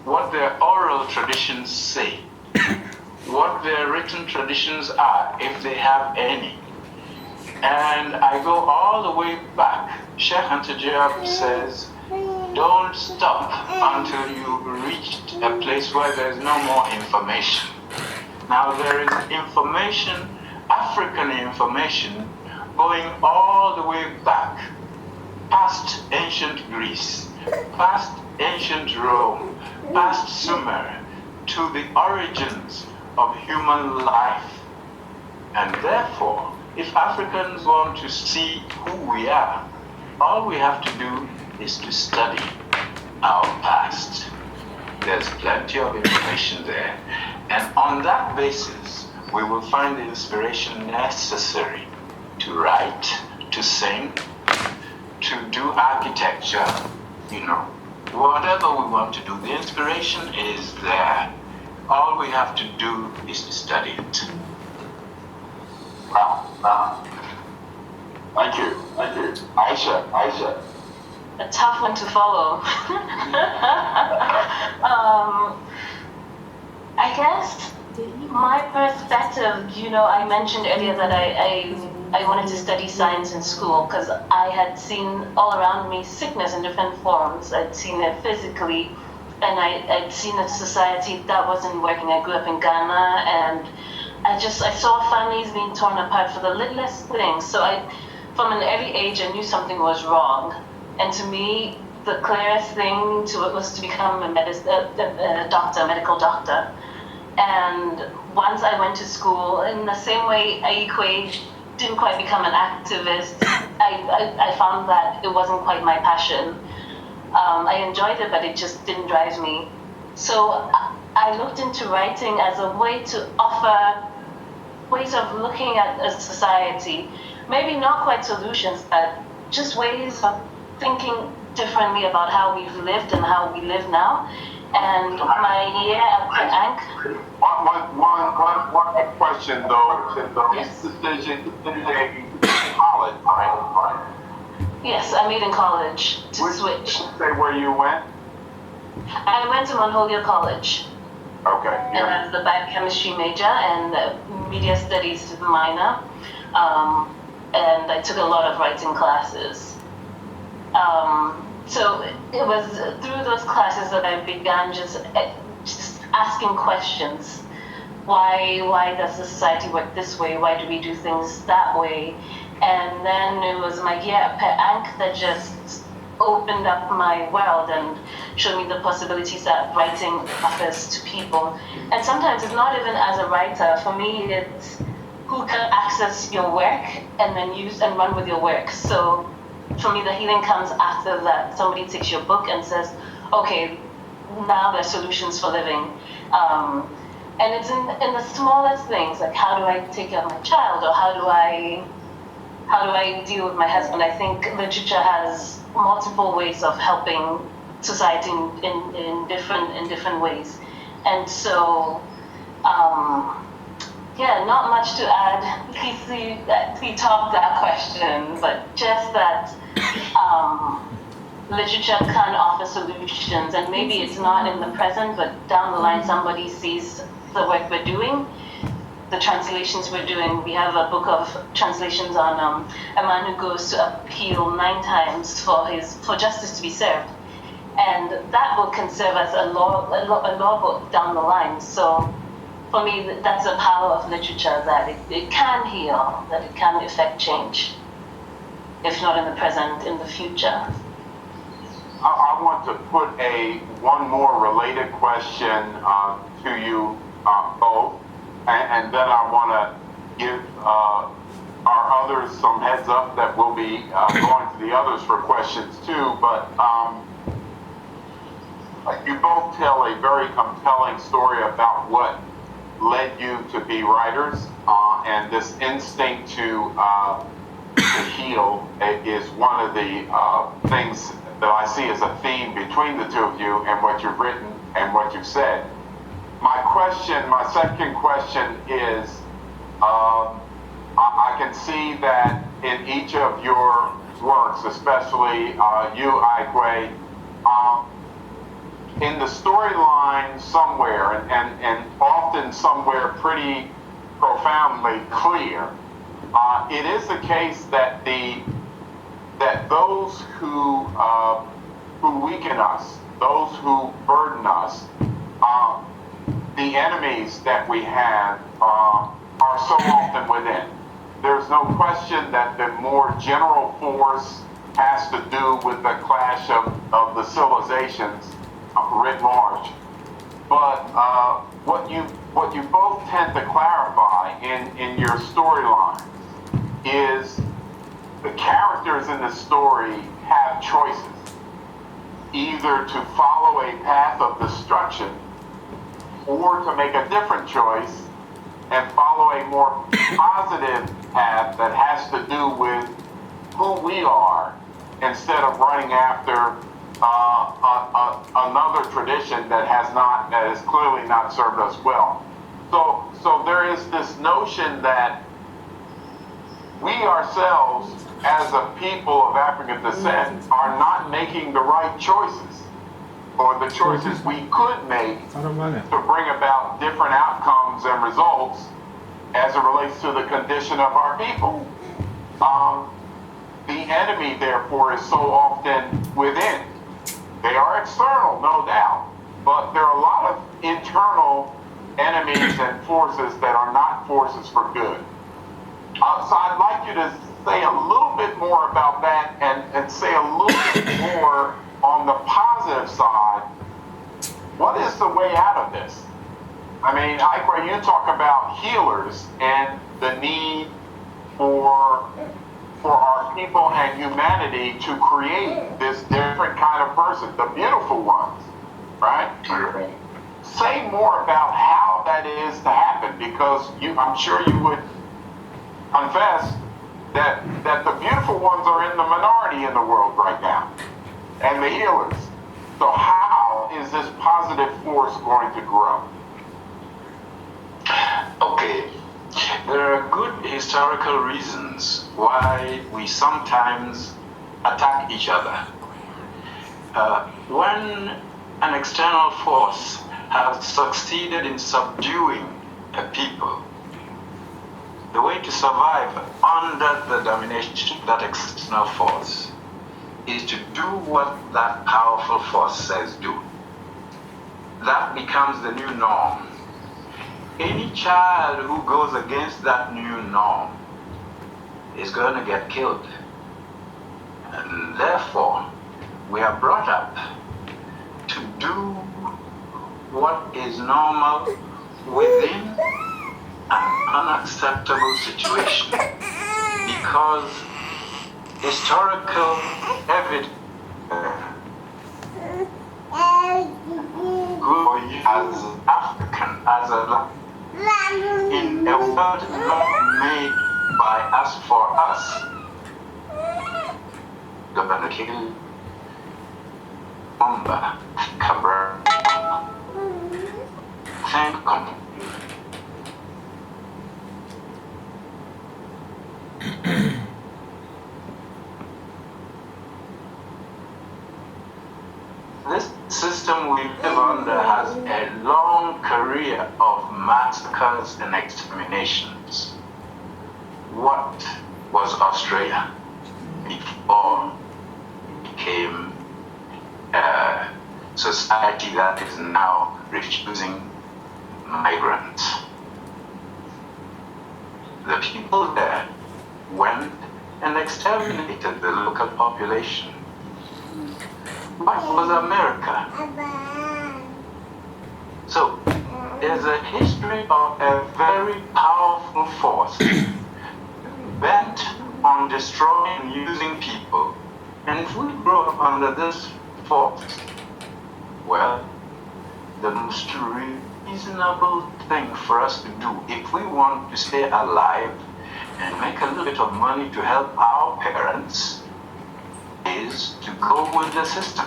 what their oral traditions say, what their written traditions are, if they have any. And I go all the way back. Sheikh Antajab says, don't stop until you've reached a place where there's no more information. Now there is information, African information, going all the way back, past ancient Greece, past ancient Rome, past Sumer, to the origins of human life. And therefore, if Africans want to see who we are, all we have to do is to study our past. There's plenty of information there. And on that basis, we will find the inspiration necessary to write, to sing, to do architecture, whatever we want to do. The inspiration is there. All we have to do is to study it. Wow. Thank you. Aisha. A tough one to follow. I guess my perspective, I mentioned earlier that I wanted to study science in school because I had seen all around me sickness in different forms. I'd seen it physically, and I'd seen a society that wasn't working. I grew up in Ghana, and I saw families being torn apart for the littlest things. So from an early age, I knew something was wrong. And to me, the clearest thing to it was to become a medical doctor. And once I went to school, in the same way Ayi Kwei didn't quite become an activist, I found that it wasn't quite my passion. I enjoyed it, but it just didn't drive me. So I looked into writing as a way to offer ways of looking at a society, maybe not quite solutions, but just ways of thinking differently about how we've lived and how we live now. And my year at the Ankh. One question though. Yes. This decision in college, right? Yes, I made in college to switch. Say where you went? I went to Mongolia College. Okay. And I was the biochemistry major and the media studies minor. And I took a lot of writing classes. So it was through those classes that I began just asking questions. Why does the society work this way? Why do we do things that way? And then it was my year at Ankh that just opened up my world and showed me the possibilities that writing offers to people. And sometimes it's not even as a writer. For me, it's who can access your work and then use and run with your work. So for me, the healing comes after that. Somebody takes your book and says, okay, now there's solutions for living. And it's in the smallest things, like how do I take care of my child, or how do I deal with my husband? I think literature has multiple ways of helping society in different ways. And so, not much to add. He talked that question, but just that literature can offer solutions, and maybe it's not in the present, but down the line somebody sees the work we're doing, the translations we're doing. We have a book of translations on a man who goes to appeal 9 times for justice to be served, and that book can serve as a law book down the line. So for me, that's the power of literature, that it can heal, that it can effect change, if not in the present, in the future. I want to put one more related question to you both, and then I want to give our others some heads up that we'll be going to the others for questions too. But you both tell a very compelling story about what led you to be writers, and this instinct to heal is one of the things that I see as a theme between the two of you and what you've written and what you've said. My second question is, I can see that in each of your works, especially you, Ayi Kwei, in the storyline somewhere, and often somewhere pretty profoundly clear, it is the case that those who weaken us, those who burden us, the enemies that we have are so often within. There's no question that the more general force has to do with the clash of the civilizations writ large. But what you both tend to clarify in your storylines is the characters in the story have choices, either to follow a path of destruction or to make a different choice and follow a more positive path that has to do with who we are, instead of running after another tradition that has clearly not served us well. So there is this notion that we ourselves, as a people of African descent, are not making the right choices, or the choices we could make to bring about different outcomes and results as it relates to the condition of our people. The enemy, therefore, is so often within. They are external, no doubt, but there are a lot of internal enemies and forces that are not forces for good. So I'd like you to say a little bit more about that, and say a little bit more on the positive side. What is the way out of this? I mean, Ayi Kwei, you talk about healers and the need for our people and humanity to create this different kind of person, the beautiful ones, right? Say more about how that is to happen, because I'm sure you would confess that the beautiful ones are in the minority in the world right now, and the healers. So how is this positive force going to grow? Okay, there are good historical reasons why we sometimes attack each other. When an external force has succeeded in subduing a people, the way to survive under the domination of that external force is to do what that powerful force says do. That becomes the new norm. Any child who goes against that new norm is going to get killed. And therefore, we are brought up to do what is normal within an unacceptable situation, because historical evidence as African, as a in a world not made by us for us. Governor King Umba Cabra thank God. This system we live under has a long career of massacres and exterminations. What was Australia before it became a society that is now refusing migrants? The people there went and exterminated the local population. What was America? So, there's a history of a very powerful force bent on destroying and using people. And if we grow up under this force, well, the most reasonable thing for us to do, if we want to stay alive and make a little bit of money to help our parents, is to go with the system.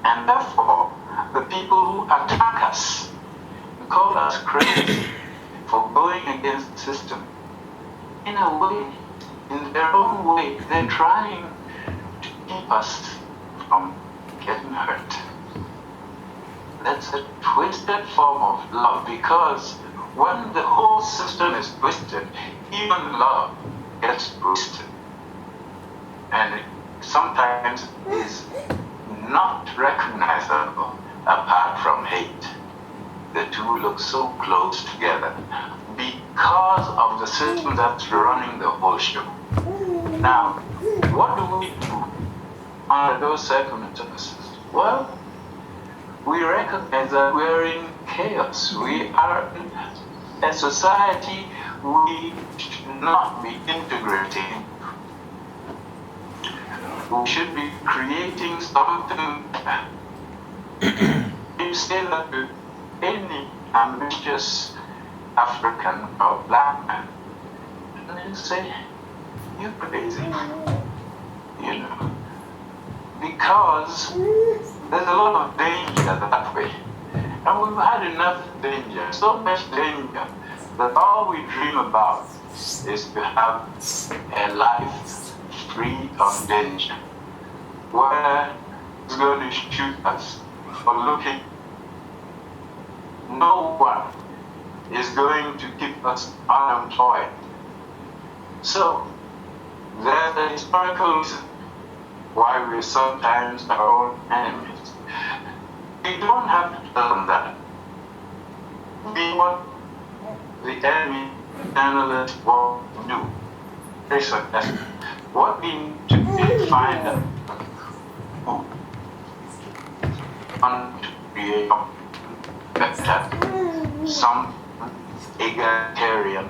And therefore, the people who attack us call us crazy for going against the system. In a way, in their own way, they're trying to keep us from getting hurt. That's a twisted form of love, because when the whole system is twisted, even love gets twisted. And it sometimes is not recognizable apart from hate. The two look so close together because of the system that's running the whole show. Now, what do we do under those circumstances? Well, we recognize that we're in chaos. We are in a society we should not be integrating. We should be creating something better. You say that to any ambitious African or black man, and they say, you're crazy. You know, because there's a lot of danger that way. And we've had enough danger, so much danger, that all we dream about is to have a life free of danger, where it's going to shoot us for looking. No one is going to keep us unemployed. So, there's a historical reason why we're sometimes our own enemies. We don't have to tell them that. Be what the enemy journalists will do. Very successful. What we need to do is find out who want to create better, some egalitarian,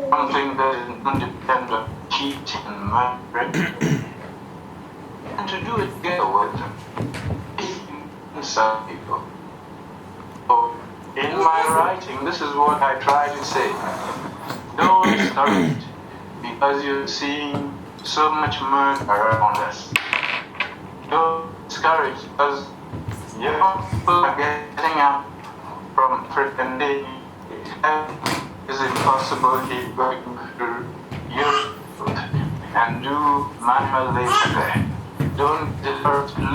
something that is independent, cheat and murder, and to do it together with them. Some people. So, in my writing, this is what I try to say. Don't start it, because you're seeing so much murder around us. Don't discourage, because young people are getting up from freaking day. Is it possible he's going to Europe and do manual labor there? Don't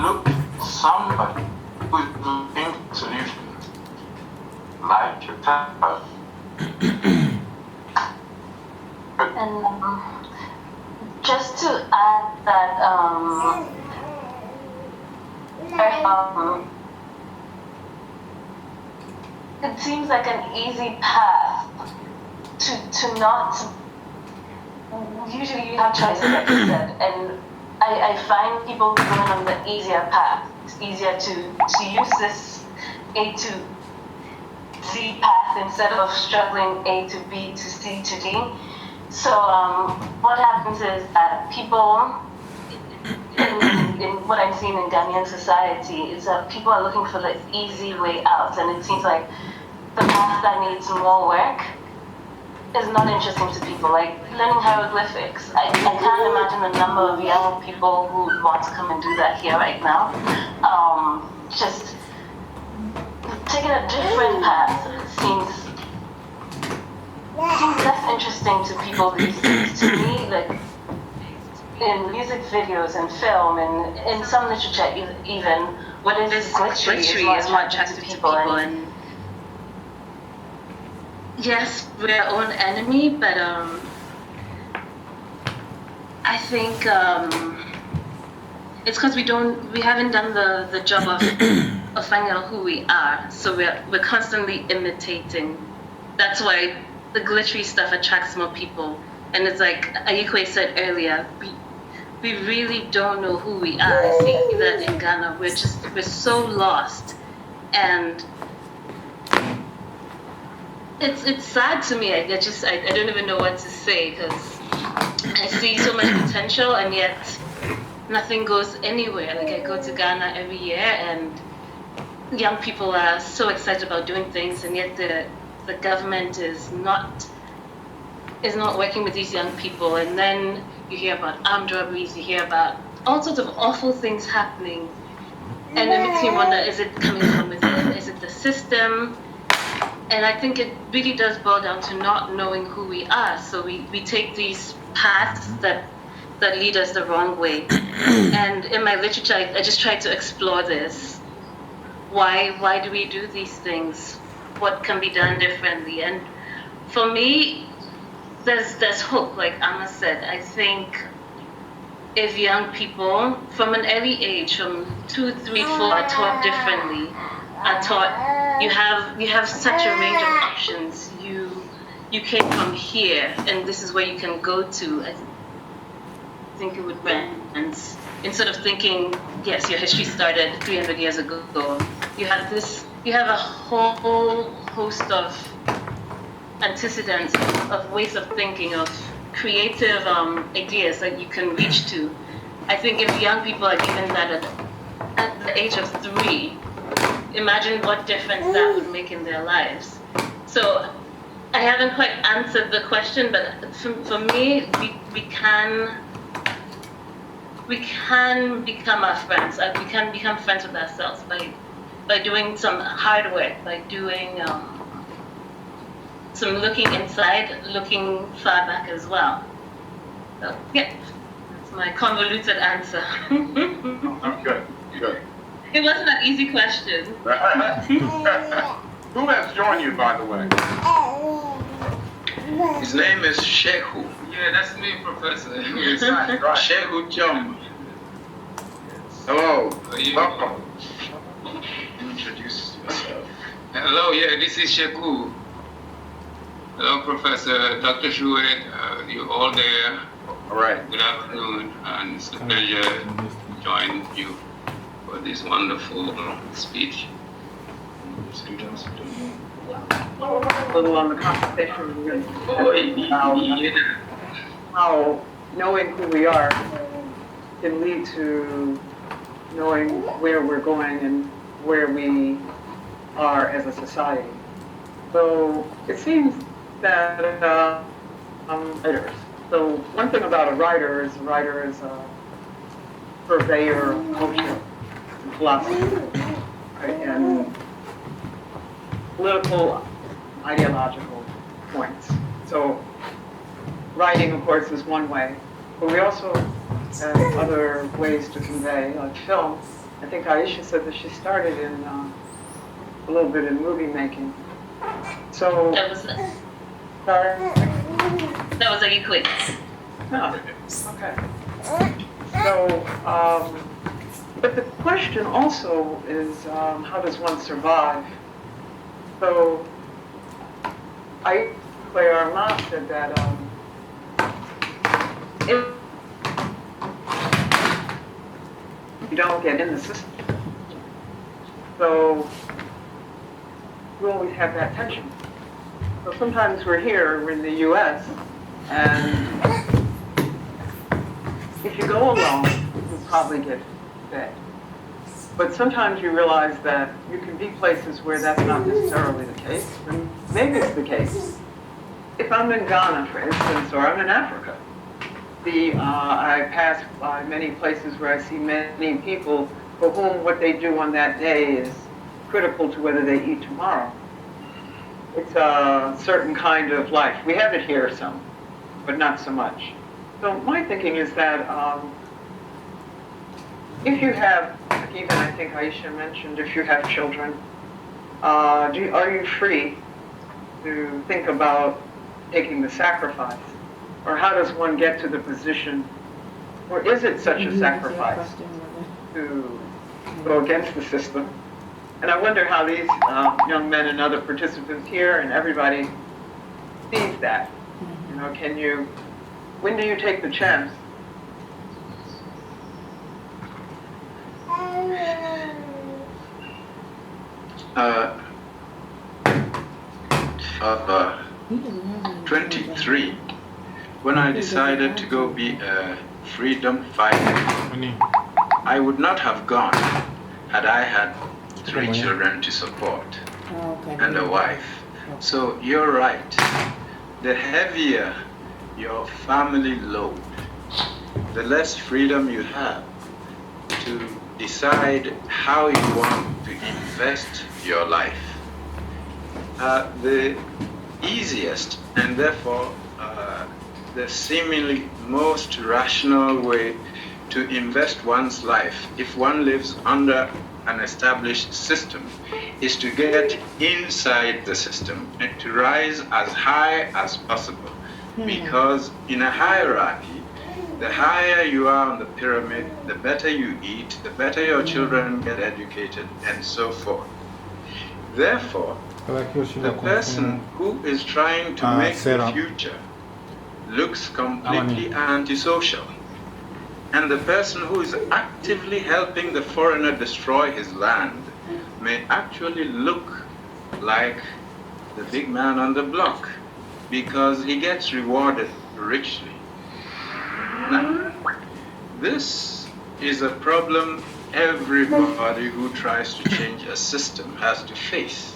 look somebody who's looking for solutions, like yourself. And just to add that, it seems like an easy path to not. Usually you have choices, like you said, and I find people going on the easier path. It's easier to use this A to Z path instead of struggling A to B to C to D. So what happens is that people, in what I'm seeing in Ghanaian society, is that people are looking for the easy way out, and it seems like the path that needs more work is not interesting to people. Like learning hieroglyphics, I can't imagine the number of young people who would want to come and do that here right now. Just taking a different path seems less interesting to people these days. To me, like in music videos and film and in some literature even, what is glittery is more attractive to people. And yes, we're our own enemy, but I think it's because we haven't done the job of finding out who we are. So we're constantly imitating. That's why the glittery stuff attracts more people. And it's like Ayi Kwei said earlier, we really don't know who we are. I see that in Ghana, we're so lost, and it's sad to me. I don't even know what to say, because I see so much potential and yet nothing goes anywhere. Like I go to Ghana every year and young people are so excited about doing things, and yet the government is not working with these young people. And then you hear about armed robberies, you hear about all sorts of awful things happening, and it makes me wonder, is it coming from within? Is it the system? And I think it really does boil down to not knowing who we are. So we take these paths that lead us the wrong way. And in my literature, I just try to explore this. why do we do these things? What can be done differently? And for me, there's hope. Like Amma said, I think if young people from an early age, from 2, 3, 4, are taught differently, are taught you have such a range of options. You came from here, and this is where you can go to. I think it would balance. Instead of thinking, yes, your history started 300 years ago, you have a whole host of antecedents, of ways of thinking, of creative ideas that you can reach to. I think if young people are given that at the age of 3, imagine what difference that would make in their lives. So I haven't quite answered the question, but for me, we can become our friends. We can become friends with ourselves by doing some hard work, by doing some looking inside, looking far back as well. So yeah, that's my convoluted answer. I'm good. It wasn't an easy question. Who has joined you, by the way? His name is Shehu. Yeah, that's me, Professor. Right. Shehu Jom. Hello. Yeah. Welcome. Introduce yourself. Hello, yeah, this is Sheku. Hello, Professor, Dr. Shuet, you all there. All right. Good afternoon, and it's a pleasure to join you for this wonderful speech. A little on the conversation we're going to Yeah. how knowing who we are can lead to knowing where we're going and where we are as a society. So it seems that writers. So one thing about a writer is a purveyor of culture and philosophy, right? And political, ideological points. So writing, of course, is one way, but we also have other ways to convey, like film. I think Aisha said that she started in a little bit in movie making. So That was Ayi Kwei. no, okay. So, but the question also is, how does one survive? So, Ayi Kwei Armah said that if you don't get in the system, so we always have that tension. So sometimes we're here, we're in the U.S., and if you go alone, you'll probably get fed. But sometimes you realize that you can be places where that's not necessarily the case, and maybe it's the case. If I'm in Ghana, for instance, or I'm in Africa, I pass by many places where I see many people for whom what they do on that day is critical to whether they eat tomorrow. It's a certain kind of life. We have it here some, but not so much. So my thinking is that if you have, like even I think Aisha mentioned, if you have children, are you free to think about taking the sacrifice? Or how does one get to the position, or is it such a sacrifice to go against the system? And I wonder how these young men and other participants here and everybody sees that. You know, when do you take the chance? Of 23, when I decided to go be a freedom fighter, I would not have gone had I had 3 children to support and a wife. So you're right. The heavier your family load, the less freedom you have to decide how you want to invest your life. The easiest and therefore the seemingly most rational way to invest one's life, if one lives under an established system is to get inside the system and to rise as high as possible. Because in a hierarchy, the higher you are on the pyramid, the better you eat, the better your children get educated, and so forth. Therefore, the person who is trying to make the future looks completely antisocial. And the person who is actively helping the foreigner destroy his land may actually look like the big man on the block because he gets rewarded richly. Now, this is a problem everybody who tries to change a system has to face.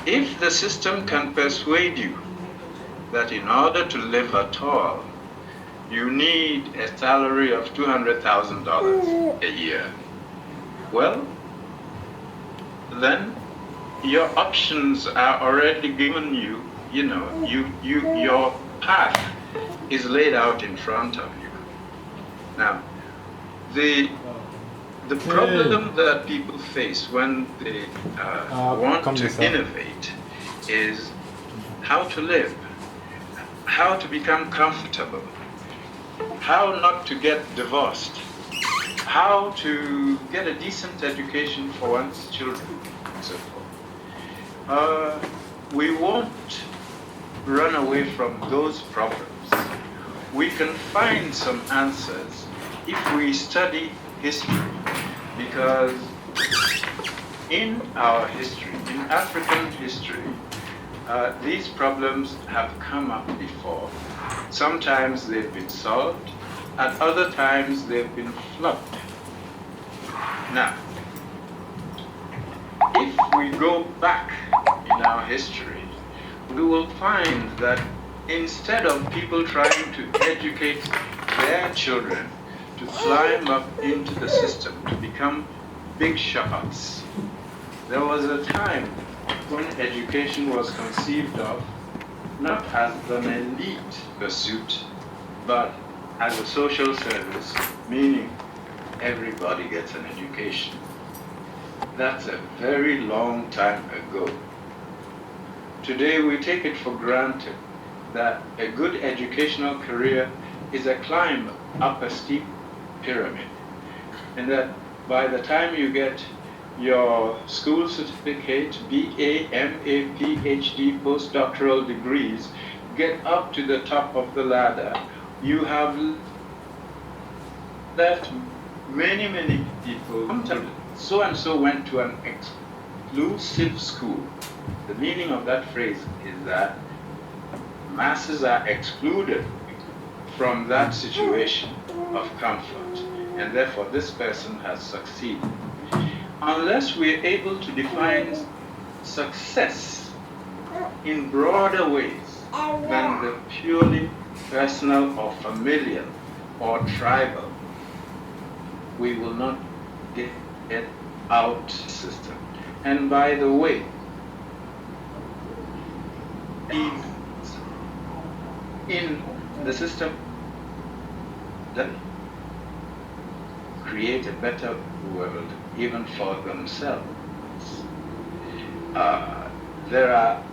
If the system can persuade you that in order to live at all, you need a salary of $200,000 a year, well, then your options are already given you. Your path is laid out in front of you. Now, the problem that people face when they want to innovate is how to live, how to become comfortable, how not to get divorced, how to get a decent education for one's children, and so forth. We won't run away from those problems. We can find some answers if we study history, because in our history, in African history, these problems have come up before. Sometimes they've been solved, at other times they've been flubbed. Now, if we go back in our history, we will find that instead of people trying to educate their children to climb up into the system, to become big shots, there was a time when education was conceived of not as an elite pursuit, but as a social service, meaning everybody gets an education. That's a very long time ago. Today we take it for granted that a good educational career is a climb up a steep pyramid, and that by the time you get your school certificate, BA, MA, PhD, postdoctoral degrees, get up to the top of the ladder, you have left many people. So and so went to an exclusive school. The meaning of that phrase is that masses are excluded from that situation of comfort, and therefore this person has succeeded. Unless we're able to define success in broader ways than the purely personal or familial or tribal, we will not get out system. And by the way, in the system that create a better world even for themselves. There are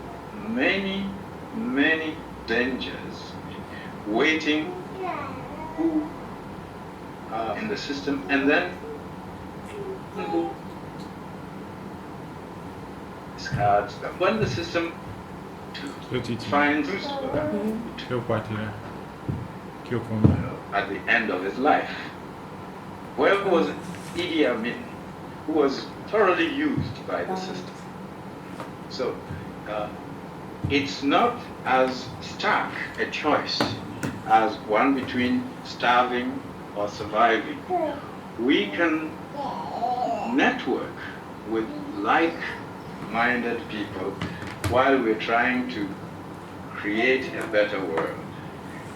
many dangers waiting in the system, and then discards them. When the system finds at the end of his life, where was Idi Amin, who was thoroughly used by the system? So it's not as stark a choice as one between starving or surviving. We can network with like-minded people while we're trying to create a better world.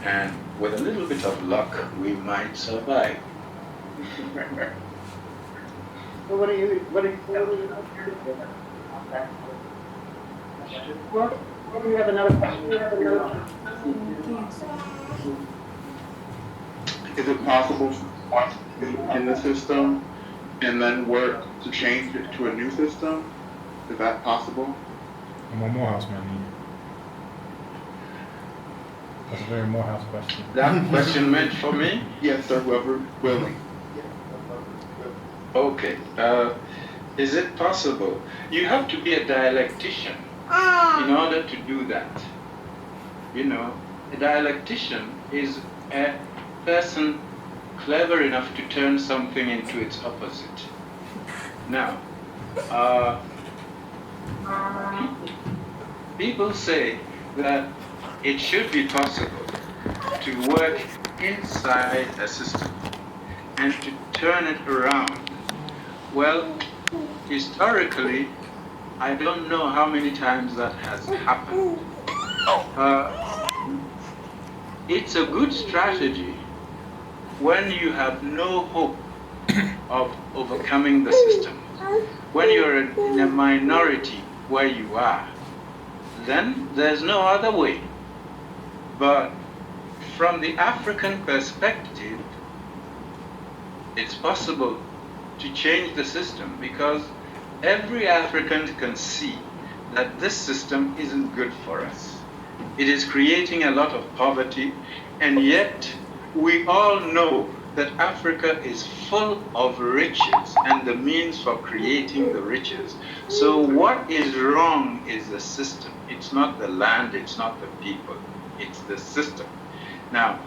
And with a little bit of luck, we might survive. So what do you have another question? Is it possible point in the system and then work to change it to a new system? Is that possible? I'm a Morehouse man here. That's a very Morehouse question. That question meant for me? Yes, sir, whoever willing. Okay. Is it possible? You have to be a dialectician in order to do that. You know, a dialectician is a person clever enough to turn something into its opposite. Now, people say that it should be possible to work inside a system and to turn it around. Well, historically, I don't know how many times that has happened. It's a good strategy when you have no hope of overcoming the system. When you're in a minority where you are, then there's no other way. But from the African perspective, it's possible to change the system because every African can see that this system isn't good for us. It is creating a lot of poverty, and yet we all know that Africa is full of riches and the means for creating the riches. So what is wrong is the system. It's not the land, it's not the people, it's the system. Now,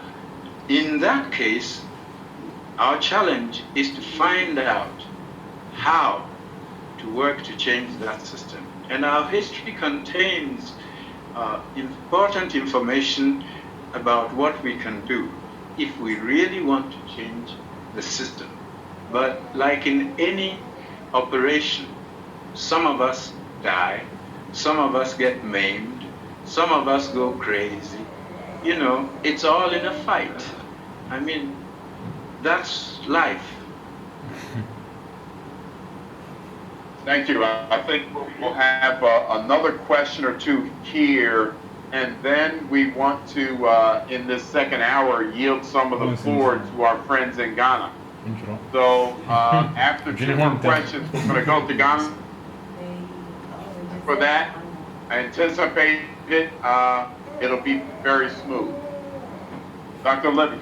in that case, our challenge is to find out how to work to change that system. And our history contains important information about what we can do if we really want to change the system. But like in any operation, some of us die, some of us get maimed, some of us go crazy. You know, it's all in a fight. I mean, that's life. Thank you. I think we'll have another question or two here, and then we want to, in this second hour, yield some of the floor to our friends in Ghana. So after two more questions, we're going to go to Ghana. For that, I anticipate it. It'll be very smooth. Dr. Libby.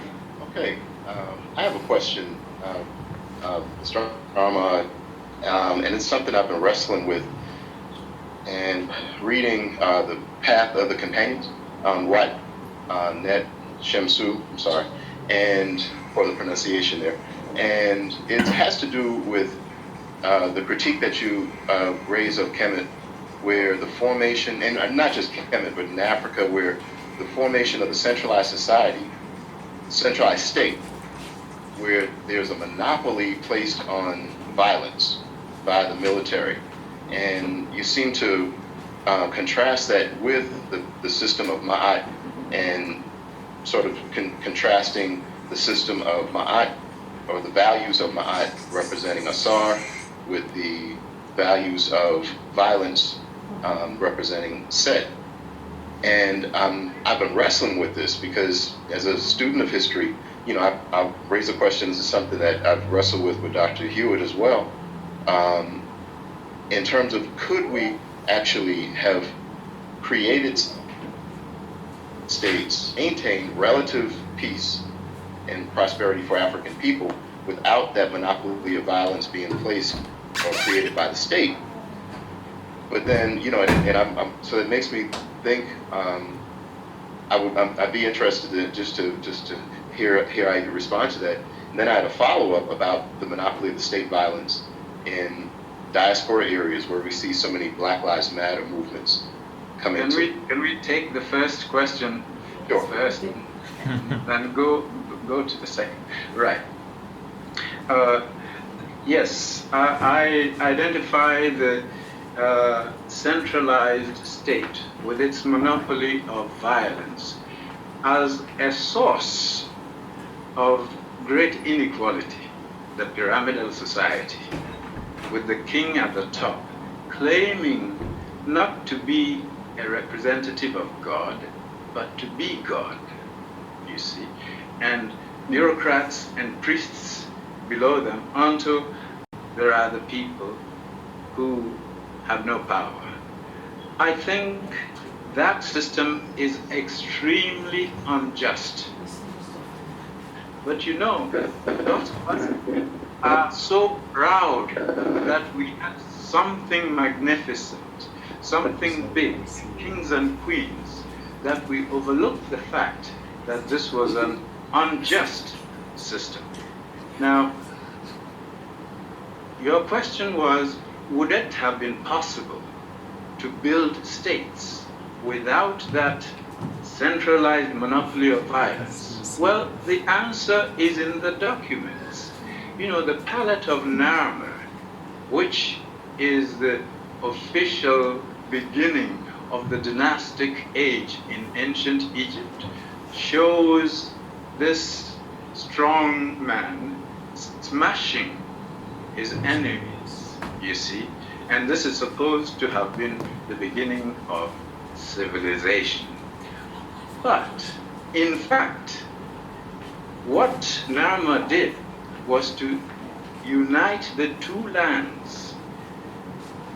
Okay, I have a question, Mr. Armah, and it's something I've been wrestling with and reading The Path of the Companions on Wat Net Shemsu, I'm sorry, and for the pronunciation there. And it has to do with the critique that you raise of Kemet, where the formation, and not just Kemet, but in Africa, where the formation of the centralized society, centralized state, where there's a monopoly placed on violence by the military. And you seem to contrast that with the system of Ma'at, and sort of contrasting the system of Ma'at, or the values of Ma'at representing Asar, with the values of violence representing Set. And I've been wrestling with this because as a student of history, you know, I've raised the questions. It's something that I've wrestled with Dr. Hewitt as well. In terms of, could we actually have created states, maintain relative peace and prosperity for African people without that monopoly of violence being placed or created by the state? But then, you know, and so it makes me think. I'd be interested in just to hear how you respond to that. And then I had a follow-up about the monopoly of the state violence in diaspora areas where we see so many Black Lives Matter movements come into. Can we take the first question first, then go to the second? Right. Yes, I identify the centralized state with its monopoly of violence as a source of great inequality, the pyramidal society, with the king at the top, claiming not to be a representative of God, but to be God, you see. And bureaucrats and priests below them until there are the people who have no power. I think that system is extremely unjust. But you know, those of us are so proud that we had something magnificent, something big, kings and queens, that we overlook the fact that this was an unjust system. Now, your question was, would it have been possible to build states without that centralized monopoly of violence? Well, the answer is in the documents. You know, the Palette of Narmer, which is the official beginning of the dynastic age in ancient Egypt, shows this strong man smashing his enemies, you see. And this is supposed to have been the beginning of civilization. But, in fact, what Narmer did was to unite the two lands,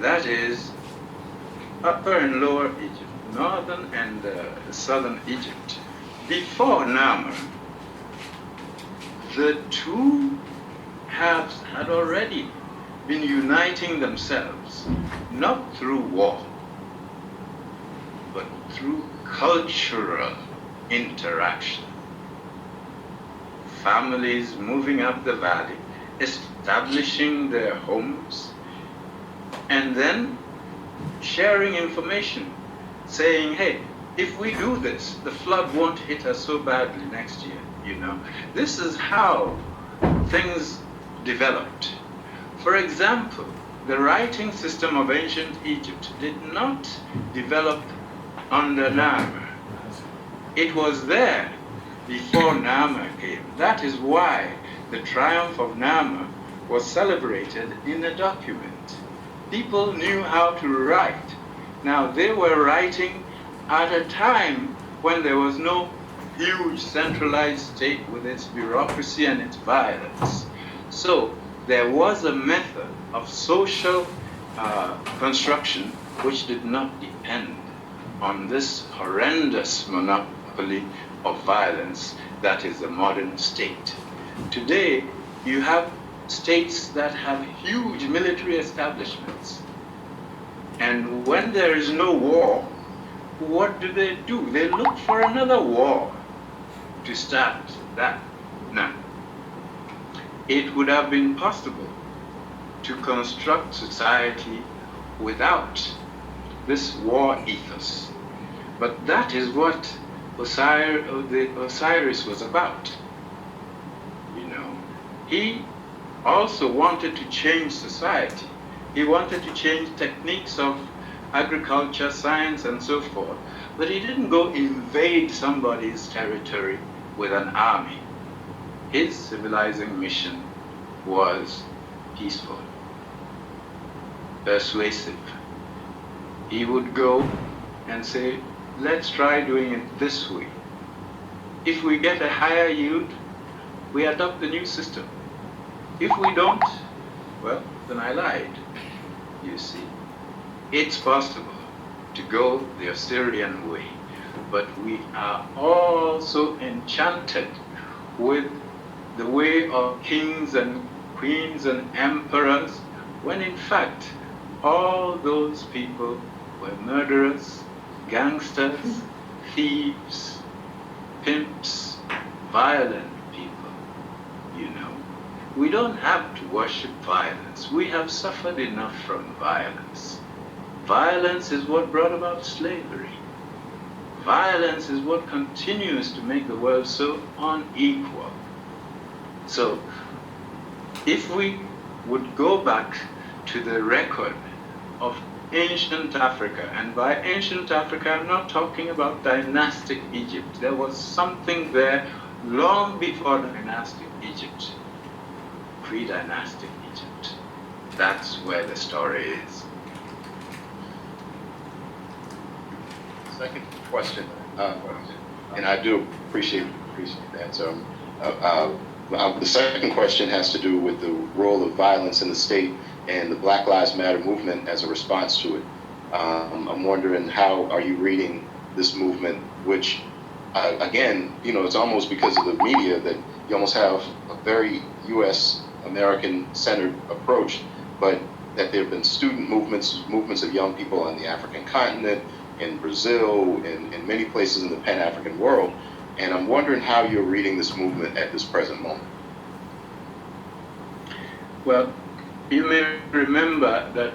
that is, Upper and Lower Egypt, Northern and Southern Egypt. Before Narmer, the two halves had already been uniting themselves, not through war, but through cultural interaction. Families moving up the valley, establishing their homes, and then sharing information, saying, hey, if we do this, the flood won't hit us so badly next year, you know. This is how things developed. For example, the writing system of ancient Egypt did not develop under Narmer. It was there before Narmer came. That is why the triumph of Narmer was celebrated in a document. People knew how to write. Now, they were writing at a time when there was no huge centralized state with its bureaucracy and its violence. So there was a method of social construction which did not depend on this horrendous monopoly of violence that is the modern state. Today, you have states that have huge military establishments. And when there is no war, what do? They look for another war to start that. Now, it would have been possible to construct society without this war ethos. But that is what Osiris was about. You know, he also wanted to change society. He wanted to change techniques of agriculture, science, and so forth. But he didn't go invade somebody's territory with an army. His civilizing mission was peaceful, persuasive. He would go and say, let's try doing it this way. If we get a higher yield, we adopt the new system. If we don't, well, then I lied, you see. It's possible to go the Assyrian way, but we are also enchanted with the way of kings and queens and emperors, when in fact all those people were murderers, gangsters, thieves, pimps, violent people, you know. We don't have to worship violence. We have suffered enough from violence. Violence is what brought about slavery. Violence is what continues to make the world so unequal. So, if we would go back to the record of ancient Africa, and by ancient Africa, I'm not talking about dynastic Egypt. There was something there long before dynastic Egypt, pre-dynastic Egypt. That's where the story is. Second question, and I do appreciate that. So, The second question has to do with the role of violence in the state and the Black Lives Matter movement as a response to it. I'm wondering, how are you reading this movement, which, again, it's almost because of the media that you almost have a very U.S. American-centered approach, but that there have been student movements of young people on the African continent, in Brazil, in many places in the Pan-African world, and I'm wondering how you're reading this movement at this present moment. Well, you may remember that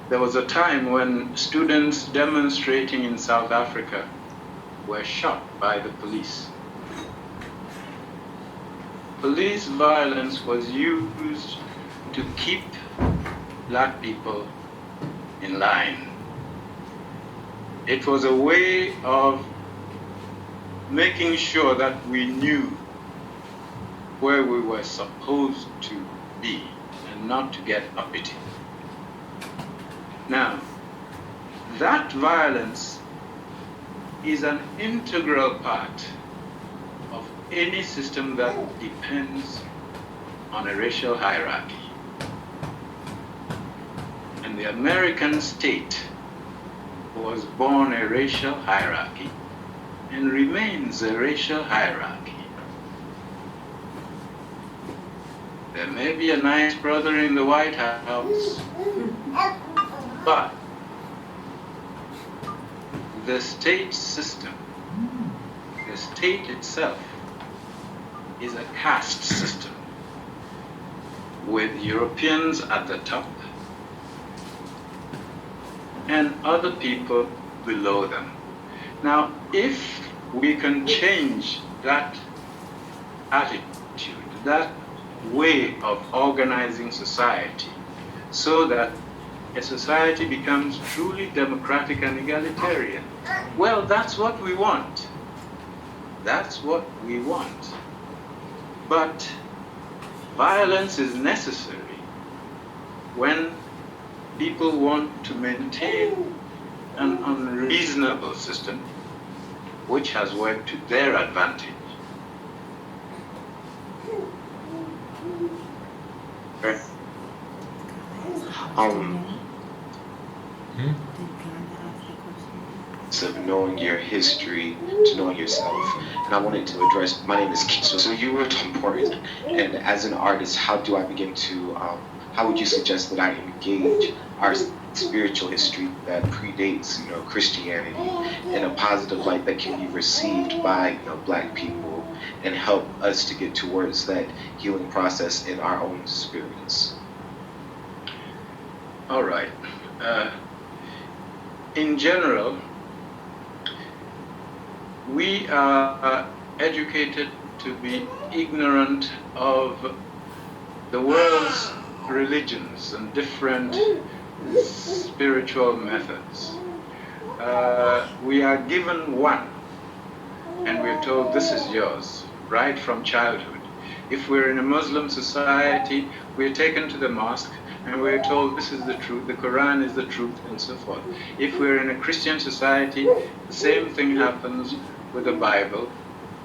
there was a time when students demonstrating in South Africa were shot by the police. Police violence was used to keep black people in line. It was a way of making sure that we knew where we were supposed to be and not to get uppity. Now, that violence is an integral part of any system that depends on a racial hierarchy. And the American state was born a racial hierarchy and remains a racial hierarchy. There may be a nice brother in the White House, but the state system, the state itself, is a caste system with Europeans at the top and other people below them. Now, if we can change that attitude, that way of organizing society, so that a society becomes truly democratic and egalitarian, well, that's what we want. That's what we want. But violence is necessary when people want to maintain an unreasonable system which has worked to their advantage. Of knowing your history to knowing yourself, and I wanted to address, my name is Keith, so you were important, and as an artist, how do I begin to, how would you suggest that I engage our spiritual history that predates, Christianity in a positive light that can be received by, Black people, and help us to get towards that healing process in our own spirits? All right. In general, we are educated to be ignorant of the world's religions and different spiritual methods. We are given one, and we're told this is yours, right from childhood. If we're in a Muslim society, we're taken to the mosque and we're told this is the truth, the Quran is the truth, and so forth. If we're in a Christian society, the same thing happens with the Bible.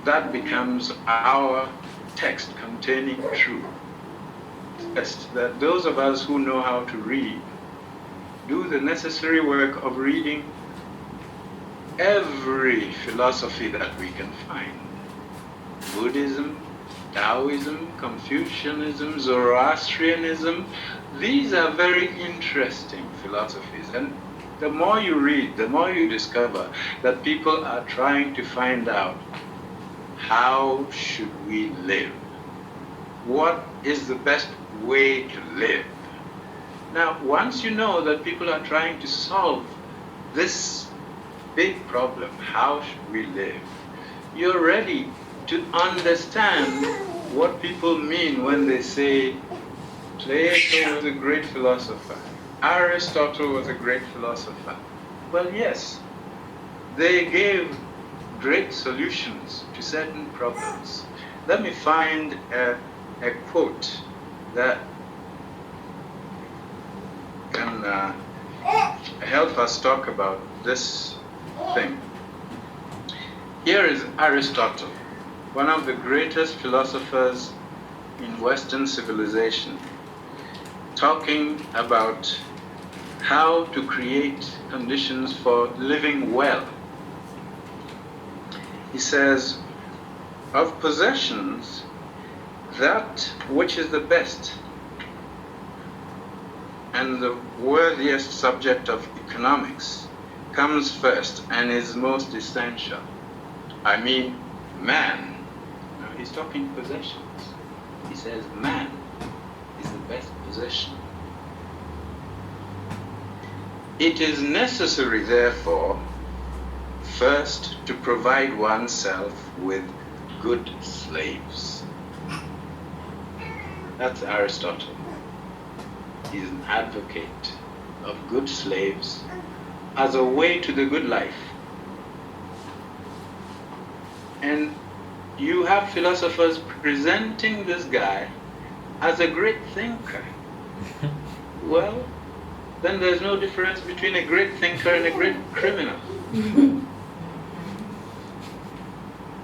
That becomes our text containing truth. That those of us who know how to read do the necessary work of reading every philosophy that we can find. Buddhism, Taoism, Confucianism, Zoroastrianism, these are very interesting philosophies. And the more you read, the more you discover that people are trying to find out, how should we live? What is the best way to live? Now, once you know that people are trying to solve this big problem, how should we live, you're ready to understand what people mean when they say Plato was a great philosopher, Aristotle was a great philosopher. Well, yes, they gave great solutions to certain problems. Let me find a quote that can help us talk about this thing. Here is Aristotle one of the greatest philosophers in Western civilization, talking about how to create conditions for living well. He says, of possessions, that which is the best and the worthiest subject of economics comes first and is most essential. I mean, man. Now he's talking possessions. He says man is the best possession. It is necessary, therefore, first to provide oneself with good slaves. That's Aristotle. He's an advocate of good slaves as a way to the good life. And you have philosophers presenting this guy as a great thinker. Well, then there's no difference between a great thinker and a great criminal.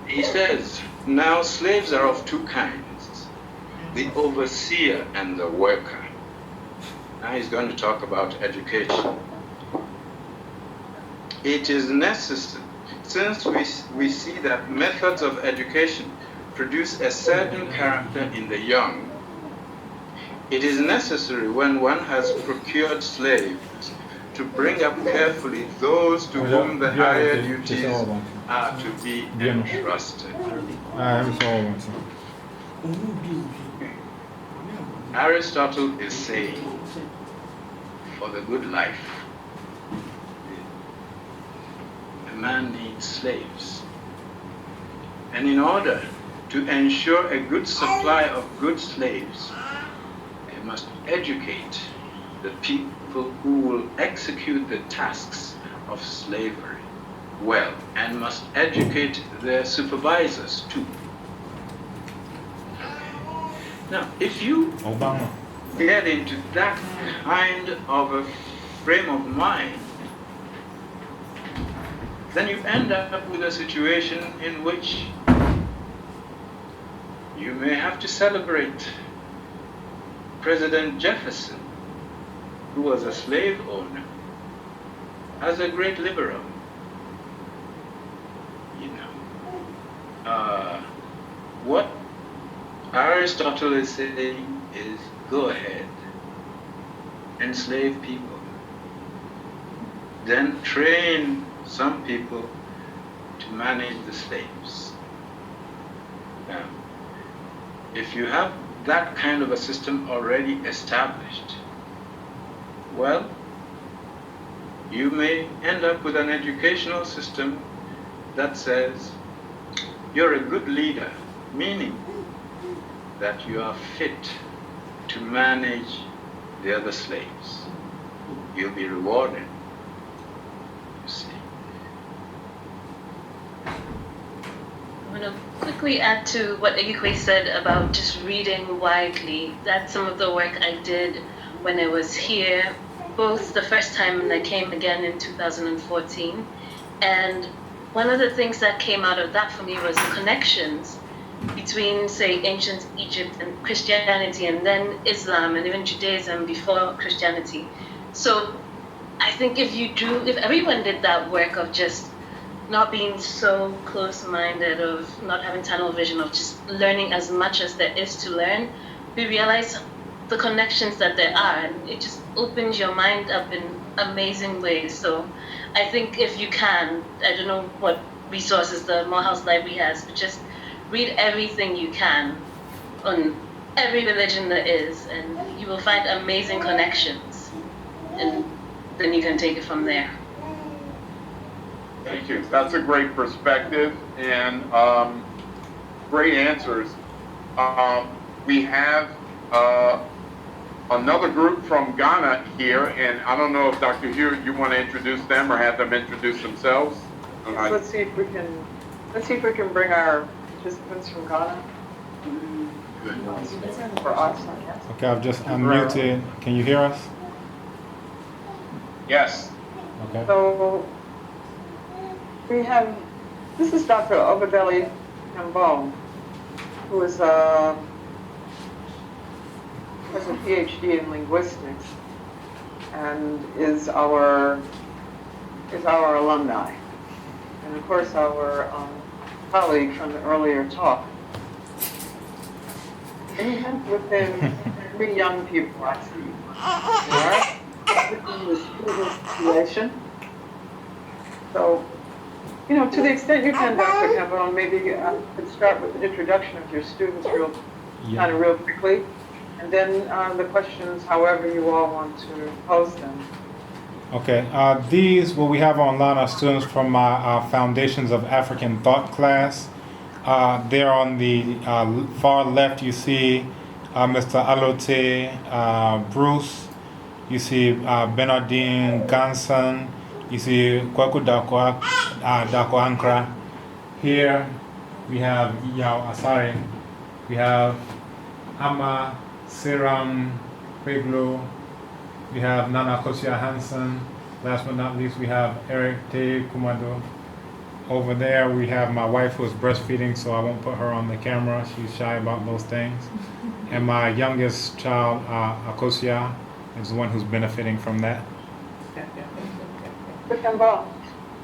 He says, now slaves are of two kinds, the overseer and the worker. Now he's going to talk about education. It is necessary, since we see that methods of education produce a certain character in the young, it is necessary when one has procured slaves to bring up carefully those to whom the higher duties are to be entrusted. Aristotle is saying, for the good life, a man needs slaves. And in order to ensure a good supply of good slaves, he must educate the people who will execute the tasks of slavery well, and must educate their supervisors too. Now, if you get into that kind of a frame of mind, then you end up with a situation in which you may have to celebrate President Jefferson, who was a slave owner, as a great liberal. You know, what Aristotle is saying is, go ahead, enslave people, then train some people to manage the slaves. Now, if you have that kind of a system already established, well, you may end up with an educational system that says you're a good leader, meaning that you are fit to manage the other slaves. You'll be rewarded, you see. I want to quickly add to what Ayi Kwei said about just reading widely. That's some of the work I did when I was here, both the first time and I came again in 2014. And one of the things that came out of that for me was the connections between, say, ancient Egypt and Christianity, and then Islam and even Judaism before Christianity. So I think if everyone did that work of just not being so close-minded, of not having tunnel vision, of just learning as much as there is to learn, we realize the connections that there are, and it just opens your mind up in amazing ways. So I think if you can, I don't know what resources the Morehouse Library has, but just read everything you can on every religion there is, and you will find amazing connections, and then you can take it from there. Thank you. That's a great perspective and great answers. We have another group from Ghana here, and I don't know if Dr. Hewitt, you want to introduce them or have them introduce themselves? Let's see if we can bring our participants from Ghana. For us, I guess. Okay, I've just unmuted. Can you hear us? Yes. Okay. So we have, this is Dr. Obadeli Kambo. who has a PhD in linguistics and is our alumni. And of course, our colleague from the earlier talk. And he has with him 3 young people, I see. Right? In the student situation. So, you know, to the extent you can, Dr. Campbell, maybe you could start with the introduction of your students real quickly, and then the questions, however you all want to pose them. Okay, these, what we have online, are students from my Foundations of African Thought class. There on the far left, you see Mr. Alote Bruce, you see Bernardine Ganson, you see Kwaku Dako Ankra. Here we have Yao Asari, we have Ama Seram Peglo, we have Nana Kosia Hansen. Last but not least, we have Eric Te Kumado. Over there, we have my wife who is breastfeeding, so I won't put her on the camera. She's shy about those things. And my youngest child, Akosia, is the one who's benefiting from that. But Campbell,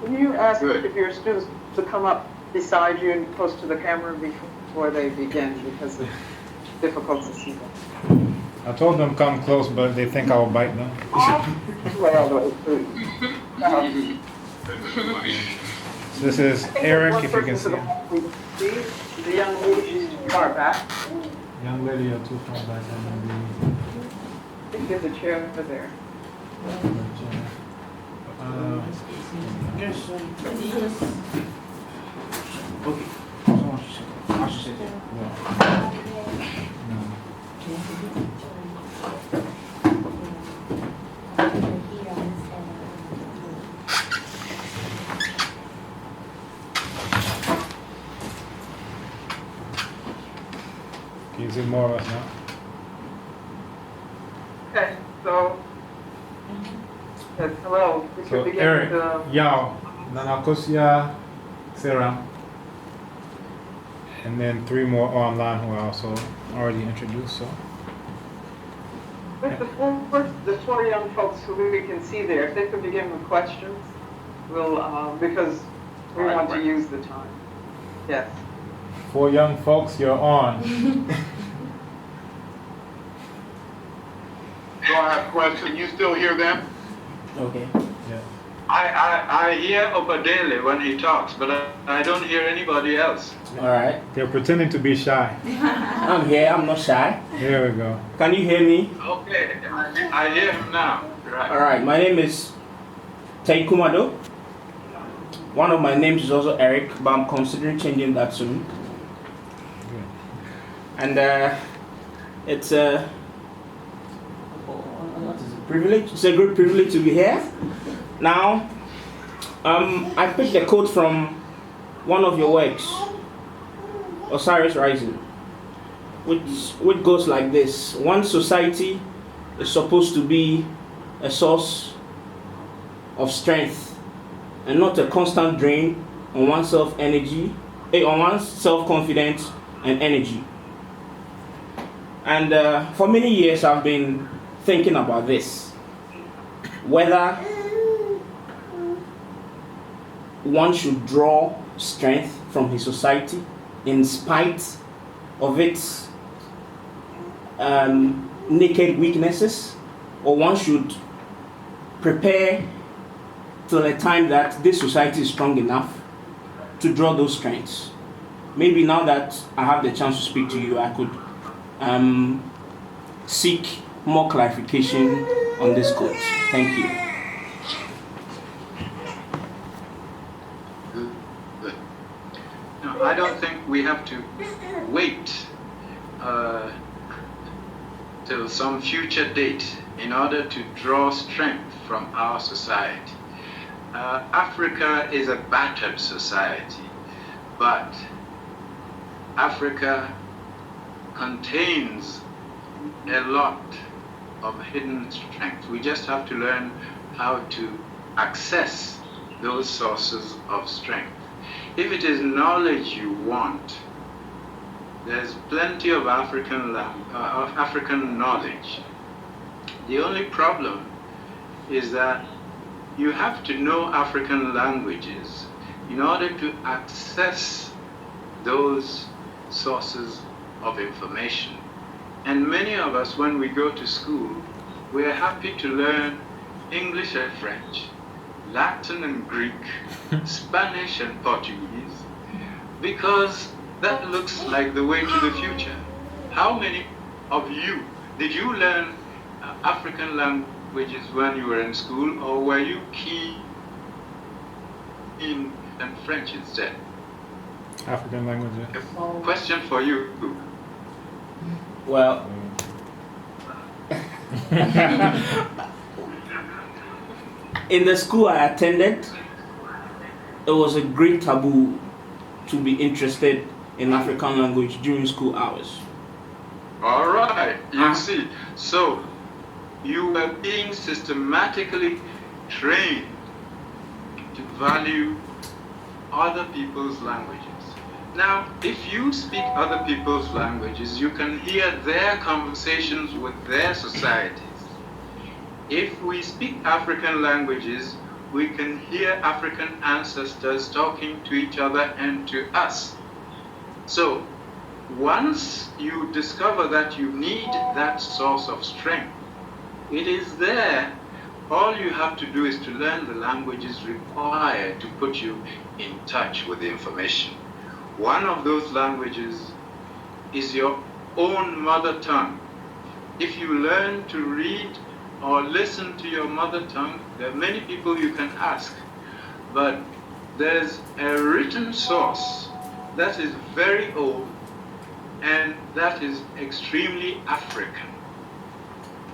can you ask if your students to come up beside you and close to the camera before they begin, because it's difficult to see them? I told them come close, but they think I will bite them. Well, This is Eric, if you can see him. The young lady, she's too far back. Young lady, you're too far back. I think there's a chair over there. Can you see more of us now? Okay, so, hello. We So could begin Eric, with, Yao, Nanakosia, Sarah, and then 3 more online who I also already introduced. So with the 4 young folks who we can see there, if they could begin with questions, we'll, because we want to use the time. Yes. 4 young folks, you're on. So I have a question. You still hear them? Okay. Yeah. I hear Obadele when he talks, but I don't hear anybody else. All right. They're pretending to be shy. I'm here. I'm not shy. There we go. Can you hear me? Okay, I hear him now. Right. All right. My name is Tai Kumado. One of my names is also Eric, but I'm considering changing that soon. Good. And it's a privilege. It's a great privilege to be here. Now, I picked a quote from one of your works, Osiris Rising, which goes like this: one society is supposed to be a source of strength and not a constant drain on one's self-confidence and energy. And for many years I've been thinking about this, whether one should draw strength from his society in spite of its naked weaknesses, or one should prepare till a time that this society is strong enough to draw those strengths. Maybe now that I have the chance to speak to you, I could seek more clarification on this quote. Thank you. Good. No, I don't think we have to wait till some future date in order to draw strength from our society. Africa is a battered society, but Africa contains a lot of hidden strength. We just have to learn how to access those sources of strength. If it is knowledge you want, There's plenty of African knowledge. The only problem is that you have to know African languages in order to access those sources of information. And many of us, when we go to school, we're happy to learn English and French, Latin and Greek, Spanish and Portuguese, because that looks like the way to the future. How many of you, did you learn African languages when you were in school, or were you keen in French instead? African languages. A question for you. Well, in the school I attended, it was a great taboo to be interested in African language during school hours. All right, you see, so you were being systematically trained to value other people's languages. Now, if you speak other people's languages, you can hear their conversations with their societies. If we speak African languages, we can hear African ancestors talking to each other and to us. So, once you discover that you need that source of strength, it is there. All you have to do is to learn the languages required to put you in touch with the information. One of those languages is your own mother tongue. If you learn to read or listen to your mother tongue, there are many people you can ask. But there's a written source that is very old and that is extremely African.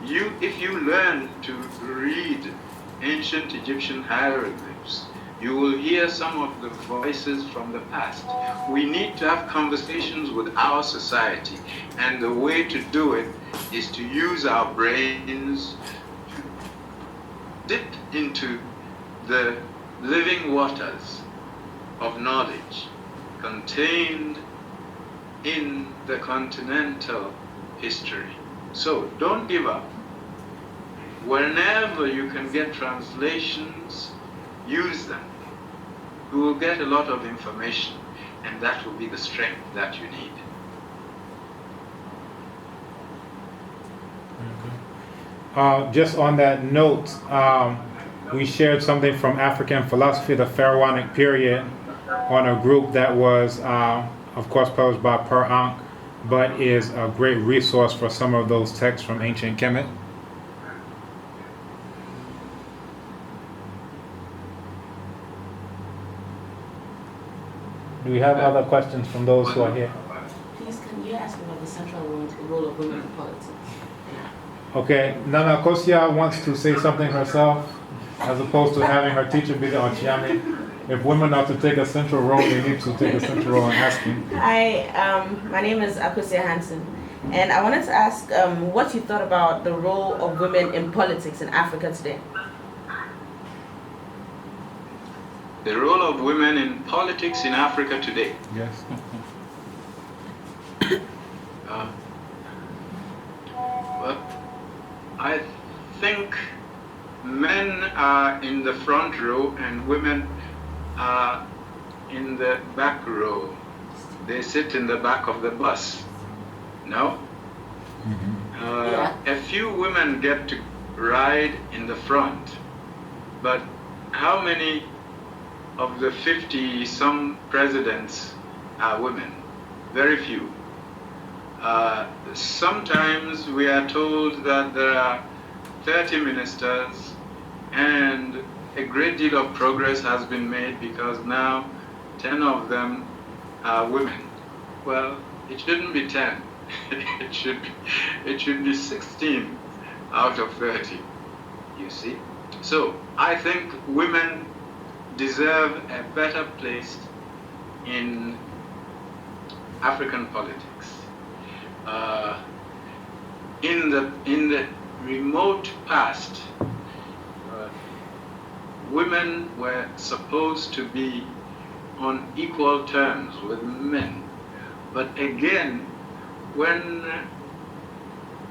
If you learn to read ancient Egyptian hieroglyphs, you will hear some of the voices from the past. We need to have conversations with our society, and the way to do it is to use our brains to dip into the living waters of knowledge contained in the continental history. So don't give up. Whenever you can get translations, use them. You will get a lot of information, and that will be the strength that you need. Just on that note, we shared something from African philosophy, the Pharaonic period, on a group that was, of course, published by Per Ankh, but is a great resource for some of those texts from ancient Kemet. Do we have other questions from those who are here? Please, can you ask about the central role of women in politics? Okay, Nana Kosia wants to say something herself, as opposed to having her teacher be the Ochiame. If women are to take a central role, they need to take a central role in asking. Hi, my name is Akusia Hansen, and I wanted to ask what you thought about the role of women in politics in Africa today. The role of women in politics in Africa today. Yes. Well, I think men are in the front row and women are in the back row. They sit in the back of the bus. No? A few women get to ride in the front, but how many of the 50-some presidents are women? Very few. Sometimes we are told that there are 30 ministers and a great deal of progress has been made because now 10 of them are women. Well, it shouldn't be 10. It should be 16 out of 30, you see. So I think women deserve a better place in African politics. In the remote past, women were supposed to be on equal terms with men. But again, when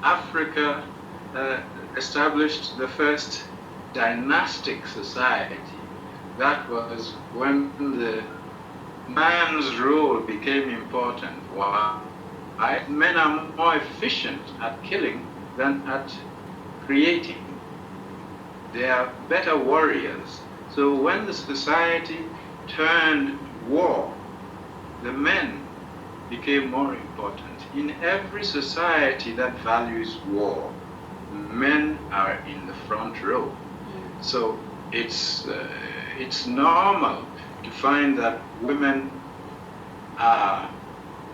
Africa established the first dynastic society, that was when the man's role became important. Why? Men are more efficient at killing than at creating. They are better warriors. So when the society turned war, the men became more important. In every society that values war, men are in the front row. So it's normal to find that women are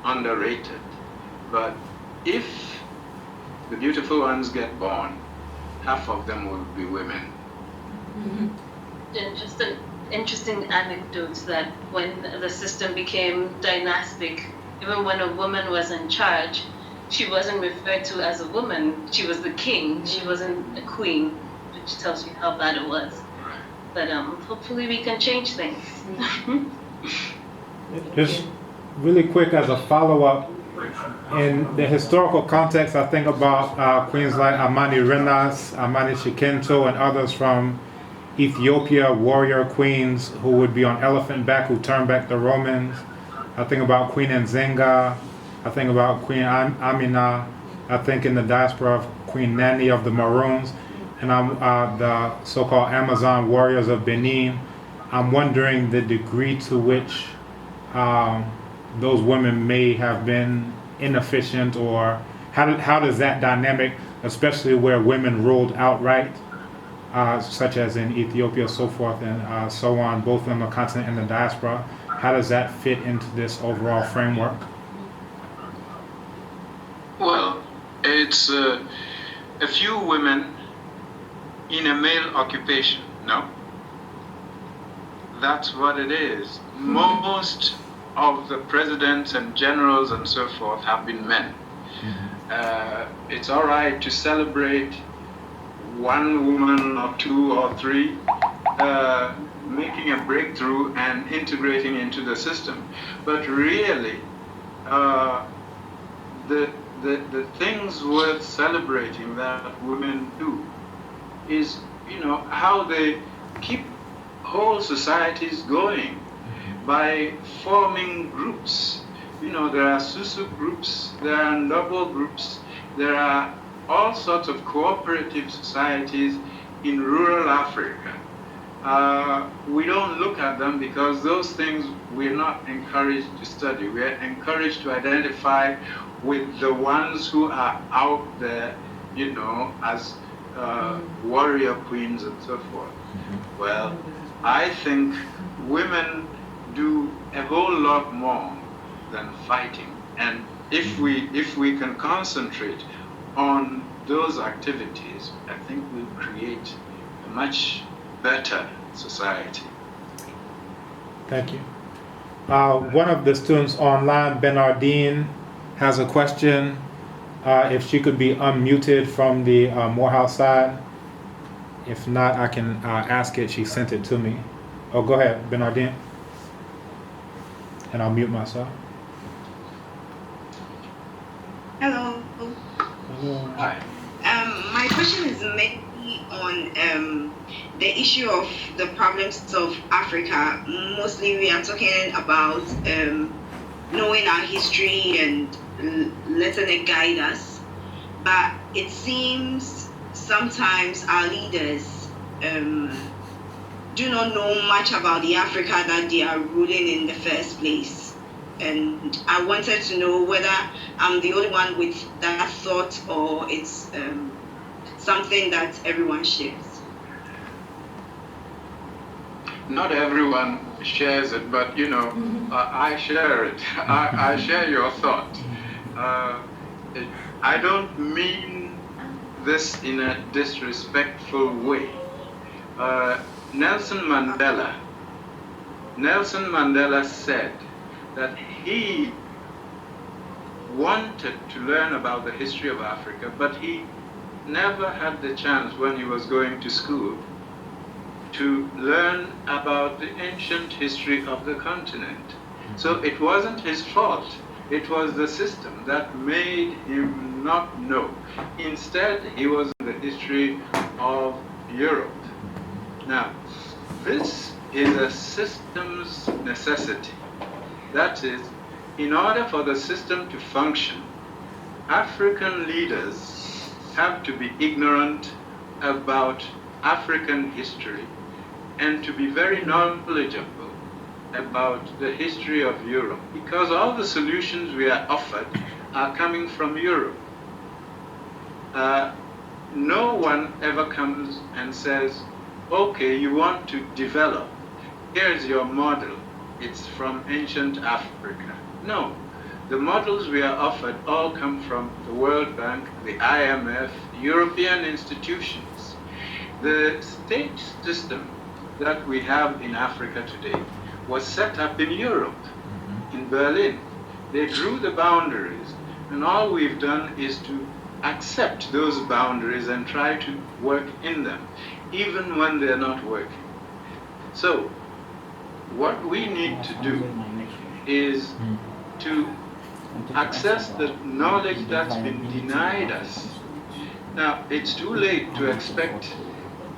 underrated. But if the beautiful ones get born, half of them will be women. And just an interesting anecdote that when the system became dynastic, even when a woman was in charge, she wasn't referred to as a woman. She was the king. She wasn't a queen, which tells you how bad it was. But hopefully we can change things. Just really quick as a follow-up, in the historical context, I think about queens like Amani Renas, Amani Shikento, and others from Ethiopia, warrior queens who would be on elephant back, who turned back the Romans. I think about Queen Nzenga. I think about Queen Amina. I think in the diaspora of Queen Nani of the Maroons, and the so-called Amazon warriors of Benin. I'm wondering the degree to which those women may have been inefficient, or how does that dynamic, especially where women ruled outright, such as in Ethiopia, so forth, and so on, both on the continent and the diaspora, how does that fit into this overall framework? Well, it's a few women in a male occupation, no? That's what it is. Most of the presidents and generals and so forth have been men. It's all right to celebrate one woman or two or three making a breakthrough and integrating into the system. But really, the things worth celebrating that women do is, how they keep whole societies going by forming groups. There are Susu groups, there are Ndobo groups, there are all sorts of cooperative societies in rural Africa. We don't look at them because those things we're not encouraged to study. We're encouraged to identify with the ones who are out there, as warrior queens and so forth. Well, I think women do a whole lot more than fighting, and if we can concentrate on those activities, I think we'll create a much better society. Thank you. One of the students online, Bernardine, has a question. If she could be unmuted from the Morehouse side. If not, I can ask it. She sent it to me. Oh, go ahead, Bernardine. And I'll mute myself. Hello. Hello. Hi. My question is mainly on the issue of the problems of Africa. Mostly we are talking about knowing our history and letting it guide us. But it seems sometimes our leaders do not know much about the Africa that they are ruling in the first place. And I wanted to know whether I'm the only one with that thought, or it's something that everyone shares. Not everyone shares it, but I share it. I share your thought. I don't mean this in a disrespectful way. Nelson Mandela said that he wanted to learn about the history of Africa, but he never had the chance when he was going to school to learn about the ancient history of the continent. So it wasn't his fault It was the system that made him not know. Instead, he was in the history of Europe. Now, this is a system's necessity. That is, in order for the system to function, African leaders have to be ignorant about African history and to be very knowledgeable about the history of Europe, because all the solutions we are offered are coming from Europe. No one ever comes and says, okay, you want to develop, here's your model, it's from ancient Africa. No, the models we are offered all come from the World Bank, the IMF, European institutions. The state system that we have in Africa today was set up in Europe, in Berlin. They drew the boundaries, and all we've done is to accept those boundaries and try to work in them, even when they're not working. So, what we need to do is to access the knowledge that's been denied us. Now, it's too late to expect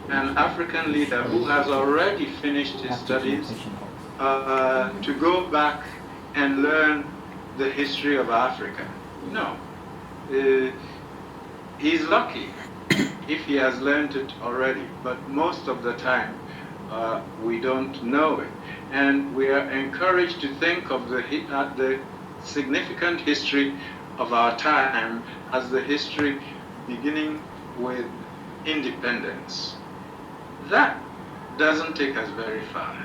an African leader who has already finished his studies to go back and learn the history of Africa. No. He's lucky if he has learned it already, but most of the time we don't know it. And we are encouraged to think of the significant history of our time as the history beginning with independence. That doesn't take us very far.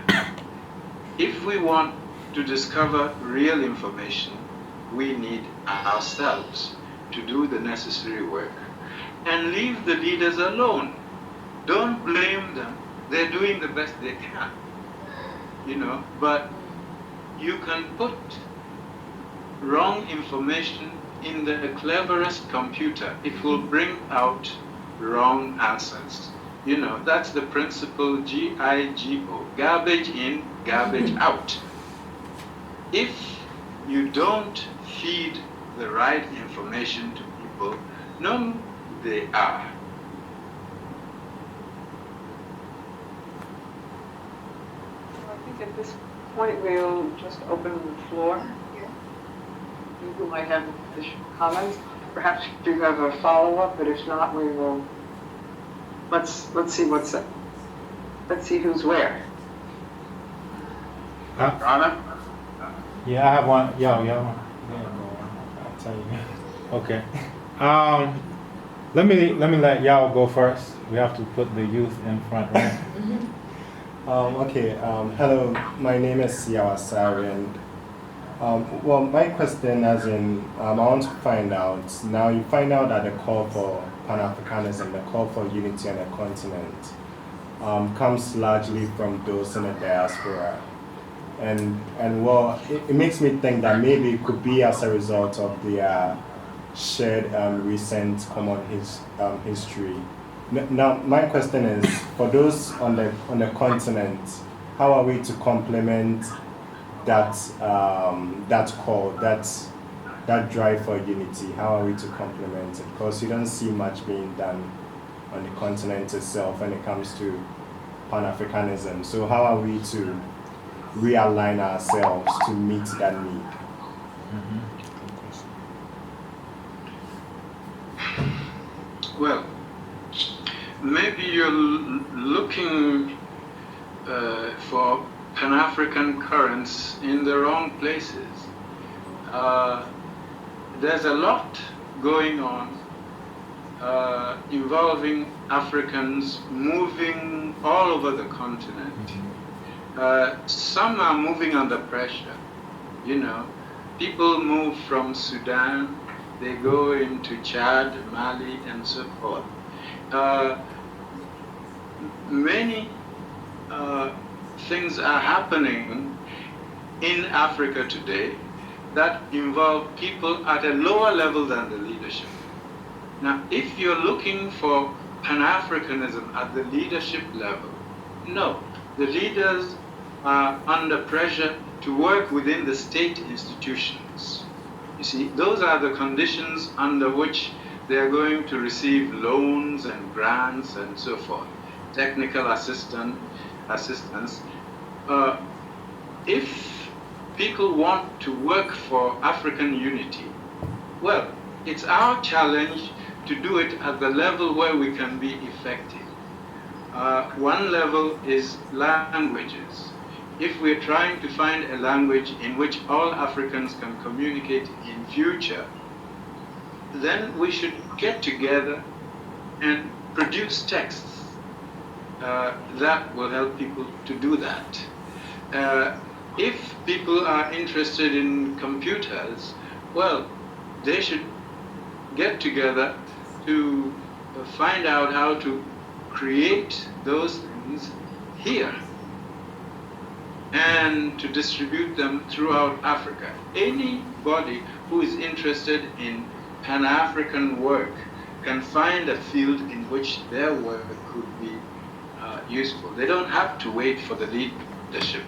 If we want to discover real information, we need ourselves to do the necessary work and leave the leaders alone. Don't blame them. They're doing the best they can, but you can put wrong information in the cleverest computer. It will bring out wrong answers. That's the principle GIGO, garbage in, garbage out. If you don't feed the right information to people, no, they are. I think at this point we'll just open the floor. People might have additional comments. Perhaps you have a follow-up, but if not, we will. Let's see what's up. Let's see who's where. Anna? Yeah, I have one. I'll tell you. Okay. Let me let y'all go first. We have to put the youth in front, right? Okay. Hello, my name is Yawasari, and well, my question, as in, I want to find out. Now, you find out that the call for Pan-Africanism, the call for unity on the continent, comes largely from those in the diaspora. And well, it makes me think that maybe it could be as a result of the shared recent common history. Now, my question is, for those on the continent, how are we to complement that call, that drive for unity? How are we to complement it? Because you don't see much being done on the continent itself when it comes to Pan-Africanism. So how are we to realign ourselves to meet that need? Well, maybe you're looking for Pan-African currents in the wrong places. There's a lot going on involving Africans moving all over the continent. Some are moving under pressure. People move from Sudan, they go into Chad, Mali, and so forth. Many things are happening in Africa today that involve people at a lower level than the leadership. Now, if you're looking for Pan-Africanism at the leadership level, no, the leaders are under pressure to work within the state institutions. You see, those are the conditions under which they are going to receive loans and grants and so forth, technical assistance. If people want to work for African unity, well, it's our challenge to do it at the level where we can be effective. One level is languages. If we're trying to find a language in which all Africans can communicate in future, then we should get together and produce texts that will help people to do that. If people are interested in computers, well, they should get together to find out how to create those things here and to distribute them throughout Africa. Anybody who is interested in Pan-African work can find a field in which their work could be useful. They don't have to wait for the leadership,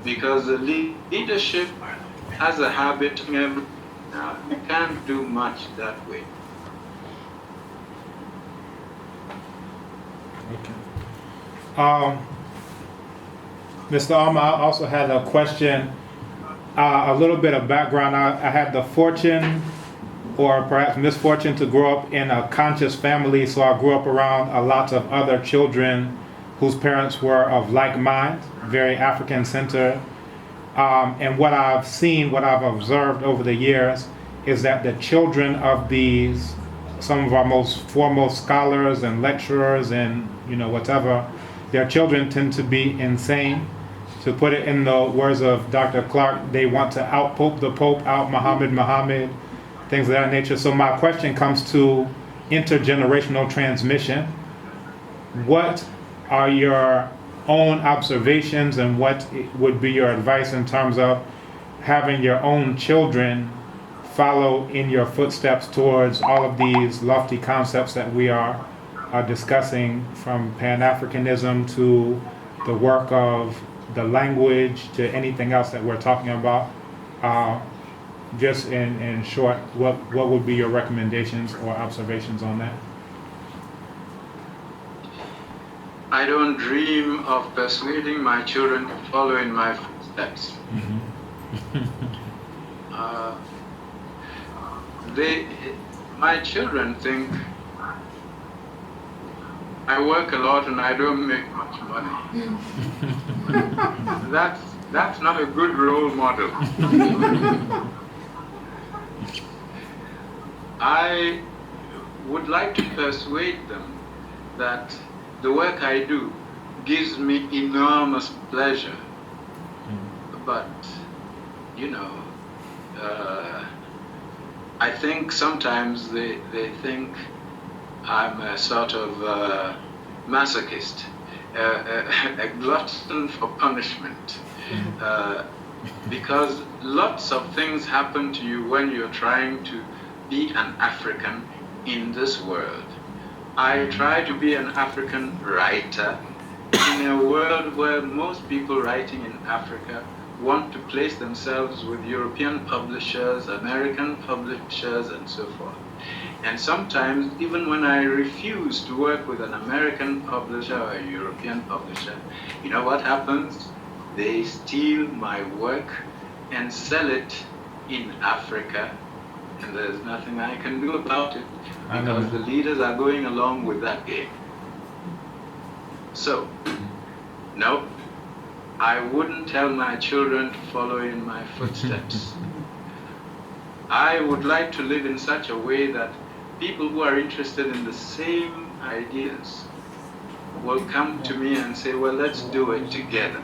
because the leadership has a habit. Now, you can't do much that way. Okay. Mr. Armah, I also had a question, a little bit of background. I had the fortune or perhaps misfortune to grow up in a conscious family, so I grew up around a lot of other children whose parents were of like mind, very African-centered. And what I've seen, what I've observed over the years is that the children of these, some of our most foremost scholars and lecturers and, whatever, their children tend to be insane. To put it in the words of Dr. Clark, they want to out-pope the Pope, out-Muhammad, things of that nature. So my question comes to intergenerational transmission. What are your own observations and what would be your advice in terms of having your own children follow in your footsteps towards all of these lofty concepts that we are discussing, from Pan-Africanism to the work of the language to anything else that we're talking about? Just in short, what would be your recommendations or observations on that? I don't dream of persuading my children to follow in my footsteps. My children think I work a lot and I don't make much money. That's not a good role model. I would like to persuade them that the work I do gives me enormous pleasure. But, I think sometimes they think I'm a sort of masochist, a glutton for punishment. Because lots of things happen to you when you're trying to be an African in this world. I try to be an African writer in a world where most people writing in Africa want to place themselves with European publishers, American publishers, and so forth. And sometimes, even when I refuse to work with an American publisher or a European publisher, you know what happens? They steal my work and sell it in Africa, and there's nothing I can do about it because the leaders are going along with that game. So, no, I wouldn't tell my children to follow in my footsteps. I would like to live in such a way that people who are interested in the same ideas will come to me and say, well, let's do it together.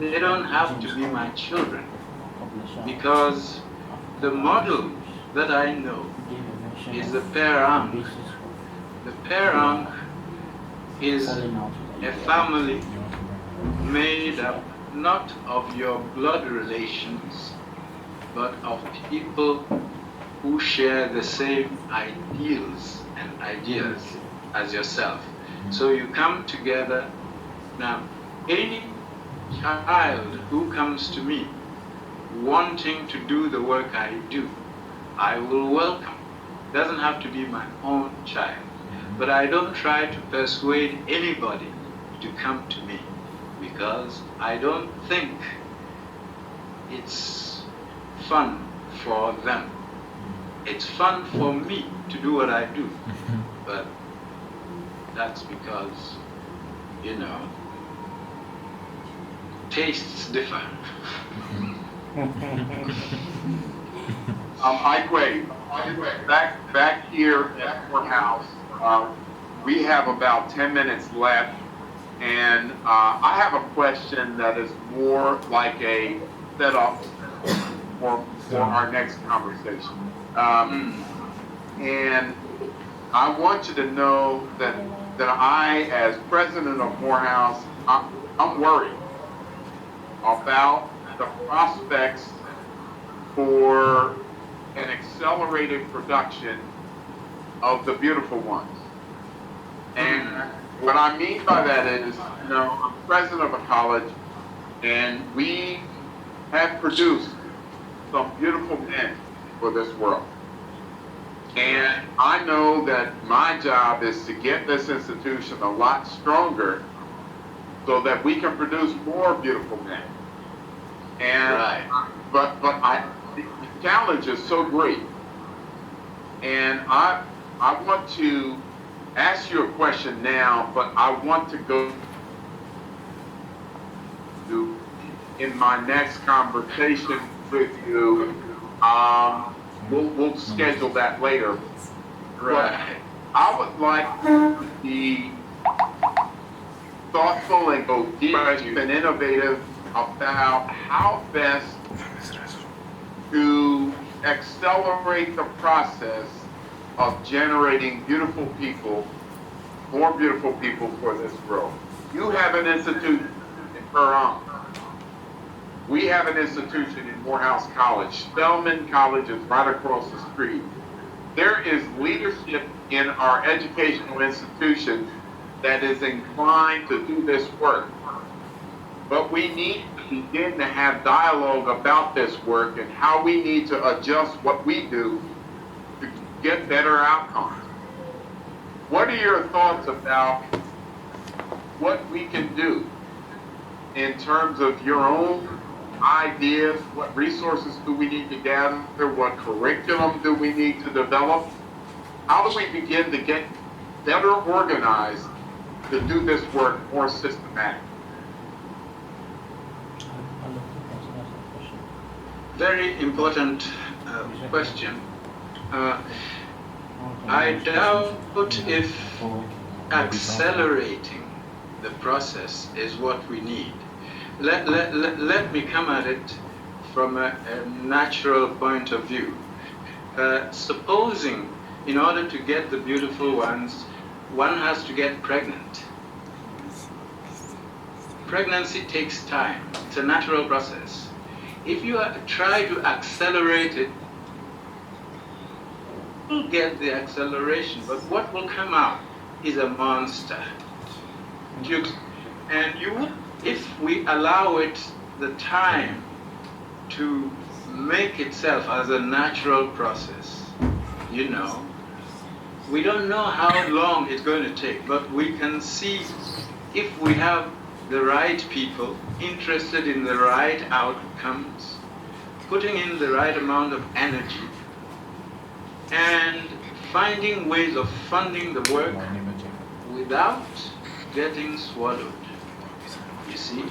They don't have to be my children, because the model that I know is the Perang. The Perang is a family made up not of your blood relations, but of people who share the same ideals and ideas as yourself. So you come together. Now, any child who comes to me wanting to do the work I do, I will welcome. Doesn't have to be my own child. But I don't try to persuade anybody to come to me, because I don't think it's fun for them. It's fun for me to do what I do. But that's because, tastes differ. Ayi Kwei, back here at courthouse, we have about 10 minutes left, and I have a question that is more like a setup for our next conversation. And I want you to know that I, as president of Morehouse, I'm worried about the prospects for an accelerated production of the beautiful ones. And what I mean by that is, I'm president of a college, and we have produced some beautiful men for this world. And I know that my job is to get this institution a lot stronger so that we can produce more beautiful men. And but the challenge is so great. And I want to ask you a question now, but I want to go to, in my next conversation with you, we'll schedule that later. Right. I would like to be thoughtful and go deep and innovative about how best to accelerate the process of generating beautiful people, more beautiful people for this world. You have an institution in Quran. We have an institution in Morehouse College. Spelman College is right across the street. There is leadership in our educational institutions that is inclined to do this work. But we need to begin to have dialogue about this work and how we need to adjust what we do to get better outcomes. What are your thoughts about what we can do in terms of your own ideas? What resources do we need to gather? What curriculum do we need to develop? How do we begin to get better organized to do this work more systematically? Very important question. I doubt if accelerating the process is what we need. Let me come at it from a natural point of view. Supposing in order to get the beautiful ones, one has to get pregnant. Pregnancy takes time. It's a natural process. If you try to accelerate it, you'll get the acceleration, but what will come out is a monster. And if we allow it the time to make itself as a natural process, we don't know how long it's going to take, but we can see if we have the right people interested in the right outcomes, putting in the right amount of energy, and finding ways of funding the work without getting swallowed. You see,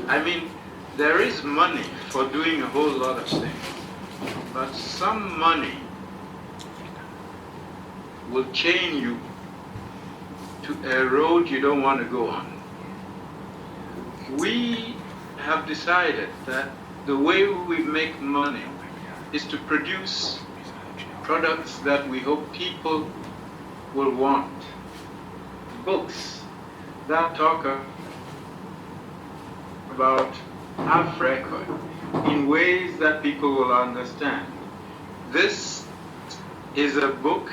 there is money for doing a whole lot of things, but some money will chain you to a road you don't want to go on. We have decided that the way we make money is to produce products that we hope people will want. Books that talk about Africa in ways that people will understand. This is a book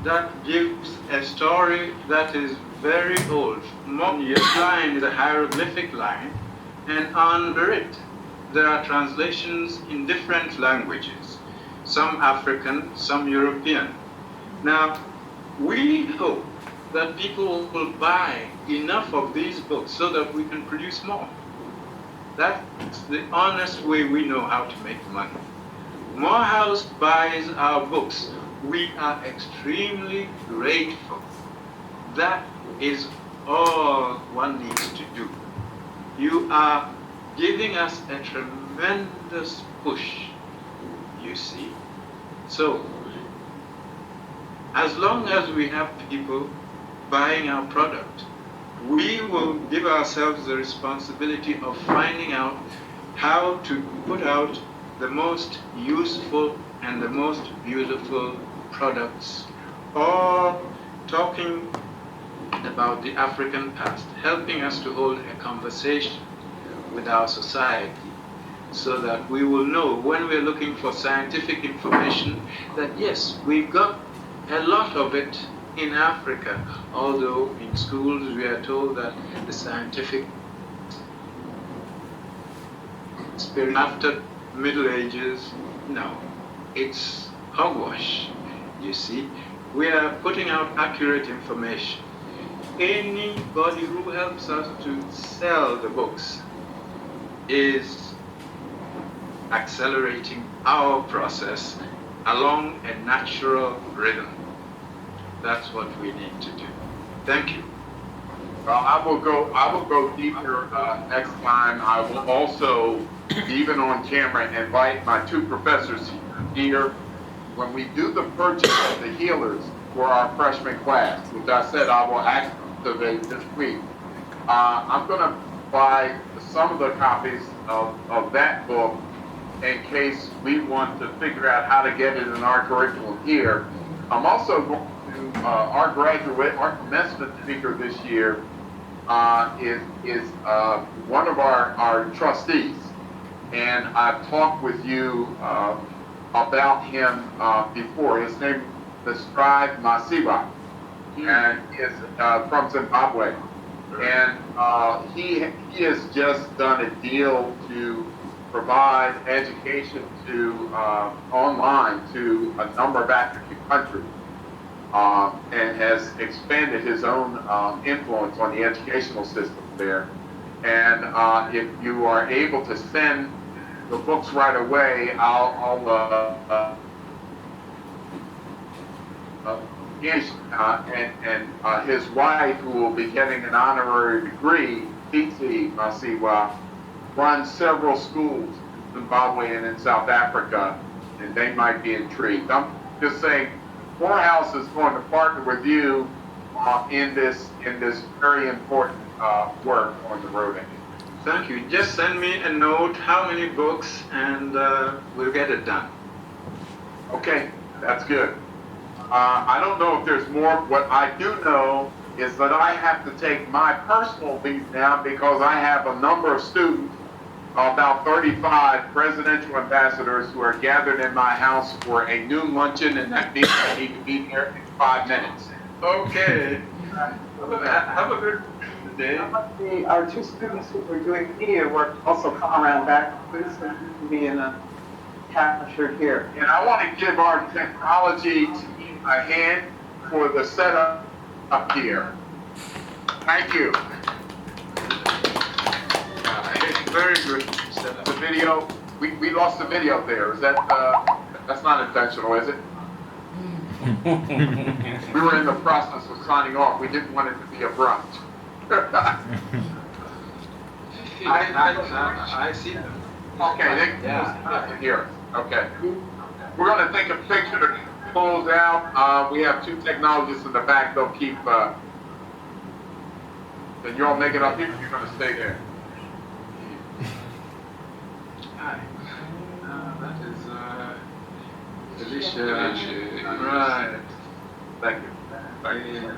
that gives a story that is very old. Your line is a hieroglyphic line, and under it there are translations in different languages, some African, some European. Now, we hope that people will buy enough of these books so that we can produce more. That's the honest way we know how to make money. Morehouse buys our books. We are extremely grateful. That is all one needs to do. You are giving us a tremendous push, you see. So, as long as we have people buying our product, we will give ourselves the responsibility of finding out how to put out the most useful and the most beautiful products, or talking about the African past, helping us to hold a conversation with our society so that we will know when we're looking for scientific information that yes, we've got a lot of it in Africa, although in schools we are told that the scientific spirit after Middle Ages, no, it's hogwash, you see. We are putting out accurate information. Anybody who helps us to sell the books is accelerating our process along a natural rhythm. That's what we need to do. Thank you. Well, I will go deeper next time. I will also, even on camera, invite my two professors here. When we do the purchase of the healers for our freshman class, which I said I will activate this week, I'm going to buy some of the copies of that book in case we want to figure out how to get it in our curriculum here. I'm also going to, our commencement speaker this year is one of our trustees. And I've talked with you about him before. His name is Strive Masiwa, and is from Zimbabwe. And he has just done a deal to provide education to online to a number of African countries, and has expanded his own influence on the educational system there. And if you are able to send the books right away, and his wife, who will be getting an honorary degree, Titi Masiwa, runs several schools in Zimbabwe and in South Africa, and they might be intrigued. I'm just saying, Morehouse is going to partner with you in this very important work on the road. Thank you. Just send me a note, how many books, and we'll get it done. Okay, that's good. I don't know if there's more. What I do know is that I have to take my personal leave now because I have a number of students, about 35 presidential ambassadors, who are gathered in my house for a noon luncheon, and that means I need to be here in 5 minutes. Okay. Have a good day. Our two students who were doing media work also come around back, please, and be in a captured here. And I want to give our technology team a hand for the setup up here. Thank you. Very good. The video, we lost the video there. Is that, that's not intentional, is it? We were in the process of signing off. We didn't want it to be abrupt. I see them. Okay, they here. Okay. We're going to take a picture to close out. We have two technologists in the back. They'll keep, then you all make it up here. You're going to stay there. Hi. That is delicious. Right. Thank you. Thank you.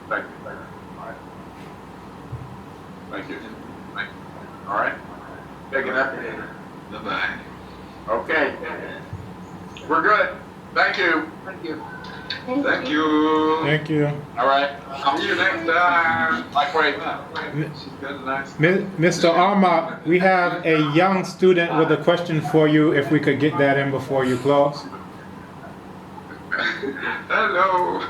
Thank you. All right. Thank you. Thank you. All right. Take it up. Bye-bye. Okay. We're good. Thank you. Thank you. Thank you. Thank you. All right. See you next time. Likewise. She's got a nice. Mr. Armah, we have a young student with a question for you, if we could get that in before you close. Hello.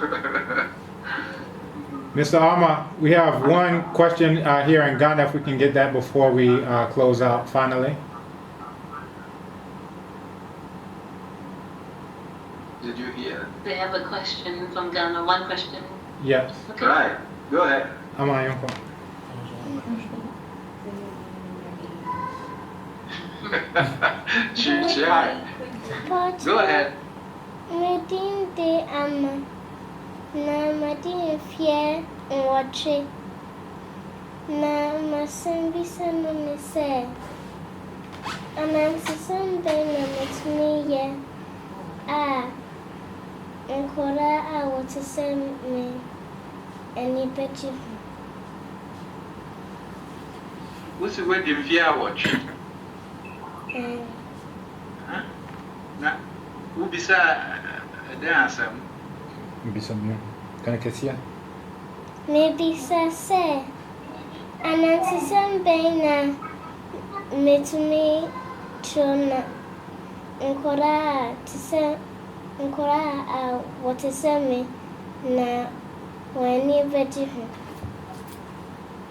Mr. Armah, we have one question here in Ghana, if we can get that before we close out finally. Did you hear? They have a question from Ghana. One question. Yes. Okay. Right. Go ahead. Ama Yonko. She's shy. Go ahead. Meeting the na madin fear and watching na masambisa no me say and I'm something with me yeah and Kora I want to send me any picture. What's the word in fear watching? Huh? Na, who beside a dancer? Bisa bien. Kana kesia? Maybe say and I'm something na meet me chona and Kora to send Nkora what to send me na when you veggie.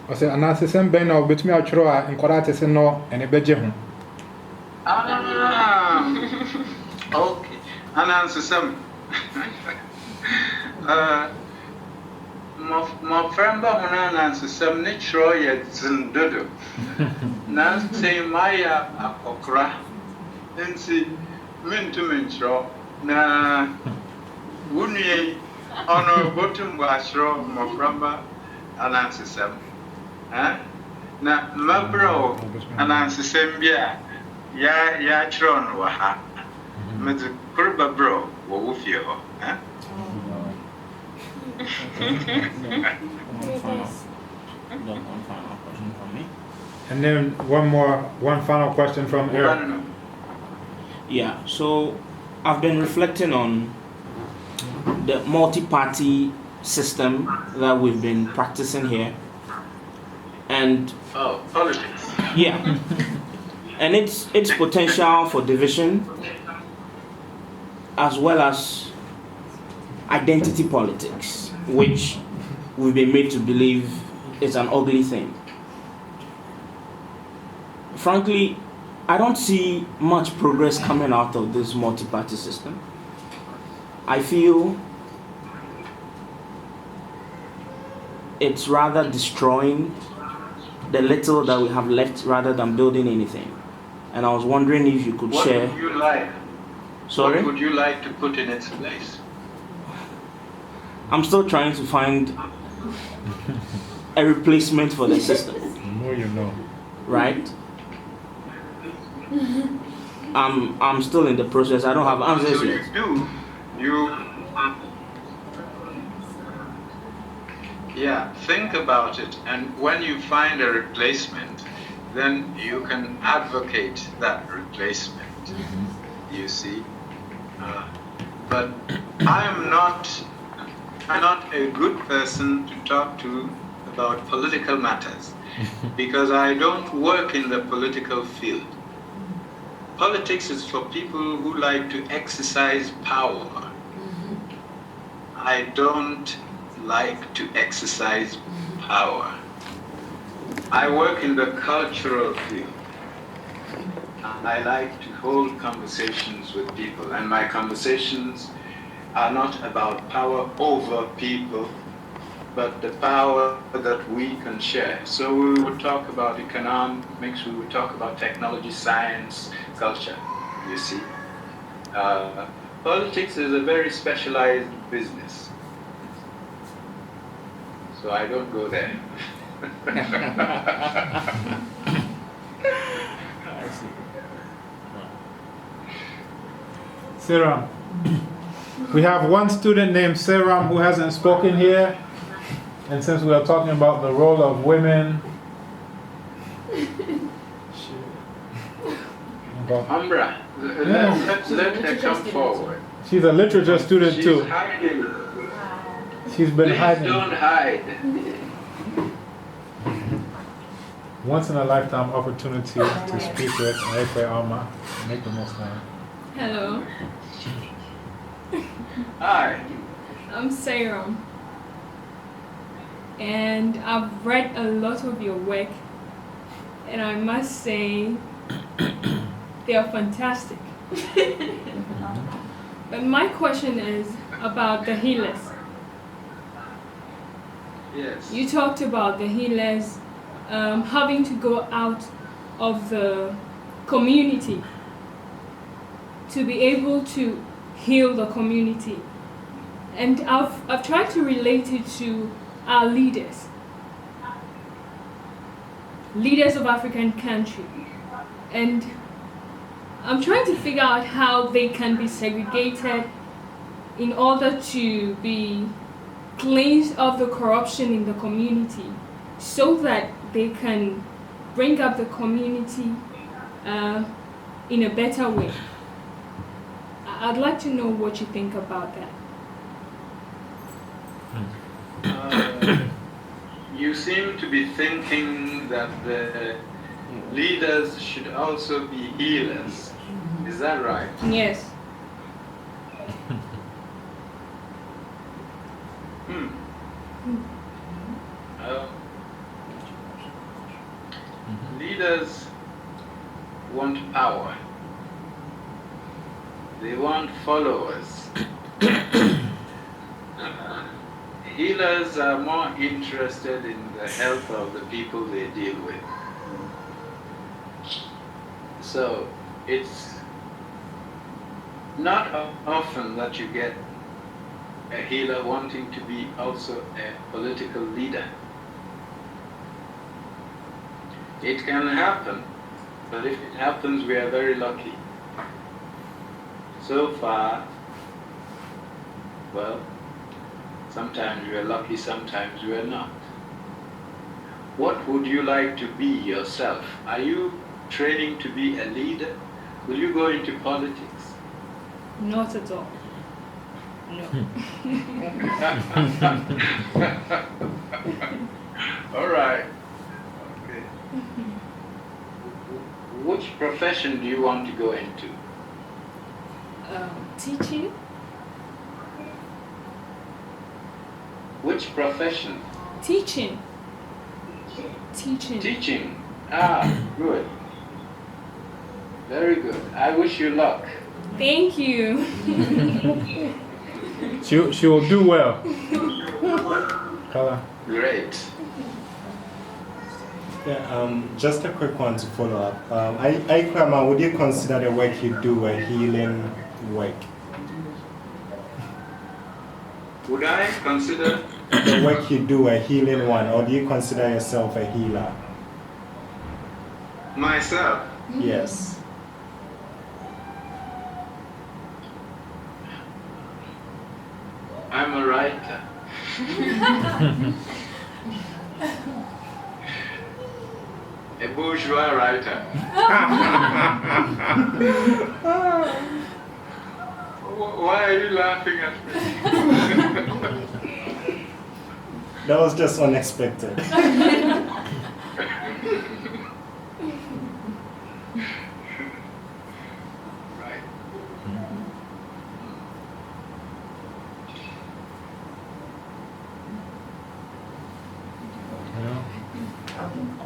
I said, and I said, Ben, or between our chroa and Korate say no, and a bedje. Ah, okay. And answer some. My friend, but when I answer some, natural yet zindodo. Nancy Maya Akokra, and see, mean to mention. Na wuni ono bottom washro moframba anansesem na mabro anansesem bia ya chron wa ha med kurba bro wo wofie ho And then one final question from Eric. Yeah, so I've been reflecting on the multi-party system that we've been practicing here, and politics. Yeah, and its potential for division, as well as identity politics, which we've been made to believe is an ugly thing. Frankly, I don't see much progress coming out of this multi-party system. I feel it's rather destroying the little that we have left rather than building anything. And I was wondering if you could share. What would you like? Sorry? What would you like to put in its place? I'm still trying to find a replacement for the system. More you know. Right? I'm still in the process. I don't have answers So yet. Yeah, think about it, and when you find a replacement, then you can advocate that replacement. You see, but I'm not a good person to talk to about political matters because I don't work in the political field. Politics is for people who like to exercise power. I don't like to exercise power. I work in the cultural field. I like to hold conversations with people, and my conversations are not about power over people, but the power that we can share. So we would talk about economics, we would talk about technology, science, culture, you see. Politics is a very specialized business. So I don't go there. Seram. We have one student named Seram who hasn't spoken here. And since we are talking about the role of women, Umbra, let her come forward. She's a literature student She's too. hiding. She's been Please hiding. don't hide. Once in a lifetime opportunity to speak with Ayi Kwei Armah. Make the most of it. Hello, Hi. I'm Sayram, and I've read a lot of your work, and I must say they are fantastic. But my question is about the healers. Yes. You talked about the healers having to go out of the community to be able to heal the community. And I've tried to relate it to our leaders of African country. And I'm trying to figure out how they can be segregated in order to be cleansed of the corruption in the community so that they can bring up the community in a better way. I'd like to know what you think about that. You seem to be thinking that the leaders should also be healers. Is that right? Yes. Leaders want power. They want followers. Healers are more interested in the health of the people they deal with. So it's not often that you get a healer wanting to be also a political leader. It can happen, but if it happens, we are very lucky. So far, well, sometimes we are lucky, sometimes we are not. What would you like to be yourself? Are you training to be a leader? Will you go into politics? Not at all. No. All right. Okay. Which profession do you want to go into? Teaching. Which profession? Teaching. Teaching. Teaching. Ah, good. Very good. I wish you luck. Thank you. She will do well. Kala. Great. Yeah, just a quick one to follow up. Ayi Kwei Armah, would you consider the work you do a healing work? Would I consider the work you do a healing one, or do you consider yourself a healer? myself? Yes. I'm a writer. A bourgeois writer. Why are you laughing at me? That was just unexpected. Right.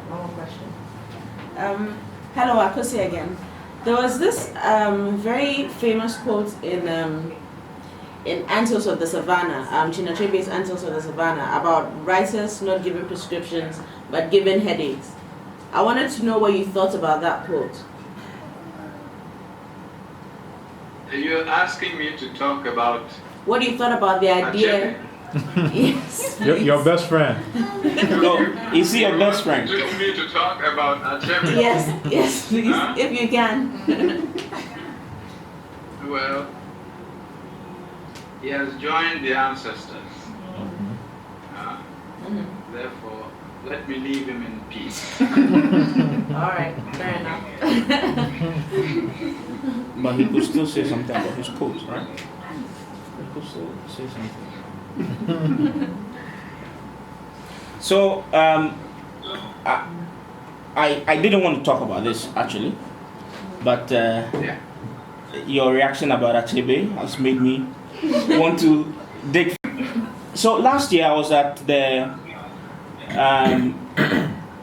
One more question. Hello, Akosi again. There was this very famous quote in Antelopes of the Savannah, Chinachebe's Antelopes of the Savannah, about writers not giving prescriptions but giving headaches. I wanted to know what you thought about that quote. You're asking me to talk about what you thought about the idea. Yes. Your best friend. Is he your best friend? You want me to talk about Achebe? Yes, yes, please, if you can. Well, he has joined the ancestors. Therefore, let me leave him in peace. All right, fair enough. But he could still say something about his quotes, right? I could still say something. So, I didn't want to talk about this actually, but your reaction about Achebe has made me want to dig. So last year I was at the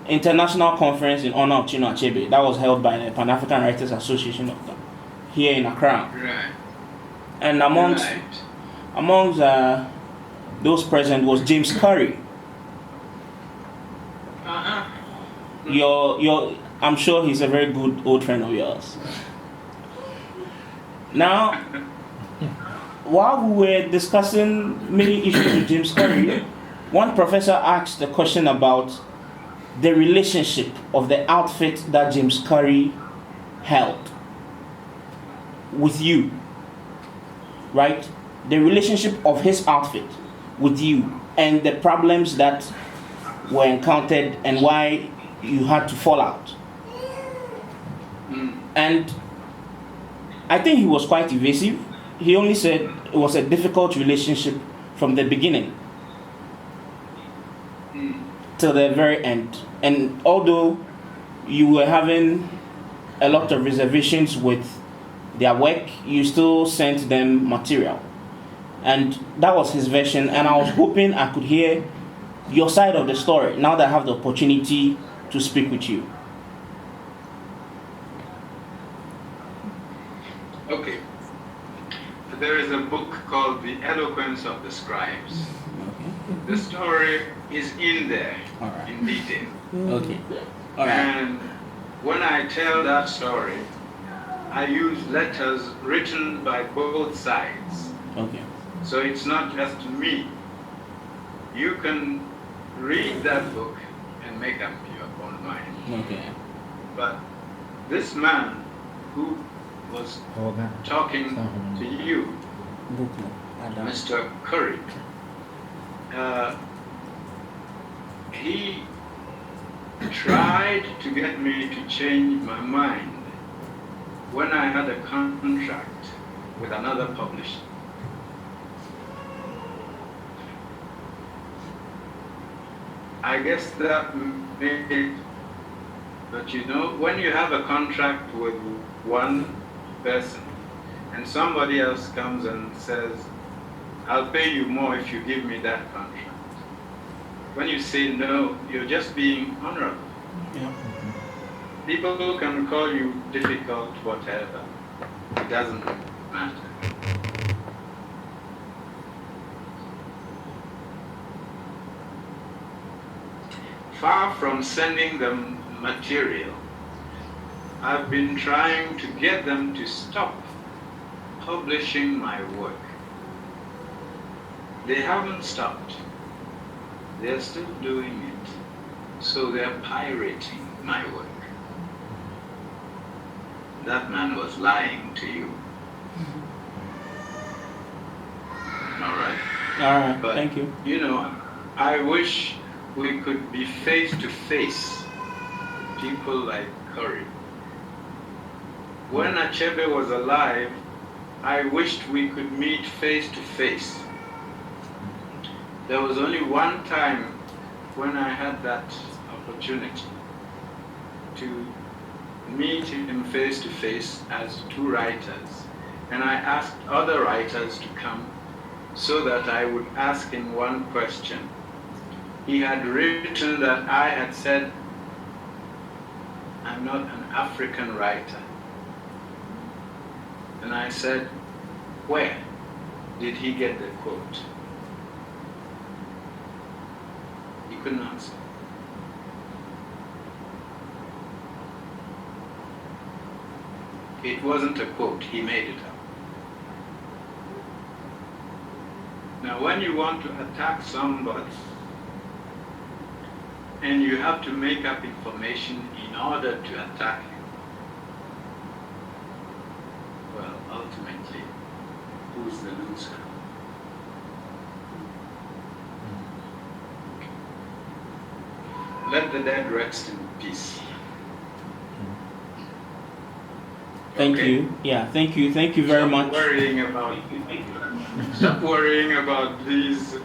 international conference in honor of Chinua Achebe. That was held by the Pan-African Writers Association here in Accra. Right. And amongst those present was James Curry. I'm sure he's a very good old friend of yours. Now, while we were discussing many issues with James Curry, one professor asked a question about the relationship of the outfit that James Curry held with you, right? The relationship of his outfit with you and the problems that were encountered and why you had to fall out. And I think he was quite evasive. He only said it was a difficult relationship from the beginning till the very end. And although you were having a lot of reservations with their work, you still sent them material. And that was his version, and I was hoping I could hear your side of the story now that I have the opportunity to speak with you. Okay. There is a book called The Eloquence of the Scribes. The story is in there in detail. Okay. And when I tell that story, I use letters written by both sides. Okay. So it's not just me. You can read that book and make up your own mind. Okay. But this man who was talking to you, Mr. Curry, he tried to get me to change my mind when I had a contract with another publisher. I guess that made it, but you know, when you have a contract with one person and somebody else comes and says, I'll pay you more if you give me that contract. When you say no, you're just being honorable. Yeah. People can call you difficult, whatever. It doesn't matter. Far from sending them material, I've been trying to get them to stop publishing my work. They haven't stopped. They're still doing it. So they're pirating my work. That man was lying to you. All right? All right, But, thank you. You know, I wish we could be face to face with people like Curry. When Achebe was alive, I wished we could meet face to face. There was only one time when I had that opportunity to meet him face to face as two writers. And I asked other writers to come so that I would ask him one question. He had written that I had said, I'm not an African writer. And I said, where did he get the quote? He couldn't answer. It wasn't a quote, he made it up. Now when you want to attack somebody, and you have to make up information in order to attack him, well, ultimately, who's the loser? Let the dead rest in peace. Thank Okay. you. Yeah, thank you. Thank you very much. Stop worrying about these.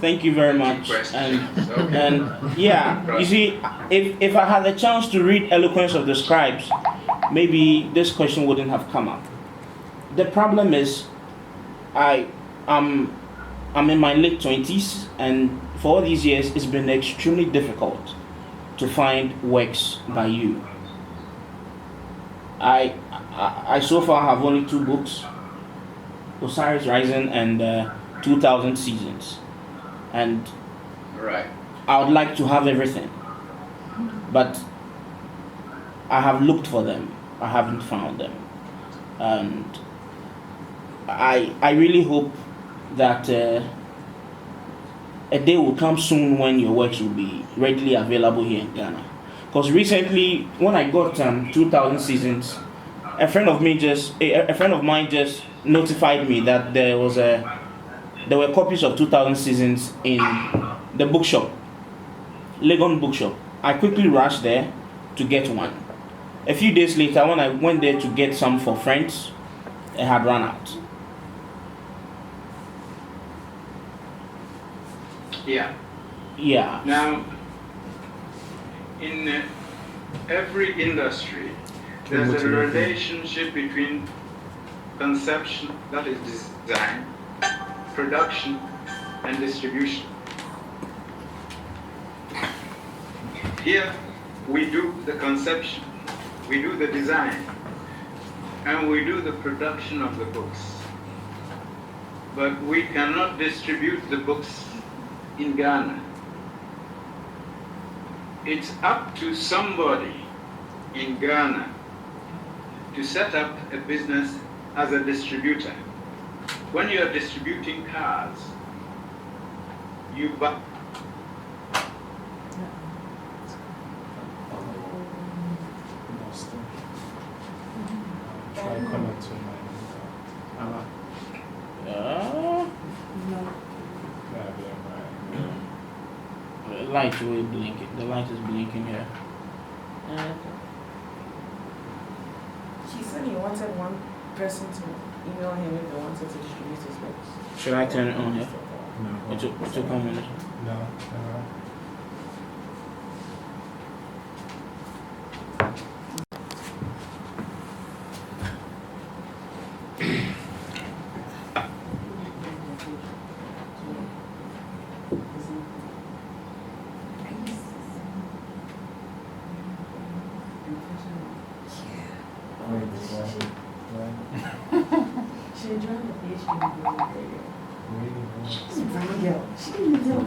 Thank you very much. Questions. Okay. And yeah, you see, if I had the chance to read Eloquence of the Scribes, maybe this question wouldn't have come up. The problem is, I'm in my late 20s, and for all these years, it's been extremely difficult to find works by you. I so far have only 2 books, Osiris Rising and 2000 Seasons. And Right. I would like to have everything, but I have looked for them. I haven't found them, and I really hope that a day will come soon when your works will be readily available here in Ghana. Because recently, when I got 2000 Seasons, a friend of mine just notified me that there were copies of 2000 Seasons in the bookshop, Legon bookshop. I quickly rushed there to get one. A few days later, when I went there to get some for friends, it had run out. Yeah. Yeah. Now, in every industry, there's a relationship between conception, that is design, production, and distribution. Here, we do the conception, we do the design, and we do the production of the books. But we cannot distribute the books in Ghana. It's up to somebody in Ghana to set up a business as a distributor. When you are distributing cars, you buy. Try comment to my The light will blink. The light is blinking here. He said he wanted one person to email him if they wanted to distribute his books. Should I turn it on here? No. It took 1 minute. No. She enjoyed the beach. She's a brown girl. She didn't even tell me.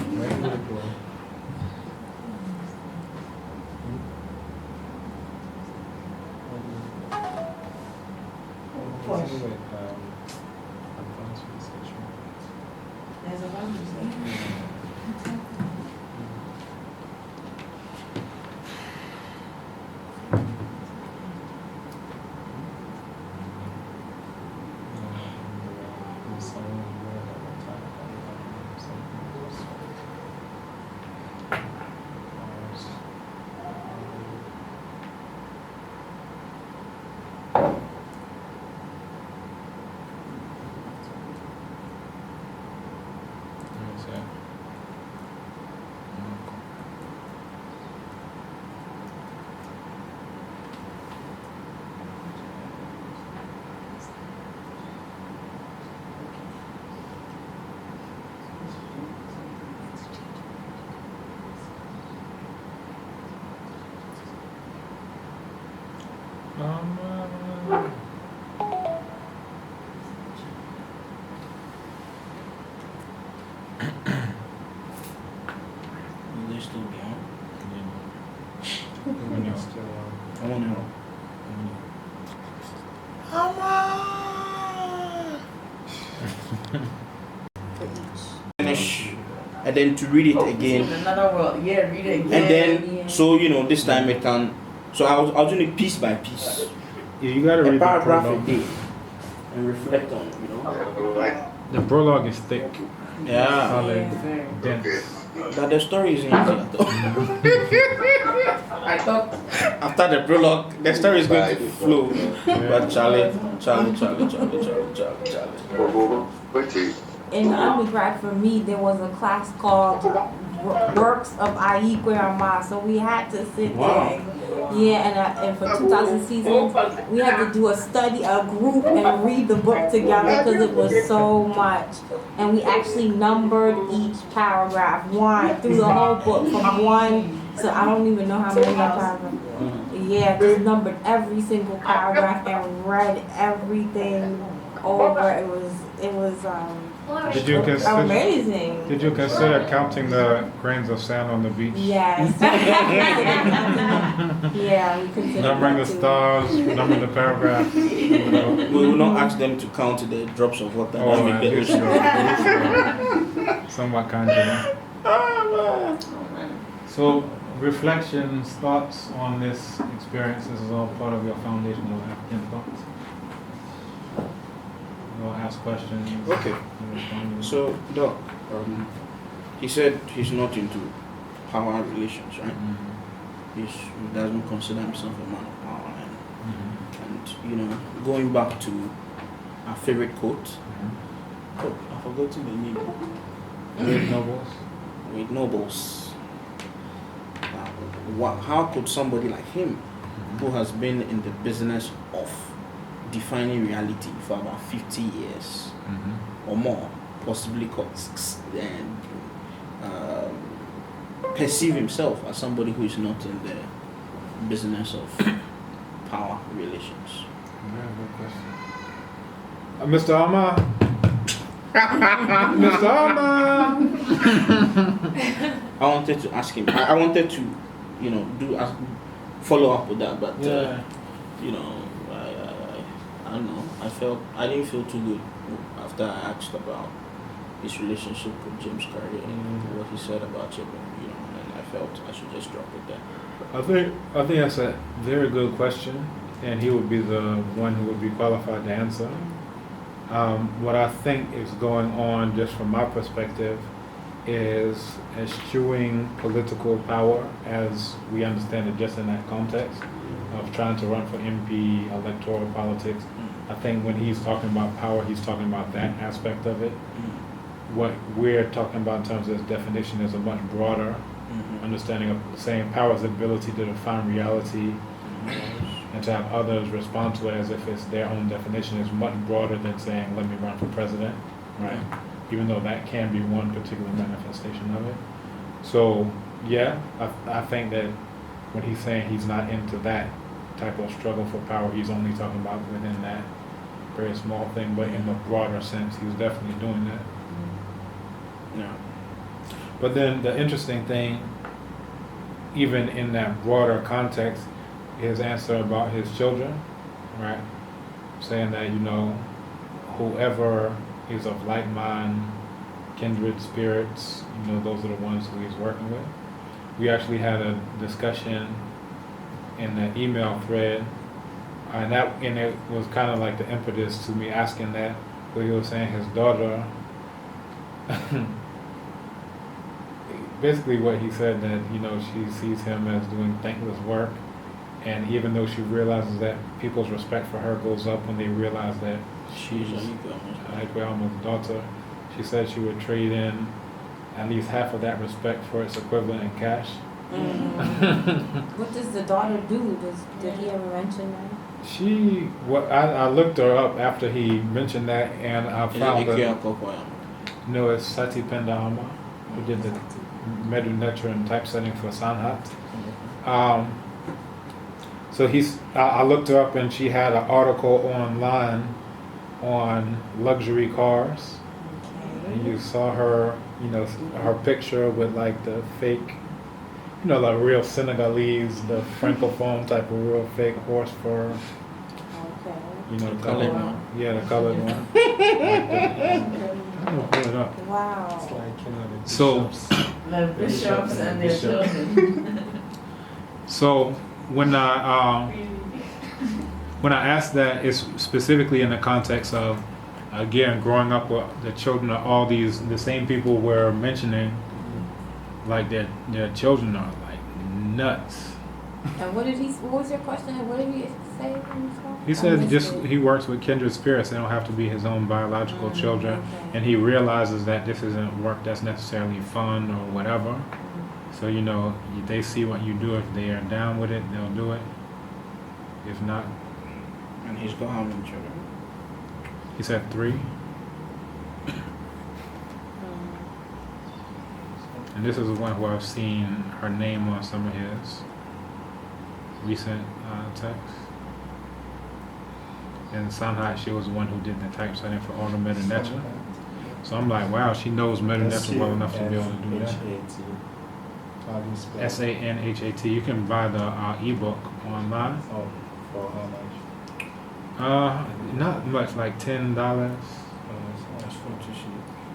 There's a boundary there. Will they still be on? I want to know. Finish, and then to read it again. Another world. Yeah, read it again. And then, so this time it can. So I was doing it piece by piece. Yeah, you gotta read A the paragraph prologue. a day, and reflect on The prologue is thick. Yeah. Solid, dense. That the story is easy at all. I thought after the prologue, the story is going to flow. But Charlie. In undergrad for me, there was a class called Works of Ayi Kwei Armah, so we had to sit there. Yeah, and for 2,000 seasons, we had to do a group, and read the book together because it was so much. And we actually numbered each paragraph, through the whole book, from 1 to I don't even know how many paragraphs. Yeah, just numbered every single paragraph and read everything over. It was amazing. Did you consider counting the grains of sand on the beach? Yes. Yeah, we considered numbering the that too. stars, numbering the paragraphs. We will not ask them to count the drops of water. Oh, that make the ocean. Somewhat kind of. So, reflections, thoughts on this experience. This is all part of your foundational African thoughts. We'll ask questions. Okay. So, Doc, he said he's not into power relations, right? He doesn't consider himself a man of power. And going back to our favorite quote, oh, I've forgotten the name. Wade Nobles. How could somebody like him, who has been in the business of defining reality for about 50 years or more, possibly perceive himself as somebody who is not in the business of power relations? Good question. Mr. Armah? Mr. Armah! I wanted to ask him. I wanted to, follow up with that, but I don't know. I didn't feel too good after I asked about his relationship with James Carey and what he said about him, and I felt I should just drop it there. I think that's a very good question, and he would be the one who would be qualified to answer. What I think is going on, just from my perspective, is eschewing political power as we understand it, just in that context of trying to run for MP, electoral politics. I think when he's talking about power, he's talking about that aspect of it. What we're talking about in terms of this definition is a much broader understanding of saying power's ability to define reality and to have others respond to it as if it's their own definition is much broader than saying, let me run for president, right? Even though that can be one particular manifestation of it. So, yeah, I think that when he's saying he's not into that type of struggle for power, he's only talking about within that very small thing, but in a broader sense, he's definitely doing that. Yeah. But then the interesting thing, even in that broader context, his answer about his children, right? Saying that, whoever is of like mind, kindred spirits, those are the ones who he's working with. We actually had a discussion in the email thread, and it was kind of like the impetus to me asking that, where he was saying his daughter, basically what he said that, she sees him as doing thankless work, and even though she realizes that people's respect for her goes up when they realize that she's Ayi Kwei Armah's daughter, she said she would trade in at least half of that respect for its equivalent in cash. What does the daughter do? Did he ever mention that? I looked her up after he mentioned that, and I found no, it's Sati Penda Armah, who did the Medu Netra and typesetting for Sanhat. So I looked her up, and she had an article online on luxury cars. And you saw her, her picture with like the fake, like real Senegalese, the francophone type of real fake horse fur. Okay. The colored one. Yeah, the colored one. I'm gonna pull it up. Wow. It's like, the bishops and their children. So when I asked that, it's specifically in the context of, again, growing up with the children of all the same people we're mentioning, like their children are like nuts. And what was your question? And what did he say? He said he works with kindred spirits. They don't have to be his own biological children. Okay. And he realizes that this isn't work that's necessarily fun or whatever. So, they see what you do. If they are down with it, they'll do it. If not. And he's got how many children? He said 3. And this is the one who I've seen her name on some of his recent texts. And somehow she was the one who did the typesetting for all the Medu Neter. So I'm like, wow, she knows Medu Neter well enough to be able to do that. SANHAT. You can buy the ebook online. Oh, for how much? Not much, like $10. That's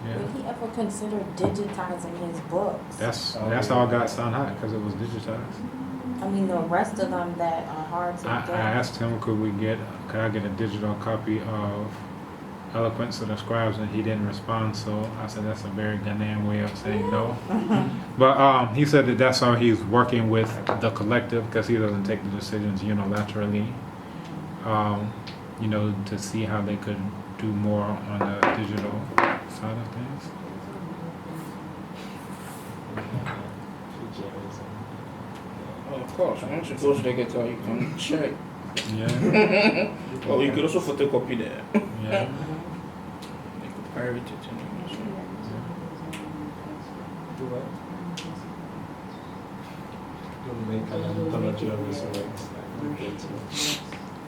Yeah. Would he ever consider digitizing his books? That's how I got Sanhat, because it was digitized. I mean, the rest of them that are hard to I get. asked him, could I get a digital copy of Eloquence of the Scribes, and he didn't respond. So I said that's a very Ghanaian way of saying no. But he said that's how he's working with the collective, because he doesn't take the decisions unilaterally. To see how they could do more on the digital side of things. Oh, of course. Once you go to the guitar, you can check. Yeah. Oh, you could also photocopy there. Yeah. You could pirate it. Do what? Don't make an anthology of his works.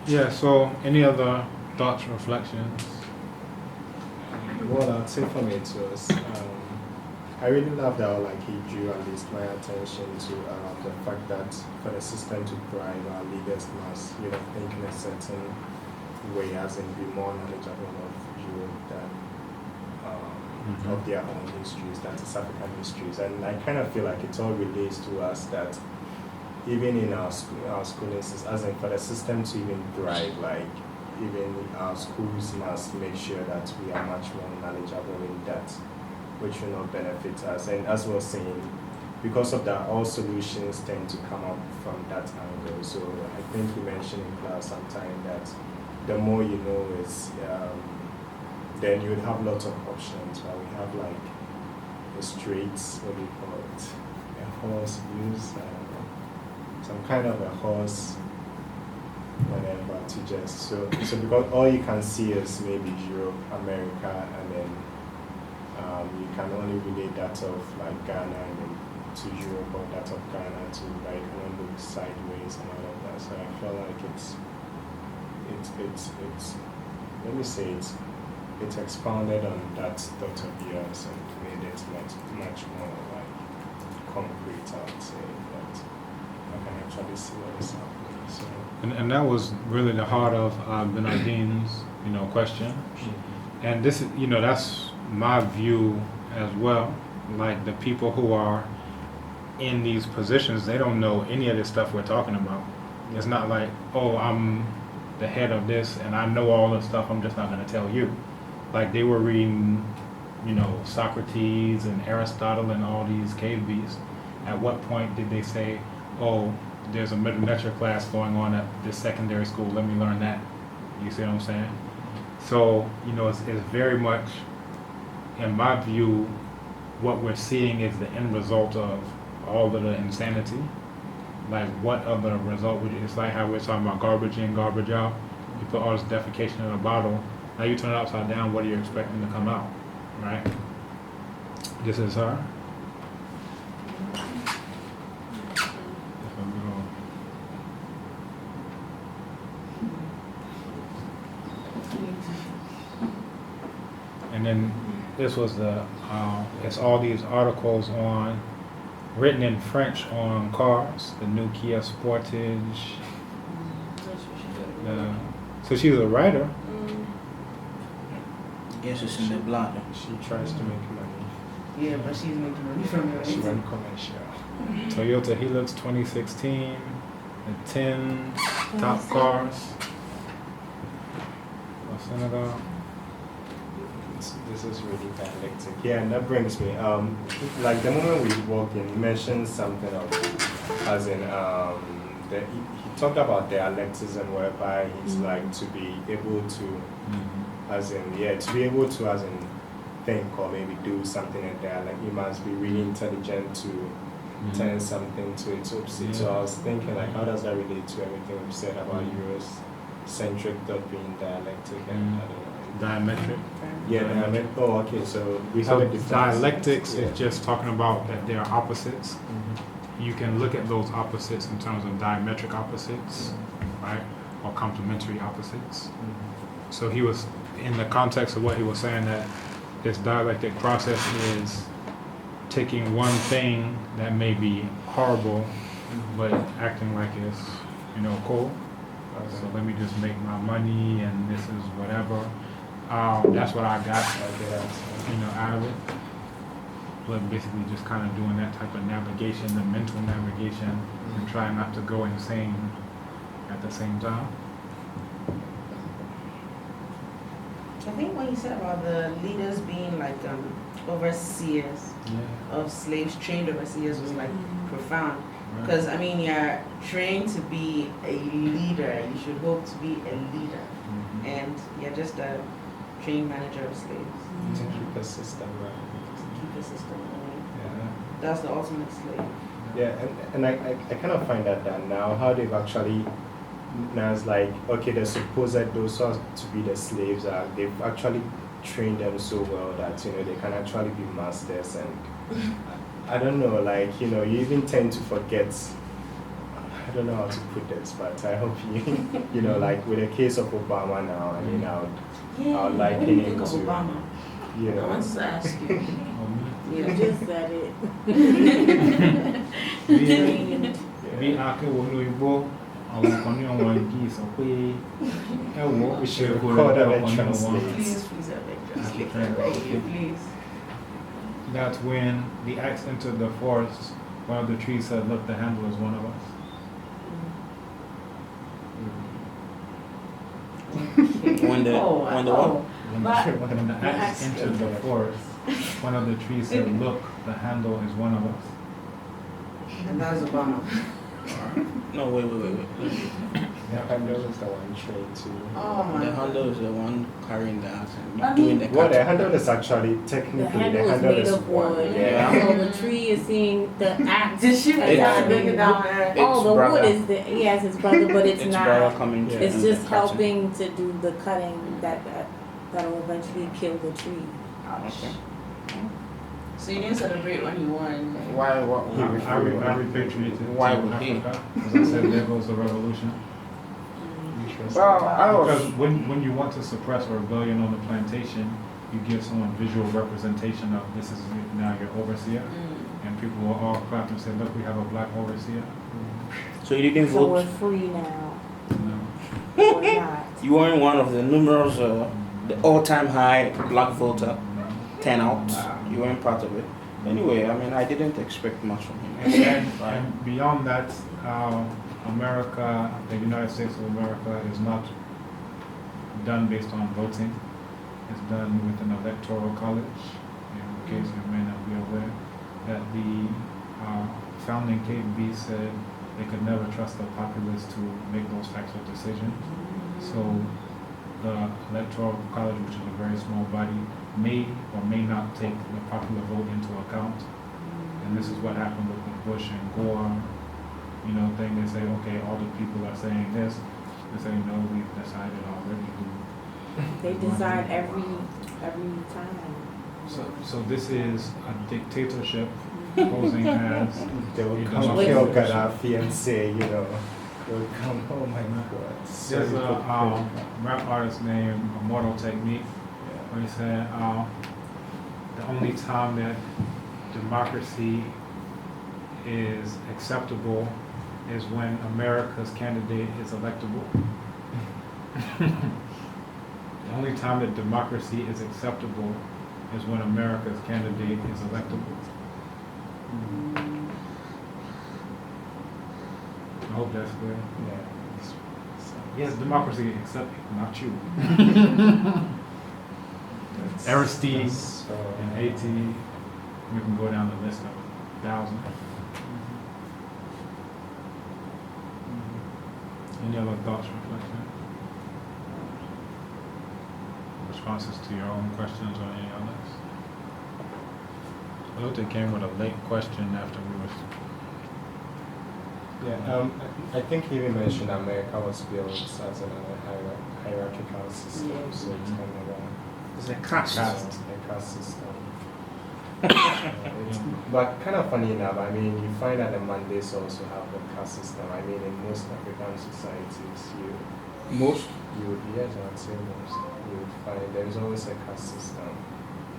Yeah, so any other thoughts, reflections? Well, I'd say for me it was, I really love that, he drew at least my attention to the fact that for the system to thrive, our leaders must, think in a certain way, as in be more knowledgeable of Europe than of their own histories, that is African histories. And I kind of feel like it all relates to us that even in our schooling system, as in for the system to even thrive, even our schools must make sure that we are much more knowledgeable in that, which will not benefit us. And as we were saying, because of that, all solutions tend to come up from that angle. So I think you mentioned in class sometime that the more you know is, then you would have lots of options. But we have the streets, what do you call it? A horse use, some kind of a horse, whatever, to just, so because all you can see is maybe Europe, America, and then you can only relate that of Ghana and then to Europe, or that of Ghana to look sideways and all of that. So I feel like it's expounded on that thought of yours and made it much more concrete, I would say, that I can actually see what is happening. So. And that was really the heart of Bernardine's, question. And this is, that's my view as well. Like the people who are in these positions, they don't know any of this stuff we're talking about. It's not like, oh, I'm the head of this and I know all this stuff, I'm just not going to tell you. Like they were reading, Socrates and Aristotle and all these cave beasts. At what point did they say, oh, there's a Medu Neter class going on at this secondary school, let me learn that? You see what I'm saying? So, it's very much, in my view, what we're seeing is the end result of all of the insanity. Like, what other result would it's like how we're talking about garbage in, garbage out. You put all this defecation in a bottle, now you turn it upside down, what are you expecting to come out, right? This is her. And then this was it's all these articles written in French on cars, the new Kia Sportage. So she's a writer. Guess it's in the blood. She tries to make money. Yeah, but she's making money from it. She run commercial. Toyota Hilux 2016, the 10 top cars of Senegal. This is really dialectic. Yeah, and that brings me, like the moment we walked in, you mentioned something of, as in he talked about dialectism, whereby he's like to be able to, as in to be able to as in think or maybe do something in dialect, you must be really intelligent to turn something to its opposite. So I was thinking like, how does that relate to everything we've said about Eurocentric thought being dialectic and I don't know. Diametric. Yeah, diametric. Oh, okay. So we have So a difference. dialectics is just talking about that there are opposites. You can look at those opposites in terms of diametric opposites, right, or complementary opposites. So he was, in the context of what he was saying, that this dialectic process is taking one thing that may be horrible, but acting like it's, cool. So let me just make my money, and this is whatever. That's what I got, out of it. But basically, just kind of doing that type of navigation, the mental navigation, and trying not to go insane at the same time. I think what you said about the leaders being like overseers of slaves, trained overseers, was like profound. Because I mean, you're trained to be a leader. You should hope to be a leader, and you're just a trained manager of slaves. To keep a system right. To keep a system going. Yeah. That's the ultimate slave. Yeah, and I kind of find that now how they've actually now it's like, okay, the supposed those who are to be the slaves they've actually trained them so well that they can actually be masters, and I don't know, like you even tend to forget. I don't know how to put this, but I hope you like with the case of Obama now, I mean I would like him to Obama? I want to ask you. You just said it. Bí akéwò lóyìnbó, àwọn kan ní àwọn igi sọ pé ẹ̀wọ̀ ìṣe kò rẹ̀ dẹ́ ọkàn nínú wọn. Please. That's when the axe entered the forest. One of the trees said, "Look, the handle is one of us." When the axe entered the forest, one of the trees said, "Look, the handle is one of us." And that was Obama. No, wait. The handle is the one trained to. Oh my The handle is the one carrying the axe and I doing mean, the Well, cutting. the handle is actually technically The handle is made of wood. Yeah. So the tree is seeing the axe. Did she make that attacking big down there? Oh, the brother. wood is yes, it's brother, but it's It's not. brother coming to It's do just the cutting. helping to do the cutting that'll eventually kill the tree. Okay. So you didn't celebrate when you won. Why? I repatriated Why to would he? Africa, as I said, there goes the revolution. Well, Because when you want to suppress a rebellion on the plantation, you give someone visual representation of this is now your overseer, and people will all clap and say, "Look, we have a black overseer." So you didn't So we're vote? free now. No. Or not. You weren't one of the numerous, the all-time high black voter turnout. You weren't part of it. Anyway, I mean, I didn't expect much from him. And beyond that, America, the United States of America, is not done based on voting. It's done with an electoral college. In case you may not be aware, that the founding KB said they could never trust the populace to make those types of decisions. So the electoral college, which is a very small body, may or may not take the popular vote into account. And this is what happened with the Bush and Gore, thing. They say, okay, all the people are saying this. They say, no, we've decided already who. They decide every time. So this is a dictatorship posing as they will a come democracy. kill Gaddafi and say, they will come, oh my God. There's a rap artist named Immortal Technique, where he said the only time that democracy is acceptable is when America's candidate is electable. The only time that democracy is acceptable is when America's candidate is electable. I hope that's clear. Yeah. Yes, democracy, except not you. Aristides and AT, we can go down the list of 1,000. Any other thoughts, reflections? Responses to your own questions or any others? I noticed it came with a late question after we were. Yeah, I think he even mentioned America was built as an hierarchical system, so it's kind of It's a caste. a caste system. But kind of funny enough, I mean, you find that the Mondays also have a caste system. I mean, in most African societies, you would, yes, I would say most, you would find there's always a caste system.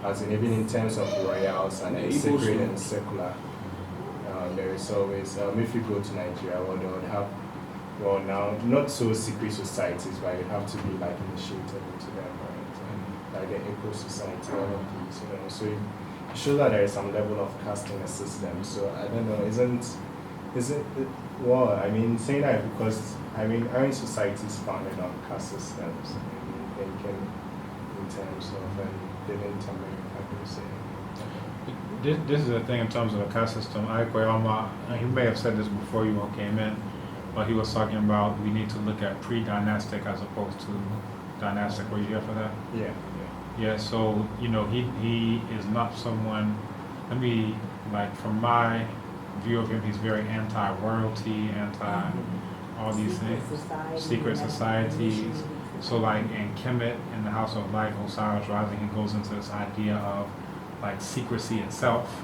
As in, even in terms of royals and sacred and secular, there is always, if you go to Nigeria, well, they would have, well, now, not so secret societies, but you have to be like initiated into them, right? And like the eco society, all of these, you know, so it shows that there is some level of caste in the system. So I don't know, isn't well, I mean, saying that because, I mean, aren't societies founded on caste systems? I mean, thinking in terms of living to America, per se. This is the thing in terms of the caste system. Ayi Kwei Armah, he may have said this before you all came in, but he was talking about we need to look at pre-dynastic as opposed to dynastic. Were you here for that? Yeah. Yeah, so, you know, he is not someone, like, from my view of him, he's very anti-royalty, all these things. Secret societies. So, like, in Kemet, in the House of Light, Osiris Rising, he goes into this idea of, like, secrecy itself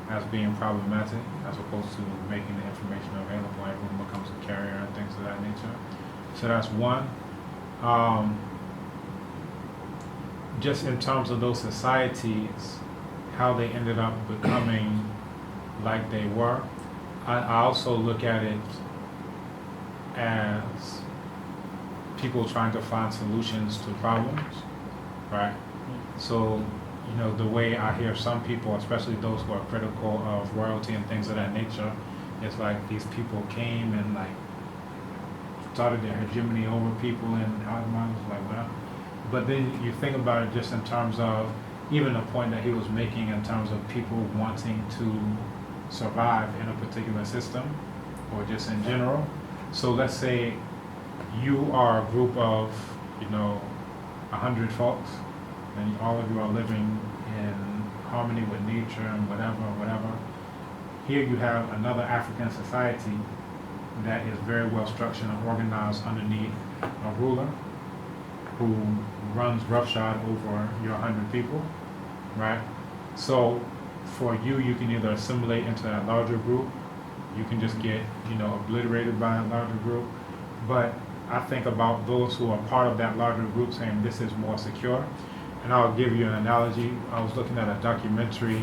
as being problematic, as opposed to making the information available. Everyone becomes a carrier and things of that nature. So that's one. Just in terms of those societies, how they ended up becoming like they were, I also look at it as people trying to find solutions to problems, right? So, you know, the way I hear some people, especially those who are critical of royalty and things of that nature, it's like these people came and like started their hegemony over people, and I was like, well. But then you think about it just in terms of even the point that he was making in terms of people wanting to survive in a particular system or just in general. So let's say you are a group of, 100 folks, and all of you are living in harmony with nature and whatever. Here you have another African society that is very well structured and organized underneath a ruler who runs roughshod over your 100 people, right? So for you can either assimilate into that larger group, you can just get, obliterated by a larger group. But I think about those who are part of that larger group saying this is more secure. And I'll give you an analogy. I was looking at a documentary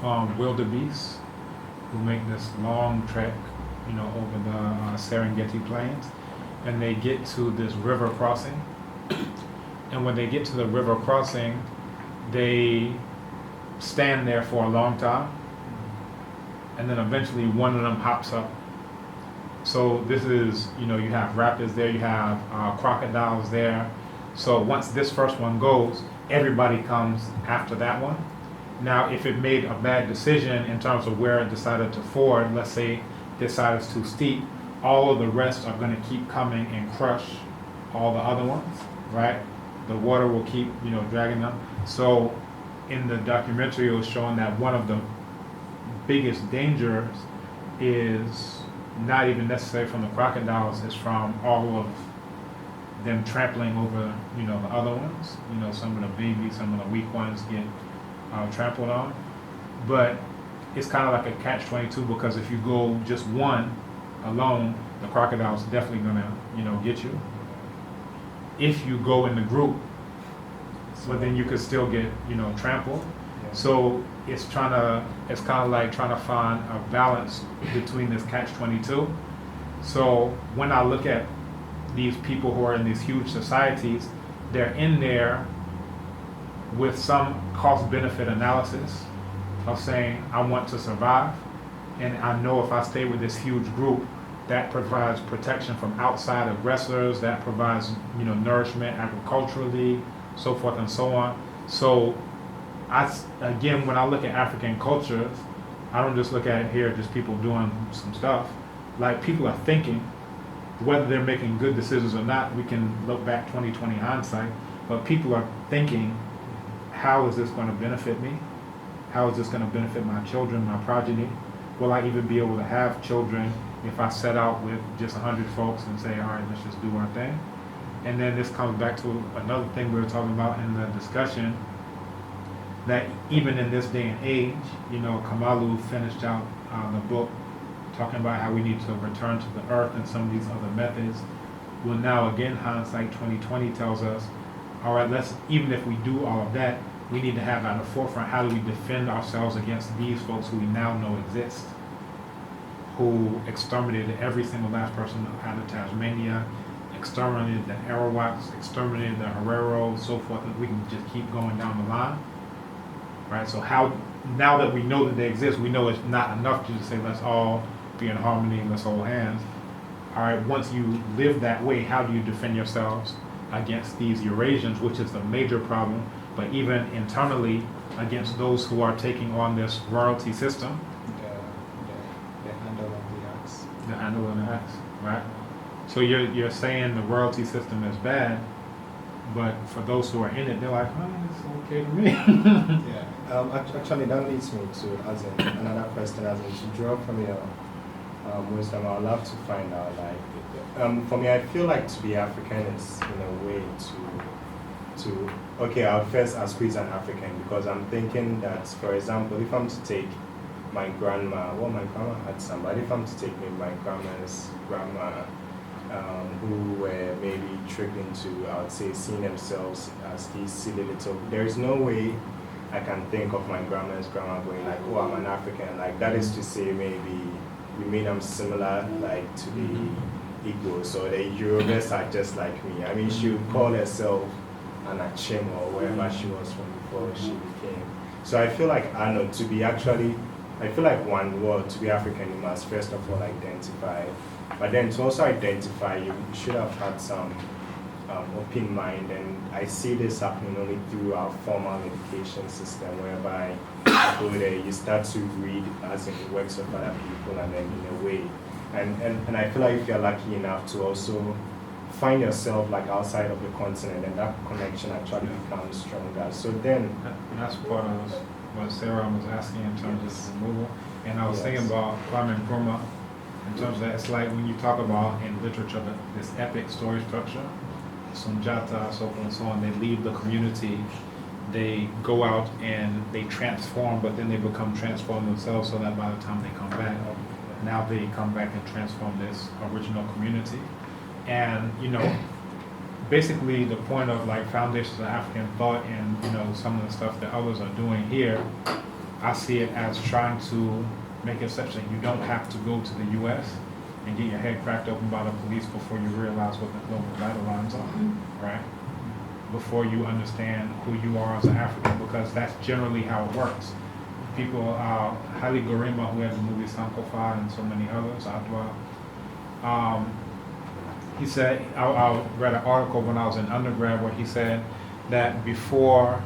on wildebeest who make this long trek, over the Serengeti plains, and they get to this river crossing. And when they get to the river crossing, they stand there for a long time, and then eventually one of them hops up. So this is, you have rapids there, you have crocodiles there. So once this first one goes, everybody comes after that one. Now, if it made a bad decision in terms of where it decided to ford, let's say this side is too steep, all of the rest are going to keep coming and crush all the other ones, right? The water will keep, dragging them. So in the documentary, it was showing that one of the biggest dangers is not even necessarily from the crocodiles, it's from all of them trampling over, the other ones. Some of the babies, some of the weak ones get trampled on. But it's kind of like a catch-22, because if you go just one alone, the crocodile's definitely gonna, get you. If you go in the group, but then you could still get, trampled. So it's kind of like trying to find a balance between this catch-22. So when I look at these people who are in these huge societies, they're in there with some cost-benefit analysis of saying, I want to survive, and I know if I stay with this huge group, that provides protection from outside aggressors, that provides, nourishment agriculturally, so forth and so on. So again, when I look at African cultures, I don't just look at it here, just people doing some stuff. Like, people are thinking, whether they're making good decisions or not, we can look back 20/20 hindsight, but people are thinking, how is this going to benefit me? How is this going to benefit my children, my progeny? Will I even be able to have children if I set out with just 100 folks and say, all right, let's just do our thing? And then this comes back to another thing we were talking about in the discussion, that even in this day and age, you know, Kamalu finished out the book talking about how we need to return to the earth and some of these other methods. Well, now again, hindsight 2020 tells us, all right, let's, even if we do all of that, we need to have at the forefront, how do we defend ourselves against these folks who we now know exist, who exterminated every single last person out of Tasmania, exterminated the Arawaks, exterminated the Herero, so forth, and we can just keep going down the line, right? So how, now that we know that they exist, we know it's not enough to just say, let's all be in harmony, let's hold hands. All right, once you live that way, how do you defend yourselves against these Eurasians, which is the major problem, but even internally against those who are taking on this royalty system? The handle of the axe. The handle of the axe, right? So you're saying the royalty system is bad, but for those who are in it, they're like, oh, it's okay to me. Yeah. Actually, that leads me to, as in, another question, as in, to draw from your wisdom. I'd love to find out, like, for me, I feel like to be African is, in a way, okay, I'll first ask who is an African, because I'm thinking that, for example, if I'm to take my grandma, well, my grandma had some, but if I'm to take maybe my grandma's grandma, who were maybe tricked into, I would say, seeing themselves as these silly little, there is no way I can think of my grandma's grandma going like, oh, I'm an African. Like, that is to say, maybe we made them similar, like, to the Igbos, or the Yorubas are just like me. I mean, she would call herself an Achim or wherever she was from before she became. So I feel like, I don't know, to be actually, I feel like one word, to be African, you must first of all identify. But then to also identify, you should have had some open mind, and I see this happening only through our formal education system, whereby you go there, you start to read as in the works of other people, and then in a way, and I feel like if you're lucky enough to also find yourself like outside of the continent, and that connection actually becomes stronger. So then, that's part of what Sarah was asking in terms of removal, and I was thinking about Kwame Nkrumah in terms of that. It's like when you talk about in literature this epic story structure, Sunjata, so forth and so on, they leave the community, they go out and they transform, but then they become transformed themselves, so that by the time they come back, now they come back and transform this original community. And, you know, basically the point of like Foundations of African Thought and, you know, some of the stuff that others are doing here, I see it as trying to make it such that you don't have to go to the U.S. and get your head cracked open by the police before you realize what the global battle lines are, right? Before you understand who you are as an African, because that's generally how it works. People, Haile Garima, who had the movie Sankofa and so many others, Adwa, he said, I read an article when I was in undergrad where he said that before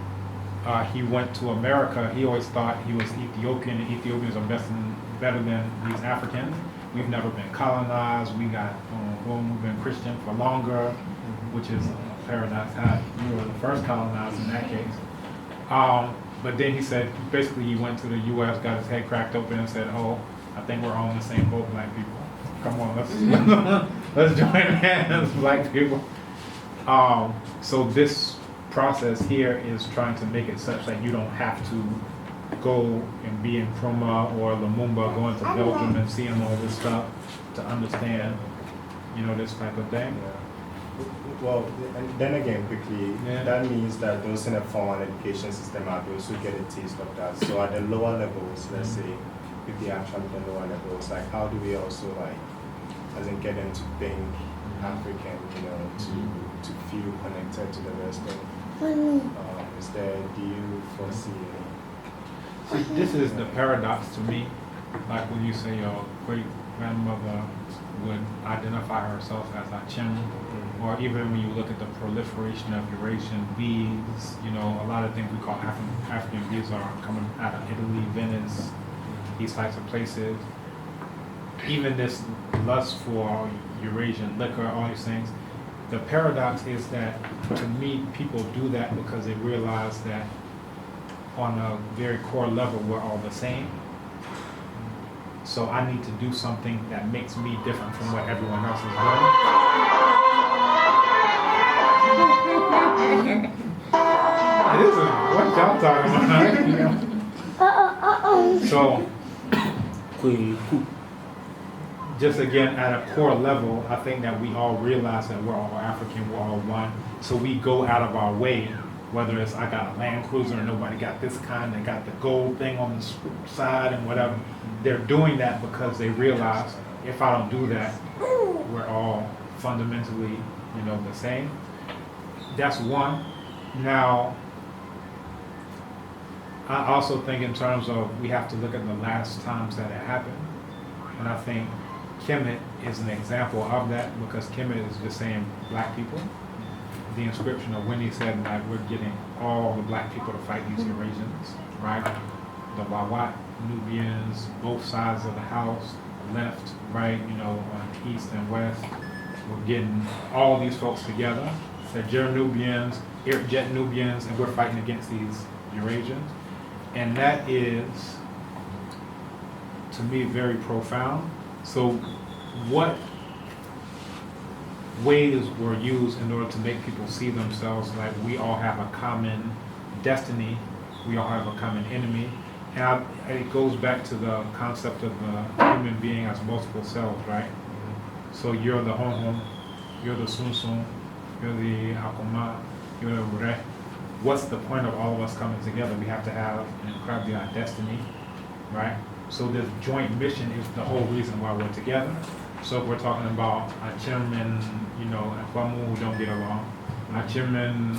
he went to America, he always thought he was Ethiopian, and Ethiopians are better than these Africans. We've never been colonized, we've been Christian for longer, which is a paradox. You were the first colonized in that case. But then he said, basically he went to the U.S., got his head cracked open and said, oh, I think we're all in the same boat, black people. Come on, let's join hands, black people. So this process here is trying to make it such that you don't have to go and be in Nkrumah or Lumumba, going to Belgium and seeing all this stuff to understand, you know, this type of thing. Well, and then again, quickly, that means that those in a formal education system are those who get a taste of that. So at the lower levels, let's say, if they actually at the lower levels, like how do we also like, as in get them to think African, you know, to feel connected to the Western? Do you foresee any? See, this is the paradox to me. Like when you say your great grandmother would identify herself as Achim, or even when you look at the proliferation of Eurasian bees, you know, a lot of things we call African bees are coming out of Italy, Venice, these types of places. even this lust for Eurasian liquor, all these things, the paradox is that to me, people do that because they realize that on a very core level, we're all the same. So I need to do something that makes me different from what everyone else is doing. This is what y'all talking about. So, just again, at a core level, I think that we all realize that we're all African, we're all one. So we go out of our way, whether it's I got a Land Cruiser and nobody got this kind, they got the gold thing on the side and whatever. They're doing that because they realize if I don't do that, we're all fundamentally, the same. That's one. Now, I also think in terms of we have to look at the last times that it happened. And I think Kemet is an example of that because Kemet is just saying black people. The inscription of when he said that we're getting all the black people to fight these Eurasians, right? The Wawat, Nubians, both sides of the house, left, right, on east and west. We're getting all these folks together. Sejer Nubians, Irjet Nubians, and we're fighting against these Eurasians. And that is, to me, very profound. So what ways were used in order to make people see themselves like we all have a common destiny, we all have a common enemy? And it goes back to the concept of the human being as multiple selves, right? So you're the Honhon, you're the Sunsun, you're the Akoma, you're the Ure. What's the point of all of us coming together? We have to have an incredibly destiny, right? So this joint mission is the whole reason why we're together. So if we're talking about Achim and Akwamu who don't get along, Achim and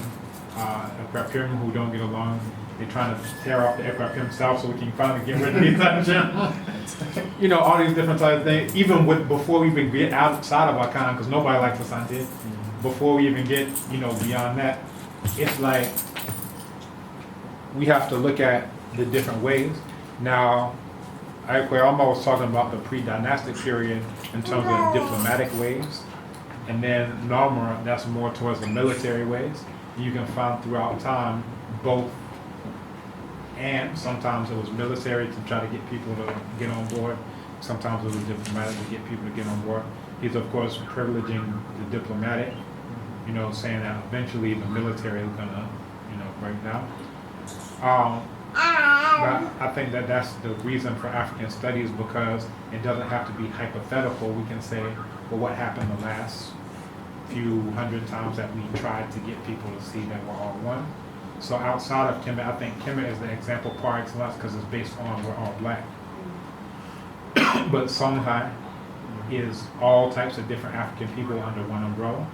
Ekwapim who don't get along, they're trying to tear off the Ekwapim south so we can finally get rid of these Achim. All these different types of things. Even before we even get outside of Akan, because nobody likes Asante, before we even get beyond that, it's like we have to look at the different ways. Now, Ayi Kwei Armah was talking about the pre-dynastic period in terms of diplomatic ways, and then Narmer, that's more towards the military ways. You can find throughout time both, and sometimes it was military to try to get people to get on board. Sometimes it was diplomatic to get people to get on board. He's of course privileging the diplomatic, saying that eventually the military is gonna, break down. But I think that that's the reason for African studies, because it doesn't have to be hypothetical. We can say, well, what happened the last few hundred times that we tried to get people to see that we're all one? So outside of Kemet, I think Kemet is the example par excellence because it's based on we're all black. But Songhai is all types of different African people under one umbrella.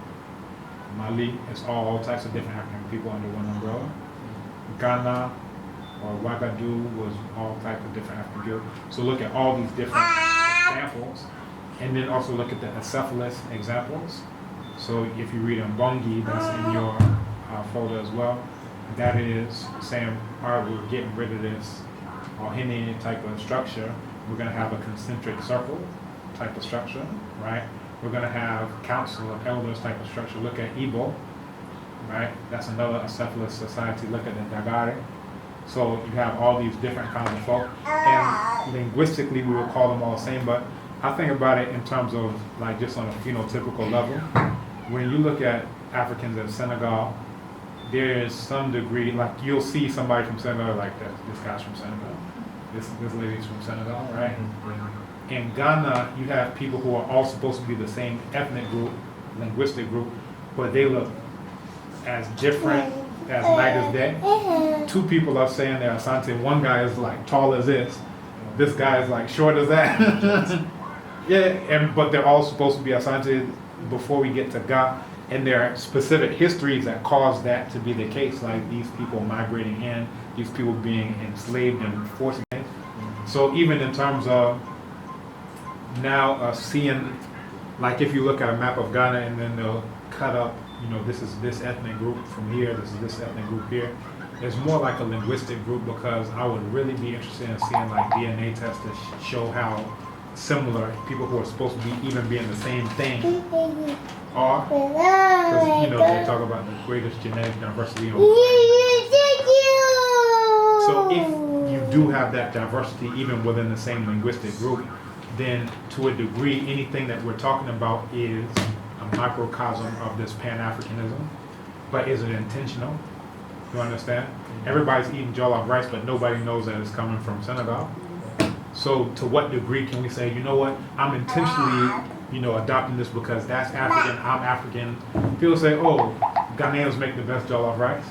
Mali is all types of different African people under one umbrella. Ghana or Ouagadougou was all types of different African people. So look at all these different examples, and then also look at the acephalous examples. So if you read Mbongi, that's in your folder as well. That is saying, all right, we're getting rid of this Ohene type of structure. We're going to have a concentric circle type of structure, right? We're going to have council of elders type of structure. Look at Igbo, right? That's another acephalous society. Look at the Dagare. So you have all these different kinds of folk, and linguistically we would call them all the same, but I think about it in terms of like just on a phenotypical level. When you look at Africans in Senegal, there is some degree, like you'll see somebody from Senegal like this guy's from Senegal, this lady's from Senegal, right? In Ghana, you have people who are all supposed to be the same ethnic group, linguistic group, but they look as different as night as day. Two people are saying they're Asante. One guy is like tall as this guy is like short as that. Yeah, but they're all supposed to be Asante before we get to Ga. And there are specific histories that cause that to be the case, like these people migrating in, these people being enslaved and forced in. So even in terms of now seeing, like if you look at a map of Ghana and then they'll cut up, this is this ethnic group from here, this is this ethnic group here. It's more like a linguistic group, because I would really be interested in seeing like DNA tests to show how similar, people who are supposed to be even being the same thing are, because you know they talk about the greatest genetic diversity on the planet. So if you do have that diversity even within the same linguistic group, then to a degree anything that we're talking about is a microcosm of this Pan-Africanism. But is it intentional? You understand? Everybody's eating jollof rice, but nobody knows that it's coming from Senegal. So to what degree can we say, you know what, I'm intentionally, you know, adopting this because that's African, I'm African. People say, oh, Ghanaians make the best jollof rice.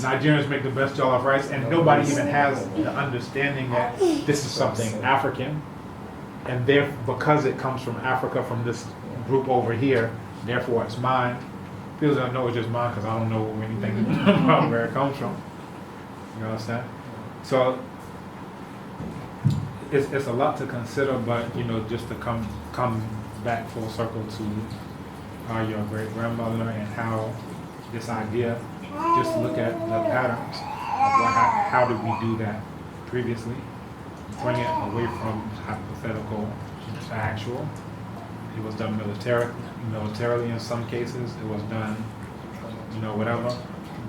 Nigerians make the best jollof rice, and nobody even has the understanding that this is something African. And there, because it comes from Africa, from this group over here, therefore it's mine. People don't know it's just mine because I don't know anything about where it comes from. You understand? So it's a lot to consider, but you know, just to come back full circle to your great grandmother and how this idea, just look at the patterns of how did we do that previously, bring it away from hypothetical to actual. It was done militarily in some cases. It was done, you know, whatever.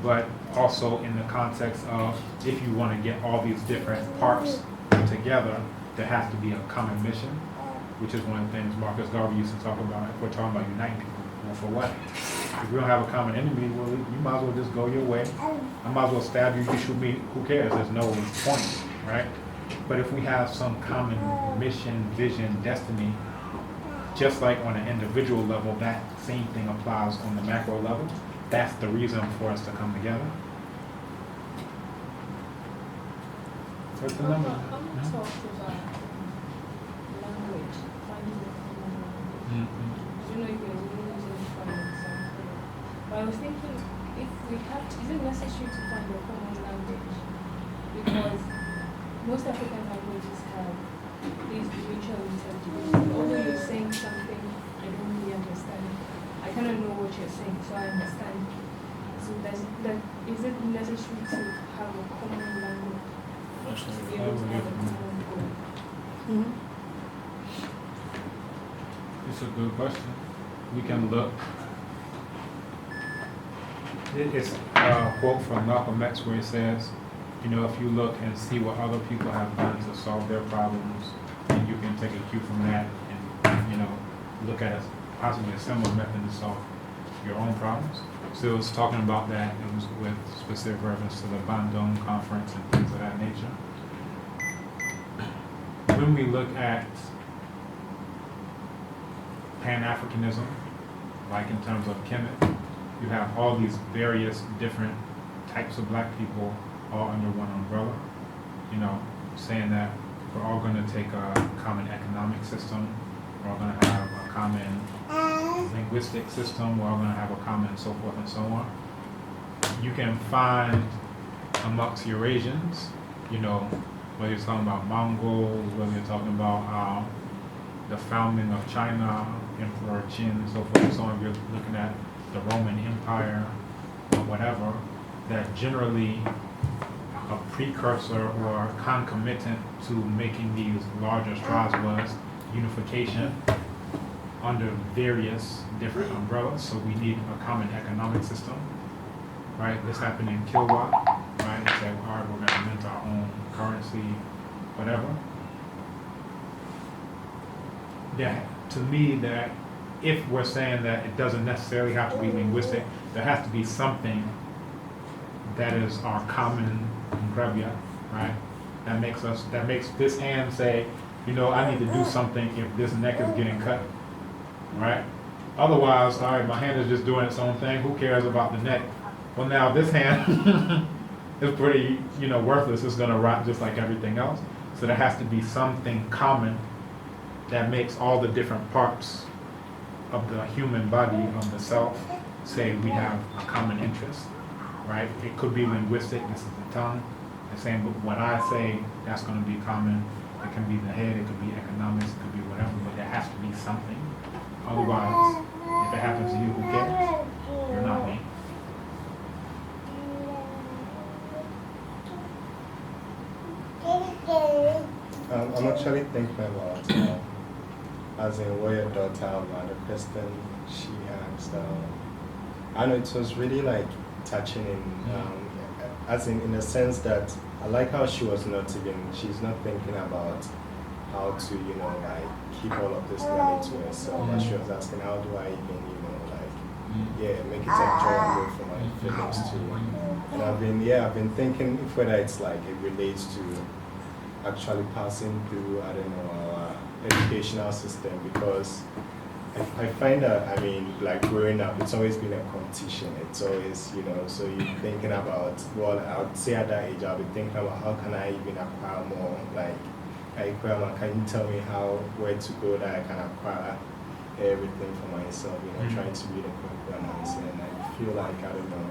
But also in the context of if you want to get all these different parts together, there has to be a common mission, which is one of the things Marcus Garvey used to talk about. If we're talking about uniting people, well, for what? If we don't have a common enemy, well, you might as well just go your way. I might as well stab you, you shoot me, who cares? There's no point, right? But if we have some common mission, vision, destiny, just like on an individual level, that same thing applies on the macro level. That's the reason for us to come together. What's the number? I was thinking, if we have to, is it necessary to find a common language? Because most African languages have these mutual intelligibility. Although you're saying something I don't really understand, I kind of know what you're saying, so I understand. So is it necessary to have a common language? To be able to have a common goal? It's a good question. We can look. It's a quote from Malcolm X where he says, you know, if you look and see what other people have done to solve their problems, then you can take a cue from that and, you know, look at possibly a similar method to solve your own problems. So it was talking about that, it was with specific reference to the Bandung Conference and things of that nature. When we look at Pan-Africanism, like in terms of Kemet, you have all these various different types of black people all under one umbrella, you know, saying that we're all going to take a common economic system, we're all going to have a common linguistic system, we're all going to have a common so forth and so on. You can find amongst Eurasians, you know, whether you're talking about Mongols, whether you're talking about the founding of China, Emperor Qin, so forth and so on, you're looking at the Roman Empire or whatever, that generally a precursor or concomitant to making these larger strides was unification under various different umbrellas. So we need a common economic system, right? This happened in Kilwa, right? They said, all right, we're going to mint our own currency, whatever. Yeah, to me, that if we're saying that it doesn't necessarily have to be linguistic, there has to be something that is our common ingredient, right? That makes this hand say, you know, I need to do something if this neck is getting cut, right? Otherwise, all right, my hand is just doing its own thing. Who cares about the neck? Well, now this hand is pretty, you know, worthless. It's going to rot just like everything else. So there has to be something common that makes all the different parts of the human body, of the self, say we have a common interest, right? It could be linguistic, this is the tongue. The same, but what I say, that's going to be common. It can be the head, it could be economics, it could be whatever, but there has to be something. Otherwise, if it happens to you, who cares? You're not me. I'm not actually thinking about, as in what your daughter, the question she asked. I know it was really like touching as in the sense that I like how she's not thinking about how to, like keep all of this money to herself. But she was asking, how do I even, make it enjoyable for my feelings too. And I've been thinking if whether it's like it relates to actually passing through, I don't know, our educational system, because I find that, like growing up, it's always been a competition. It's always, so you're thinking about, well, I would say at that age, I'll be thinking about how can I even acquire more, like, Ayi Kwei Armah, can you tell me where to go that I can acquire everything for myself, trying to read a curriculum myself, and I feel like, I don't know,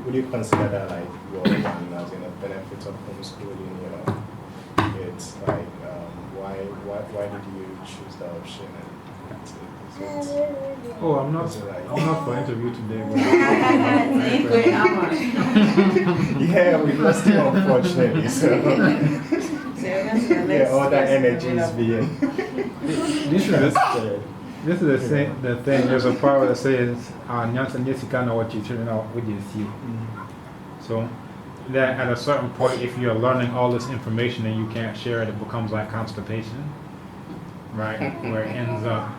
would you consider that like, well, as in a benefit of homeschooling, it's like, why did you choose that option? Oh, I'm not for interview today. Yeah, we lost him unfortunately. So yeah, all that energy is being. This is the thing. There's a part that says, "Nyansa nyesika na wachichiri na wajisi." So that at a certain point, if you're learning all this information and you can't share it, it becomes like constipation, right? Where it ends up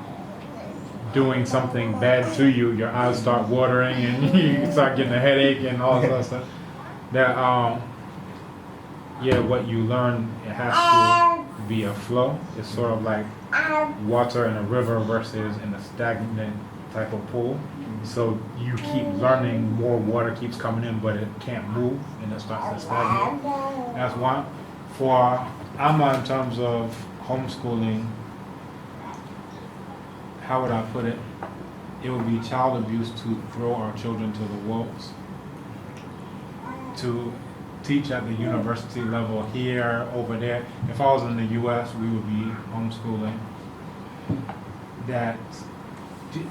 doing something bad to you. Your eyes start watering and you start getting a headache and all this other stuff. That what you learn, it has to be a flow. It's sort of like water in a river versus in a stagnant type of pool. So you keep learning, more water keeps coming in, but it can't move, and it starts to stagnate. That's one. For Amma, in terms of homeschooling, how would I put it? It would be child abuse to throw our children to the wolves. To teach at the university level here, over there. If I was in the U.S., we would be homeschooling. That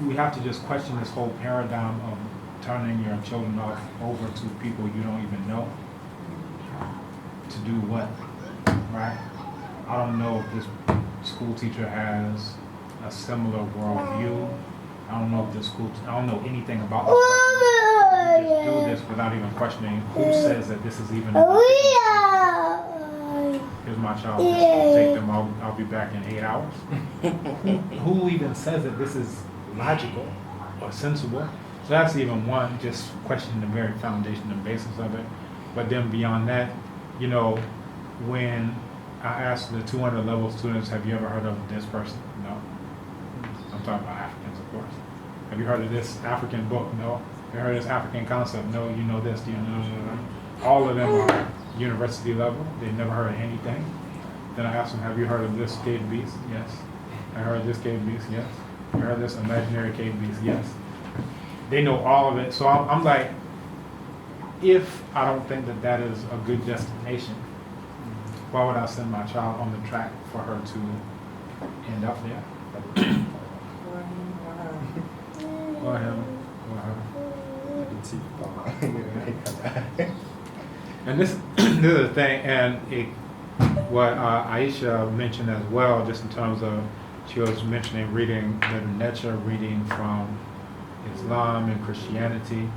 we have to just question this whole paradigm of turning your children off over to people you don't even know. To do what, right? I don't know if this school teacher has a similar worldview. I don't know if this I don't know anything about this person. You just do this without even questioning who says that this is even a good thing. Here's my child, just take them, I'll be back in 8 hours. Who even says that this is logical or sensible? So that's even one, just questioning the very foundation and basis of it. But then beyond that, when I asked the 200 level students, have you ever heard of this person? No. I'm talking about Africans, of course. Have you heard of this African book? No. Have you heard of this African concept? No. You know this? Do you know? All of them are university level. They've never heard of anything. Then I asked them, have you heard of this cave beast? Yes. I heard of this cave beast? Yes. I heard of this imaginary cave beast? Yes. They know all of it. So I'm like, if I don't think that that is a good destination, why would I send my child on the track for her to end up there? Or him. And this is the thing, and what Aisha mentioned as well, just in terms of, she was mentioning reading the nature, reading from Islam and Christianity,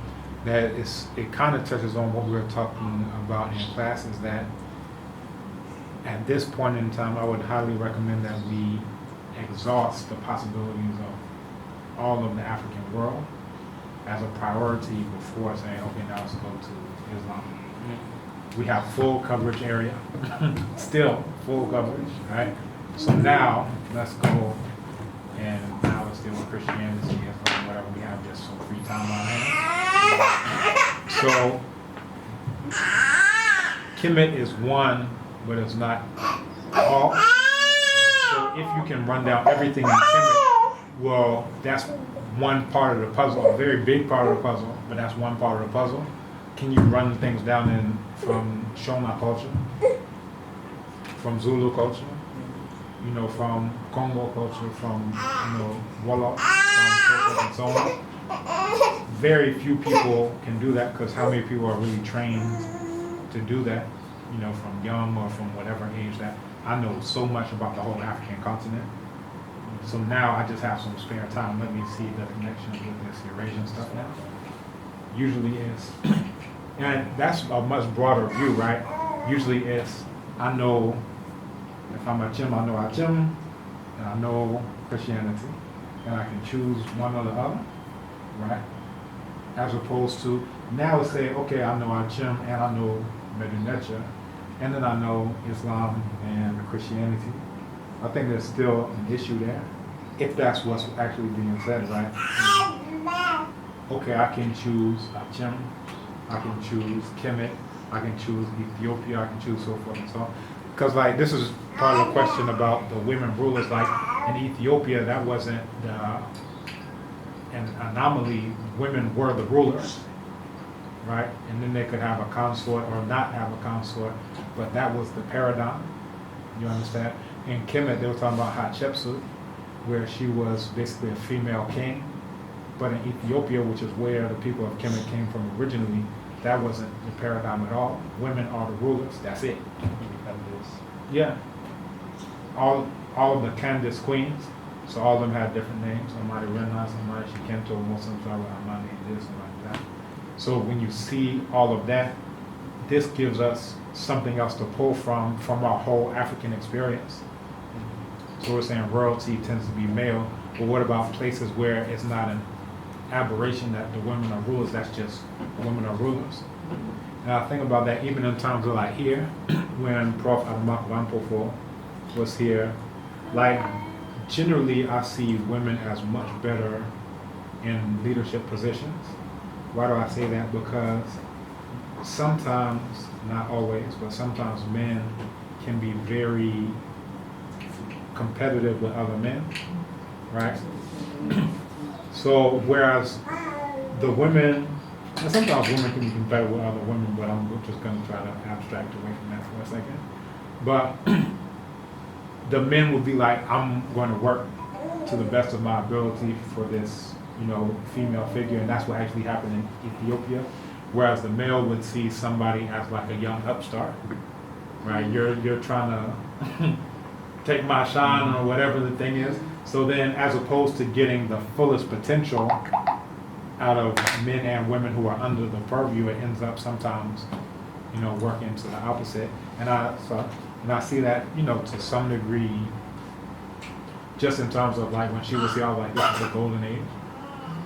that it kind of touches on what we were talking about in classes, that at this point in time, I would highly recommend that we exhaust the possibilities of all of the African world as a priority before saying, okay, now let's go to Islam. We have full coverage area, still full coverage, right? So now, let's go and now let's deal with Christianity, Islam, whatever we have, just some free time on hand. So, Kemet is one, but it's not all. So if you can run down everything in Kemet, well, that's one part of the puzzle, a very big part of the puzzle, but that's one part of the puzzle. Can you run things down from Shona culture, from Zulu culture, from Congo culture, from Wolof, from so on? Very few people can do that, because how many people are really trained to do that? you know, from young or from whatever age, that I know so much about the whole African continent. So now I just have some spare time. Let me see the connection with this Eurasian stuff now. Usually is, and that's a much broader view, right? Usually is, I know, if I'm a Chim, I know Achim, and I know Christianity, and I can choose one or the other, right? As opposed to, now it's say, okay, I know Achim, and I know Medinecha, and then I know Islam and Christianity. I think there's still an issue there, if that's what's actually being said, right? Okay, I can choose Achim, I can choose Kemet, I can choose Ethiopia, I can choose so forth and so on. Because like this is part of the question about the women rulers. Like in Ethiopia, that wasn't an anomaly. Women were the rulers, right? And then they could have a consort or not have a consort, but that was the paradigm. You understand? In Kemet, they were talking about Hatshepsut, where she was basically a female king. But in Ethiopia, which is where the people of Kemet came from originally, that wasn't the paradigm at all. Women are the rulers. That's it. Yeah. All of the Candace queens, so all of them had different names. Somebody Renna, somebody Shikento, Muslim, Amani, this and like that. So when you see all of that, this gives us something else to pull from our whole African experience. So we're saying royalty tends to be male, but what about places where it's not an aberration that the women are rulers? That's just women are rulers. And I think about that even in terms of like here, when Prof. Armah Vampofo was here, like generally I see women as much better in leadership positions. Why do I say that? Because sometimes, not always, but sometimes men can be very competitive with other men, right? So whereas the women, and sometimes women can be competitive with other women, but I'm just going to try to abstract away from that for a second. But the men will be like, I'm going to work to the best of my ability for this, you know, female figure, and that's what actually happened in Ethiopia. Whereas the male would see somebody as like a young upstart, right? You're trying to take my shine or whatever the thing is. So then, as opposed to getting the fullest potential out of men and women who are under the purview, it ends up sometimes, you know, working to the opposite. And I see that, you know, to some degree, just in terms of like when she was here, I was like, this is the golden age.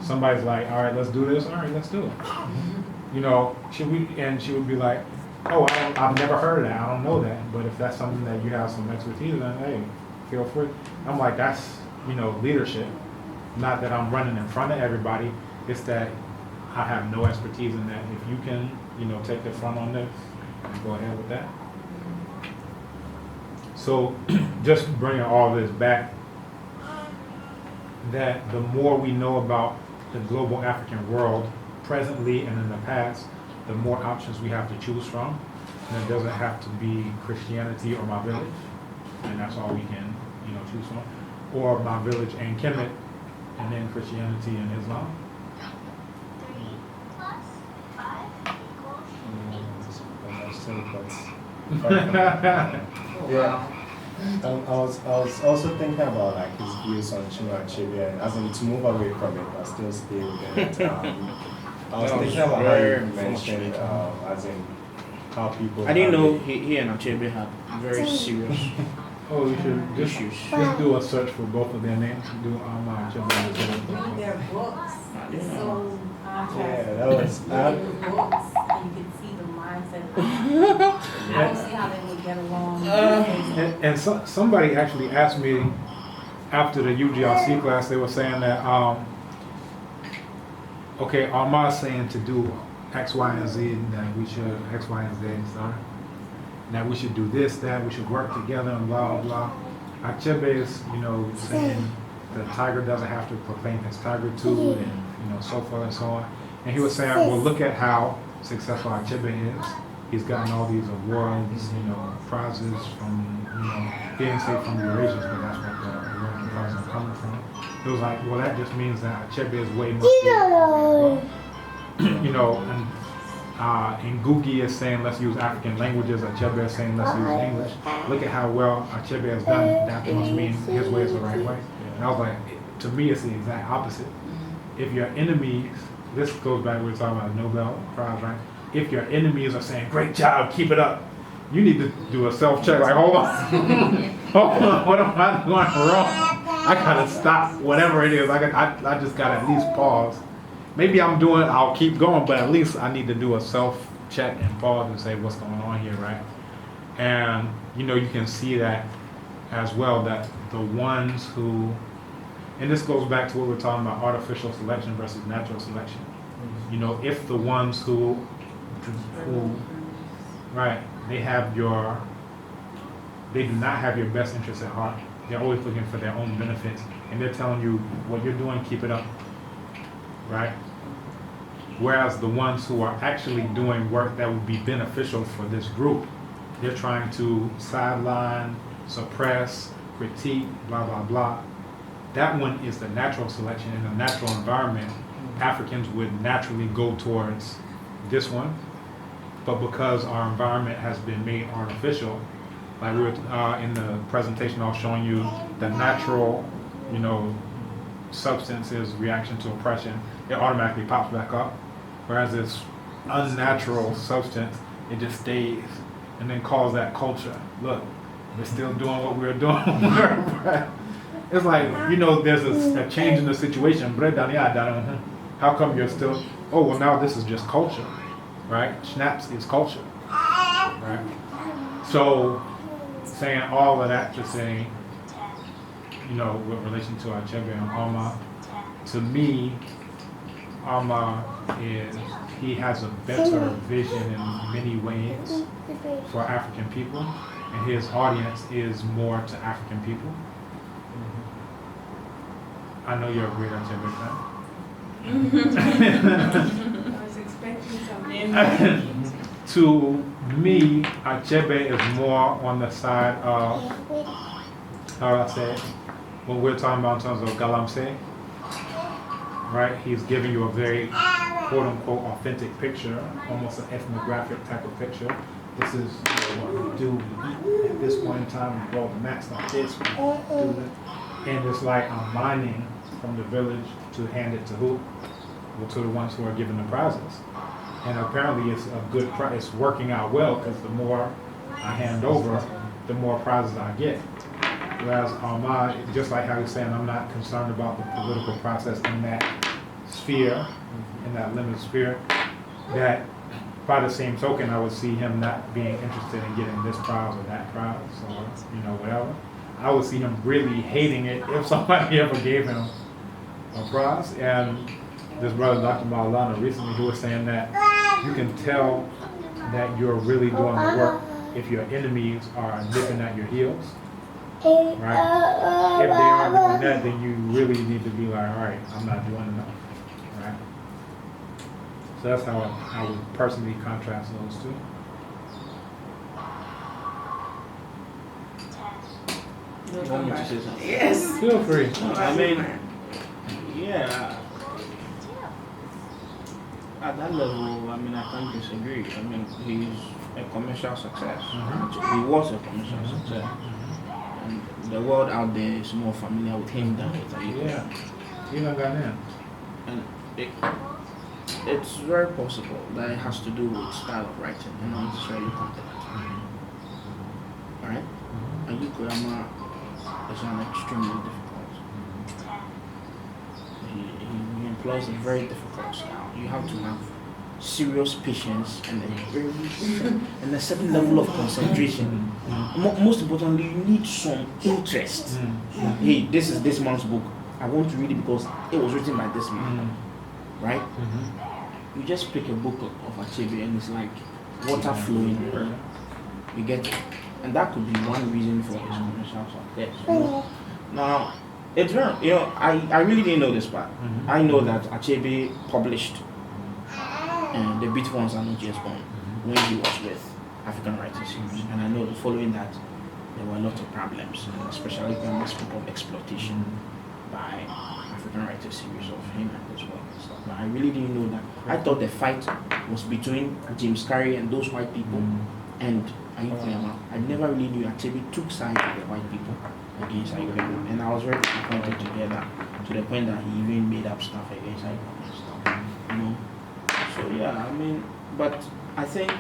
Somebody's like, all right, let's do this. All right, let's do it. You know, she would be like, oh, I've never heard of that. I don't know that. But if that's something that you have some expertise in, hey, feel free. I'm like, that's, you know, leadership. Not that I'm running in front of everybody. It's that I have no expertise in that. If you can, you know, take the front on this, go ahead with that. So just bringing all this back, that the more we know about the global African world, presently and in the past, the more options we have to choose from. And it doesn't have to be Christianity or my village, and that's all we can, you know, choose from. Or my village and Kemet, and then Christianity and Islam. 3 + 5 = Yeah. I was also thinking about like his views on Chinua Achebe, and as in to move away from it but still stay with it. I was thinking about how you mentioned as in how people. I didn't know he and Achebe had very serious. Oh, you should just do a search for both of their names. Do Armah Achebe. Read their books. It's so Yeah, that was. Read the books, and you can see the mindset. I don't see how they would get along. And somebody actually asked me after the UGRC class, they were saying that, okay, Armah's saying to do X, Y, and Z, and that we should, X, Y, and Z, sorry. That we should do this, that, we should work together, and blah, blah, blah. Achebe is, you know, saying the tiger doesn't have to proclaim his tigertude, and, you know, so forth and so on. And he was saying, well, look at how successful Achebe is. He's gotten all these awards, you know, prizes from, you know, he didn't say from Eurasians, but that's what the American prizes are coming from. It was like, well, that just means that Achebe is way more, you know, and Ngugi is saying let's use African languages. Achebe is saying let's use English. Look at how well Achebe has done. That must mean his way is the right way. And I was like, to me, it's the exact opposite. If your enemies, this goes back to what we were talking about Nobel Prize, right? If your enemies are saying, great job, keep it up, you need to do a self-check. Like, hold on. Hold on, what am I doing wrong? I gotta stop whatever it is. I just gotta at least pause. Maybe I'll keep going, but at least I need to do a self-check and pause and say what's going on here, right? And, you can see that as well, that the ones who, and this goes back to what we're talking about, artificial selection versus natural selection. If the ones who right, they do not have your best interests at heart. They're always looking for their own benefits, and they're telling you what you're doing, keep it up, right? Whereas the ones who are actually doing work that would be beneficial for this group, they're trying to sideline, suppress, critique, blah, blah, blah. That one is the natural selection. In the natural environment, Africans would naturally go towards this one. But because our environment has been made artificial, like we were in the presentation, I was showing you the natural, substances reaction to oppression, it automatically pops back up. Whereas this unnatural substance, it just stays and then calls that culture. Look, we're still doing what we're doing. It's like, there's a change in the situation. How come you're still, oh, well, now this is just culture, right? Schnapps is culture, right? So, saying all of that to say, with relation to Achebe and Armah, to me, Armah he has a better vision in many ways for African people, and his audience is more to African people. I know you're a great Achebe fan. I was expecting something. To me, Achebe is more on the side of, how do I say it? What we're talking about in terms of galamsey, right? He's giving you a very quote-unquote authentic picture, almost an ethnographic type of picture. This is what we do. We eat at this point in time. We roll the mats like this. We do this. And it's like I'm mining from the village to hand it to who? Well, to the ones who are given the prizes. And apparently it's a good prize. It's working out well because the more I hand over, the more prizes I get. Whereas Armah, just like how he's saying, I'm not concerned about the political process in that sphere, in that limited sphere, that by the same token, I would see him not being interested in getting this prize or that prize or, whatever. I would see him really hating it if somebody ever gave him a prize. And this brother, Dr. Maulana, recently, he was saying that you can tell that you're really doing the work if your enemies are nipping at your heels. Right? If they aren't doing that, then you really need to be like, all right, I'm not doing enough. Right? So that's how I would personally contrast those two. You want me to say something? Yes. Feel free. I mean, yeah. At that level, I can't disagree. He's a commercial success. He was a commercial success. And the world out there is more familiar with him than with Ayi Kwei. Yeah, even Ghanaian. And it's very possible that it has to do with style of writing and not necessarily content. Alright? Ayi Kwei Armah is an extremely difficult. He employs a very difficult style. You have to have serious patience and a certain level of concentration. Most importantly, you need some interest. Hey, this is this man's book. I want to read it because it was written by this man. Right? You just pick a book of Achebe and it's like water flowing. You get it? And that could be one reason for his commercial success. Now, it's very, I really didn't know this part. I know that Achebe published The Beautiful Ones Are Not Just Born when he was with African Writers Series. And I know that following that, there were a lot of problems, especially when we spoke of exploitation. by African Writers series of him and his work and stuff. But I really didn't know that. I thought the fight was between James Carey and those white people and Ayi Kwei Armah. I never really knew Achebe took sides with the white people against Ayi Kwei Armah. And I was very disappointed to hear that, to the point that he even made up stuff against Ayi Kwei Armah and stuff. You know? So yeah, I mean, but I think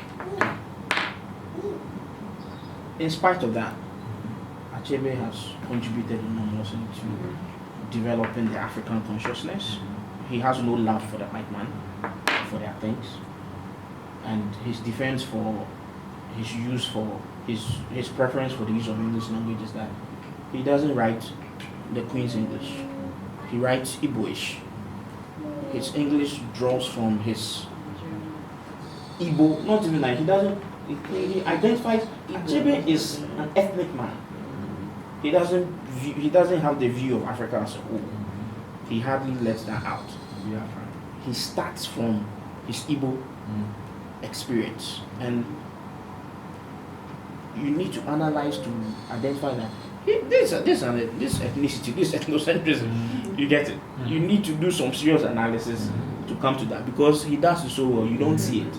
in spite of that, Achebe has contributed enormously to developing the African consciousness. He has no love for the white man, for their things, and his defense for his use for his preference for the use of English language is that he doesn't write the Queen's English. He writes Igboish. His English draws from his Igbo, not even like he doesn't. He identifies Achebe is an ethnic man. He doesn't have the view of Africa as a whole. He hardly lets that out. Yeah. He starts from his Igbo experience, and you need to analyze to identify that this ethnicity, this ethnocentrism. You get it. You need to do some serious analysis to come to that, because he does it so well. You don't see it.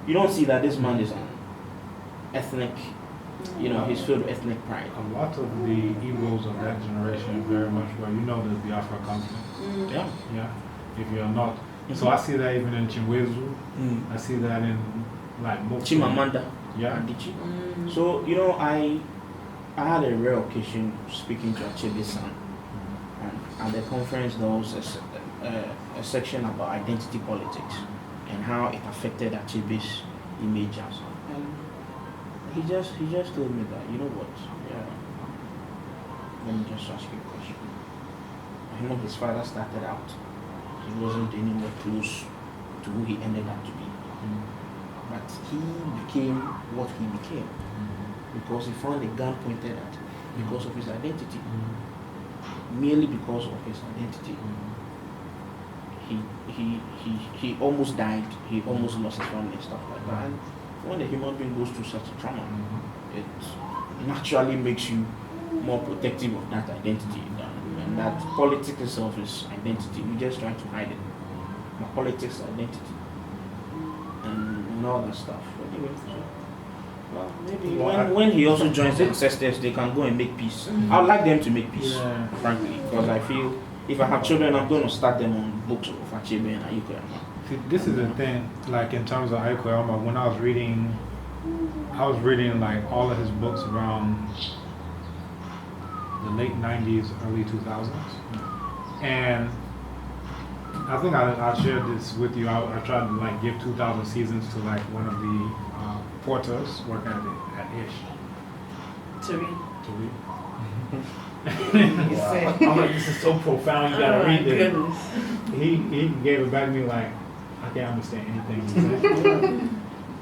You don't see that this man is an ethnic. You know, he's filled with ethnic pride. A lot of the Igbos of that generation very much well. You know the Biafra conflict. Yeah. Yeah. If you're not. So I see that even in Chimwezu. I see that in like Chimamanda. Yeah. Adichie. So, you know, I had a rare occasion speaking to Achebe's son. And at the conference there was a section about identity politics and how it affected Achebe's image and so on. He just told me that, you know what, yeah, let me just ask you a question. I know his father started out, he wasn't anywhere close to who he ended up to be. But he became what he became because he found a gun pointed at him because of his identity. Merely because of his identity. He almost died, he almost lost his family and stuff like that. And when a human being goes through such a trauma, it naturally makes you more protective of that identity. And that politics itself is identity. We just try to hide it. But politics, identity, and all that stuff. Anyway, so, well, maybe when he also joins the ancestors, they can go and make peace. I would like them to make peace, frankly, because I feel if I have children, I'm going to start them on books of Achebe and Ayi Kwei Armah. See, this is the thing, like in terms of Ayi Kwei Armah, when I was reading like all of his books around the late 90s, early 2000s. And I think I shared this with you. I tried to like give 2,000 seasons to like one of the porters working at Ish. To read. I'm like, this is so profound, you gotta read this. He gave it back to me like, I can't understand anything he said.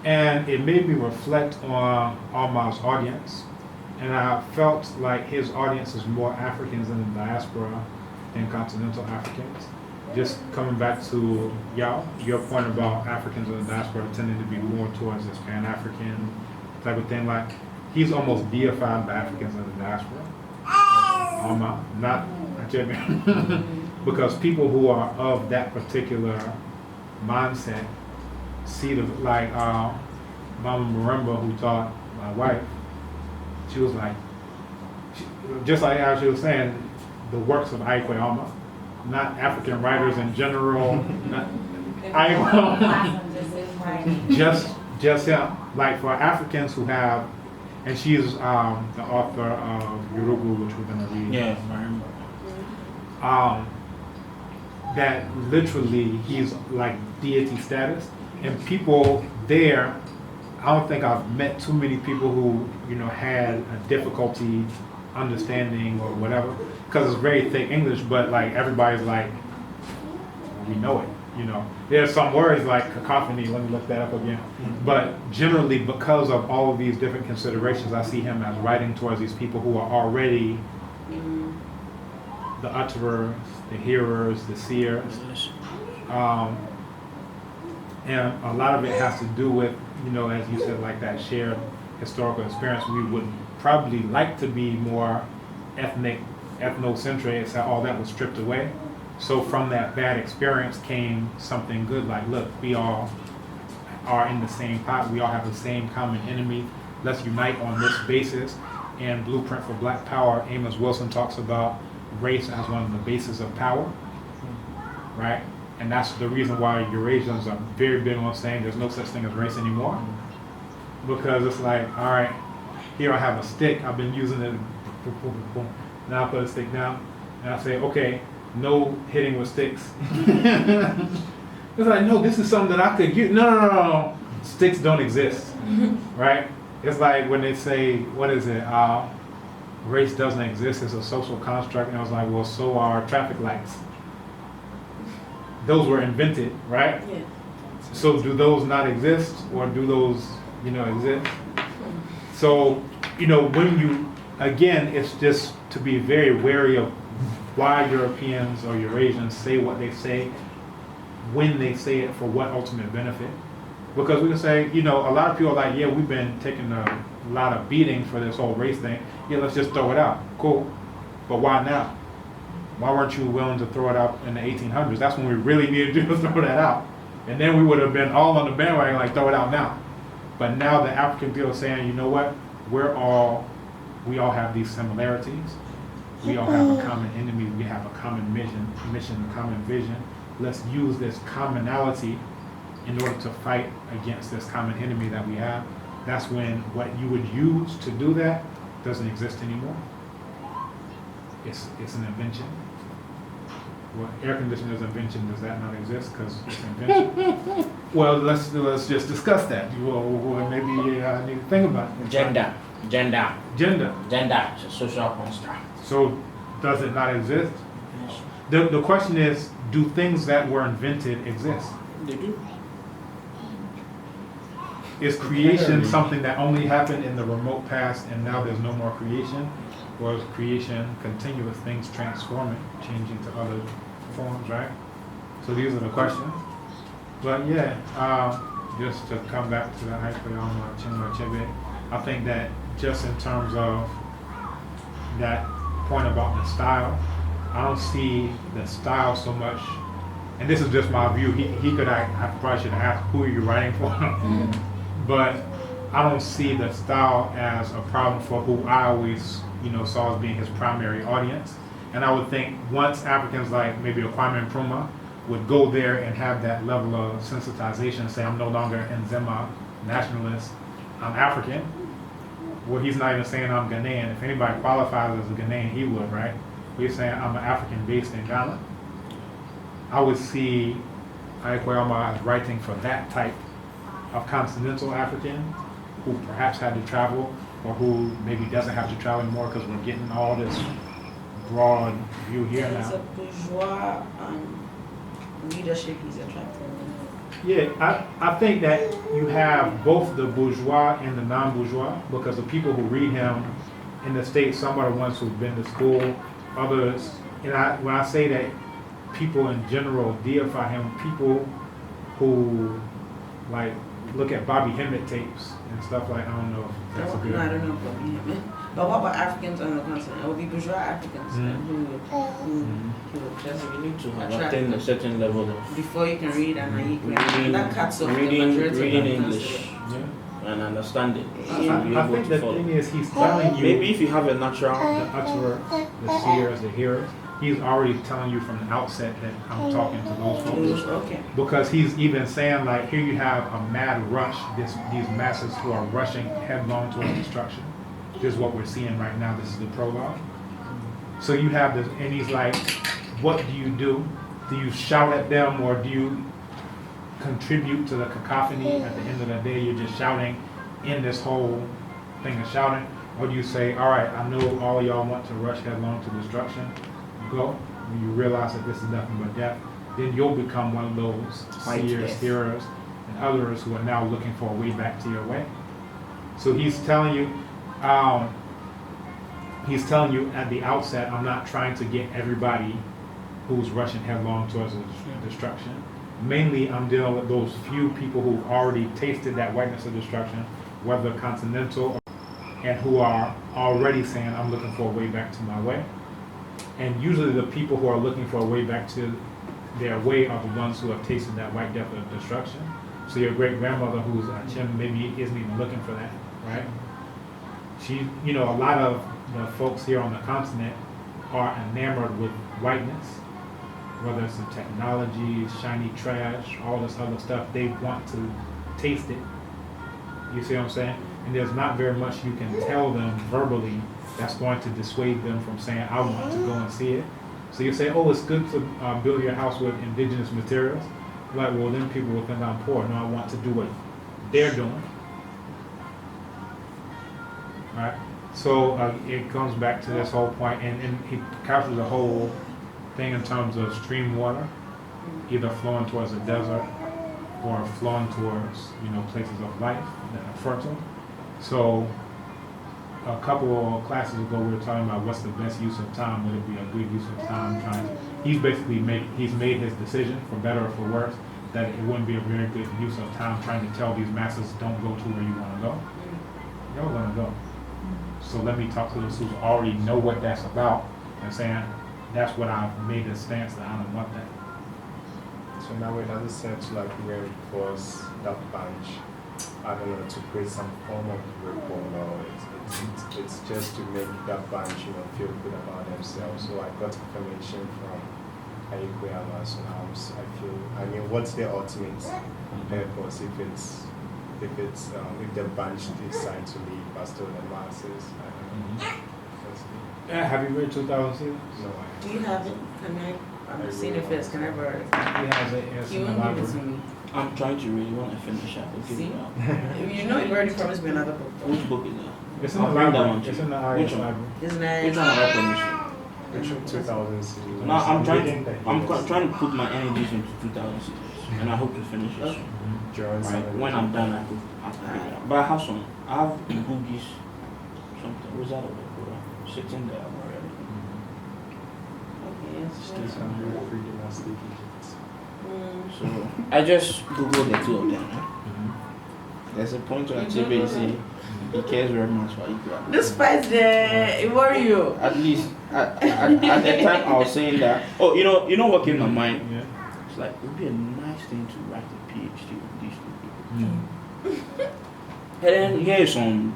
And it made me reflect on Armah's audience. And I felt like his audience is more Africans in the diaspora than continental Africans. Just coming back to your point about Africans in the diaspora tending to be more towards this Pan-African type of thing. Like, he's almost deified by Africans in the diaspora. Armah, not Achebe. Because people who are of that particular mindset see the, like Mama Marimba, who taught my wife, she was like, just like how she was saying, the works of Ayi Kwei Armah, not African writers in general, not just him. Like for Africans who have, and she is the author of Yorugu, which we're gonna read. Yeah, Marimba. That literally he's like deity status, and people there, I don't think I've met too many people who, you know, had a difficulty understanding or whatever, because it's very thick English, but like everybody's like, we know it, you know. There's some words like cacophony, let me look that up again. But generally, because of all of these different considerations, I see him as writing towards these people who are already the utterers, the hearers, the seers. And a lot of it has to do with, you know, as you said, like that shared historical experience. We would probably like to be more ethnic ethnocentric, it's that all that was stripped away. So from that bad experience came something good, like, look, we all are in the same pot, we all have the same common enemy, let's unite on this basis. And Blueprint for Black Power, Amos Wilson talks about race as one of the bases of power, right? And that's the reason why Eurasians are very big on saying there's no such thing as race anymore. Because it's like, all right, here I have a stick, I've been using it, boom, boom, boom, boom. Now I put a stick down, and I say, okay, no hitting with sticks. It's like, no, this is something that I could use. No. Sticks don't exist, right? It's like when they say, what is it? Race doesn't exist, it's a social construct. And I was like, well, so are traffic lights. Those were invented, right? Yeah. So do those not exist, or do those, exist? So, when you, again, it's just to be very wary of why Europeans or Eurasians say what they say, when they say it, for what ultimate benefit. Because we can say, a lot of people are like, yeah, we've been taking a lot of beating for this whole race thing. Yeah, let's just throw it out. Cool. But why now? Why weren't you willing to throw it out in the 1800s? That's when we really needed you to throw that out. And then we would have been all on the bandwagon, like, throw it out now. But now the African people are saying, you know what? We all have these similarities. We all have a common enemy. We have a common mission, a common vision. Let's use this commonality in order to fight against this common enemy that we have. That's when what you would use to do that doesn't exist anymore. It's an invention. Well, air conditioner's invention, does that not exist because it's an invention? Well, let's just discuss that. Well, maybe I need to think about it. Gender. Gender. It's a social construct. So does it not exist? The question is, do things that were invented exist? They do. Is creation something that only happened in the remote past and now there's no more creation? Or is creation continuous, things transforming, changing to other forms, right? So these are the questions. But yeah, just to come back to the Ayi Kwei Armah Chinua Achebe, I think that just in terms of that point about the style, I don't see the style so much, and this is just my view, he could, I probably should ask, who are you writing for? But I don't see the style as a problem for who I always, saw as being his primary audience. And I would think once Africans like maybe a Kwame Nkrumah would go there and have that level of sensitization, say, I'm no longer Nzema nationalist, I'm African. Well, he's not even saying I'm Ghanaian. If anybody qualifies as a Ghanaian, he would, right? But he's saying I'm an African based in Ghana. I would see Ayi Kwei Armah as writing for that type of continental African who perhaps had to travel, or who maybe doesn't have to travel anymore because we're getting all this broad view here now. It's a bourgeois leadership he's attracting. Yeah, I think that you have both the bourgeois and the non-bourgeois, because the people who read him in the States, some are the ones who've been to school, others, and when I say that people in general deify him, people who like look at Bobby Hemmett tapes and stuff like, I don't know if that's a good. I don't know Bobby Hemmett. But what about Africans on the continent? It would be bourgeois Africans who would just You need to have attract attained a certain level of before you can read an Ayi Kwei Armah. That cuts off the majority reading of English and understanding. I think the thing is, he's telling you. Maybe if you have a natural. The utterer, the seers, the hearers, he's already telling you from the outset that I'm talking to those folks. Okay. Because he's even saying, like, here you have a mad rush, these masses who are rushing headlong towards destruction. This is what we're seeing right now. This is the prologue. So you have this, and he's like, what do you do? Do you shout at them, or do you contribute to the cacophony? At the end of the day, you're just shouting in this whole thing of shouting. Or do you say, all right, I know all y'all want to rush headlong to destruction. Go. When you realize that this is nothing but death, then you'll become one of those seers, hearers, and others who are now looking for a way back to your way. So he's telling you at the outset, I'm not trying to get everybody who's rushing headlong towards destruction. Mainly, I'm dealing with those few people who've already tasted that whiteness of destruction, whether continental, and who are already saying, I'm looking for a way back to my way. And usually the people who are looking for a way back to their way are the ones who have tasted that white death of destruction. So your great grandmother, who's Achim, maybe isn't even looking for that, right? She, you know, a lot of the folks here on the continent are enamored with whiteness, whether it's the technology, shiny trash, all this other stuff. They want to taste it. You see what I'm saying? And there's not very much you can tell them verbally that's going to dissuade them from saying, I want to go and see it. So you say, oh, it's good to build your house with indigenous materials. You're like, well, then people will think I'm poor. No, I want to do what they're doing. Right? So it comes back to this whole point, and he captures the whole thing in terms of stream water, either flowing towards the desert or flowing towards, you know, places of life that are fertile. So a couple of classes ago, we were talking about what's the best use of time. Would it be a good use of time? He's basically he's made his decision, for better or for worse, that it wouldn't be a very good use of time trying to tell these masses, don't go to where you want to go. You're going to go. So let me talk to those who already know what that's about and saying, that's what I've made a stance that I don't want that. So now it doesn't sense like reinforce that bunch, I don't know, to create some form of rapport, or it's just to make that bunch, you know, feel good about themselves. So I got information from Ayi Kwei Armah, so now I mean, what's their ultimate purpose if the bunch decide to leave Pastor the masses? I don't know. Have you read 2000 Seasons? No, Do you have it? Can I? I've seen it first. Can I borrow it? He has it. It's You in the won't give it library. to me. I'm trying to read. When I finish, I will give See? it out. You know, you've already promised me another book. Which book is that? It's in the I'll bring that library. one to It's you. in the Which IS one? library. Isn't it? Which one have I permission? Which of 2000 series? No, I'm trying to put my energies into 2000 series, and I hope to finish it soon. Right. When I'm done, I'll pick it up. But I have some. I have boogies, something. What's that about? Sitting there already. Okay, yes. So I just googled the two of them. There's a point where Achebe say he cares very much for Ayi Kwei Armah. Despite it worry you. At least at the time I was saying that. Oh, you know what came to my mind? Yeah. It's like it would be a nice thing to write a PhD with these two people. And then here is some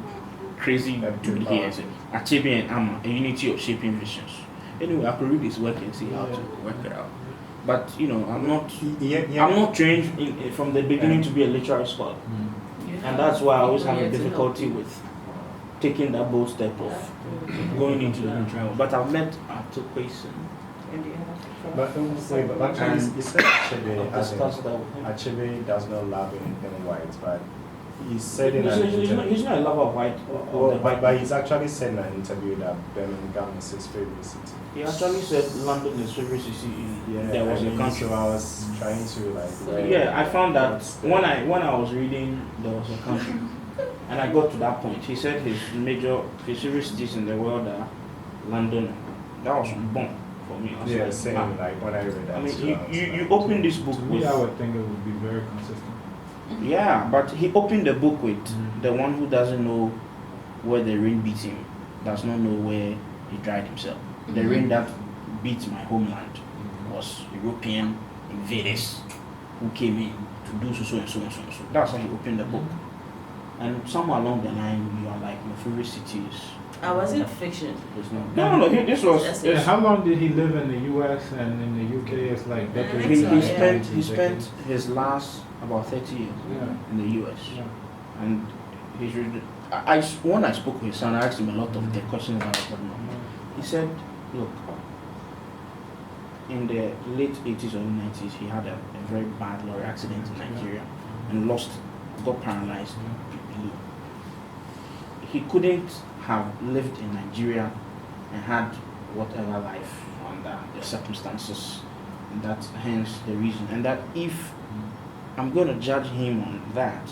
crazy dude here. Achebe and Armah, a unity of shaping visions. Anyway, I could read his work and see how to work it out. But I'm not trained from the beginning to be a literary scholar, and that's why I always have a difficulty with taking that bold step of going into the literary. But I've met Ayi Kwei But actually, you said Achebe does not love anything white, but he said in an interview. He's not a lover of white. But he's actually said in an interview that Birmingham is his favorite city. He actually said London is favorite city. There was a country. So I was trying to I found that when I was reading, there was a country, and I got to that point. He said his favorite cities in the world are London. That was bomb for me. Same. Like when I read that. I mean, you open this book with. I would think it would be very consistent. Yeah, but he opened the book with the one who doesn't know where the rain beat him, does not know where he dried himself. The rain that beat my homeland was European invaders who came in to do so and so and so and so. That's how he opened the book. And somewhere along the line, you are like, my favorite city is. Was it fiction? No. This was. How long did he live in the U.S. and in the UK? It's like decades. He spent his last about 30 years in the U.S. Yeah. And he's really. When I spoke with his son, I asked him a lot of the questions that I got know. He said, look, in the late 80s or 90s, he had a very bad lorry accident in Nigeria and got paralyzed. He couldn't have lived in Nigeria and had whatever life under the circumstances. And that's hence the reason. And that if I'm going to judge him on that,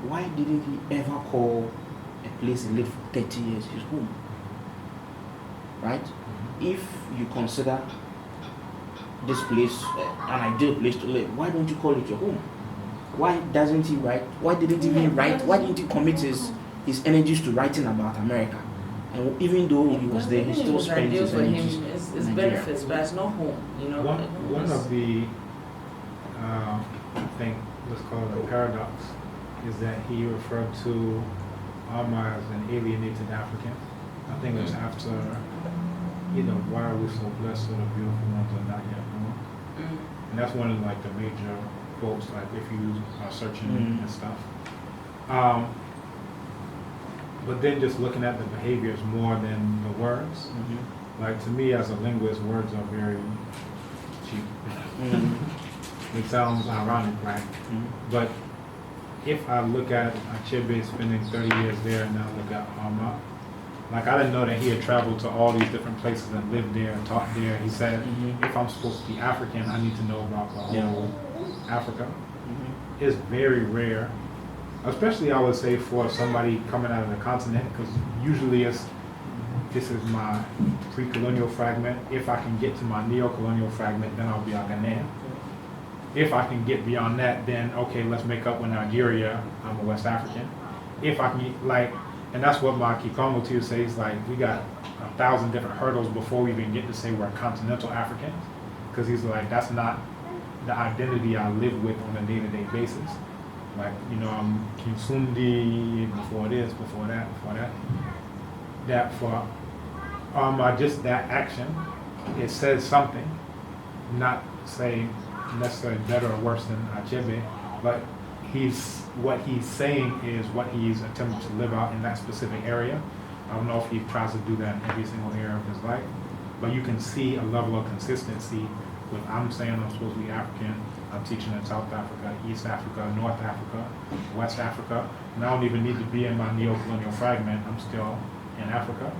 why didn't he ever call a place he lived for 30 years his home? Right? If you consider this place an ideal place to live, why don't you call it your home? Why doesn't he write? Why didn't he even write? Why didn't he commit his energies to writing about America And even though he was there, he still was spent ideal his for energies him. It's in Nigeria. benefits, but it's not home. You know. One of the, I think, let's call it a paradox, is that he referred to Armah as an alienated African. I think it's after, why are we so blessed so the beautiful ones are not yet born? And that's one of like the major quotes, like if you are searching and stuff. But then just looking at the behaviors more than the words. Like to me as a linguist, words are very cheap. It sounds ironic, right? But if I look at Achebe spending 30 years there and now look at Armah, like I didn't know that he had traveled to all these different places and lived there, taught there. He said, if I'm supposed to be African, I need to know about the whole Africa. It's very rare, especially I would say for somebody coming out of the continent, because usually this is my pre-colonial fragment. If I can get to my neo-colonial fragment, then I'll be a Ghanaian. If I can get beyond that, then okay, let's make up with Nigeria, I'm a West African. If I can, and that's what my Kikongo too says, like we got 1,000 different hurdles before we even get to say we're continental Africans. Because he's like, that's not the identity I live with on a day-to-day basis. Like, I'm Kimsundi, before this, before that. That for just that action, it says something, not saying necessarily better or worse than Achebe, but what he's saying is what he's attempting to live out in that specific area. I don't know if he tries to do that in every single area of his life, but you can see a level of consistency with I'm saying I'm supposed to be African, I'm teaching in South Africa, East Africa, North Africa, West Africa, and I don't even need to be in my neo-colonial fragment, I'm still in Africa,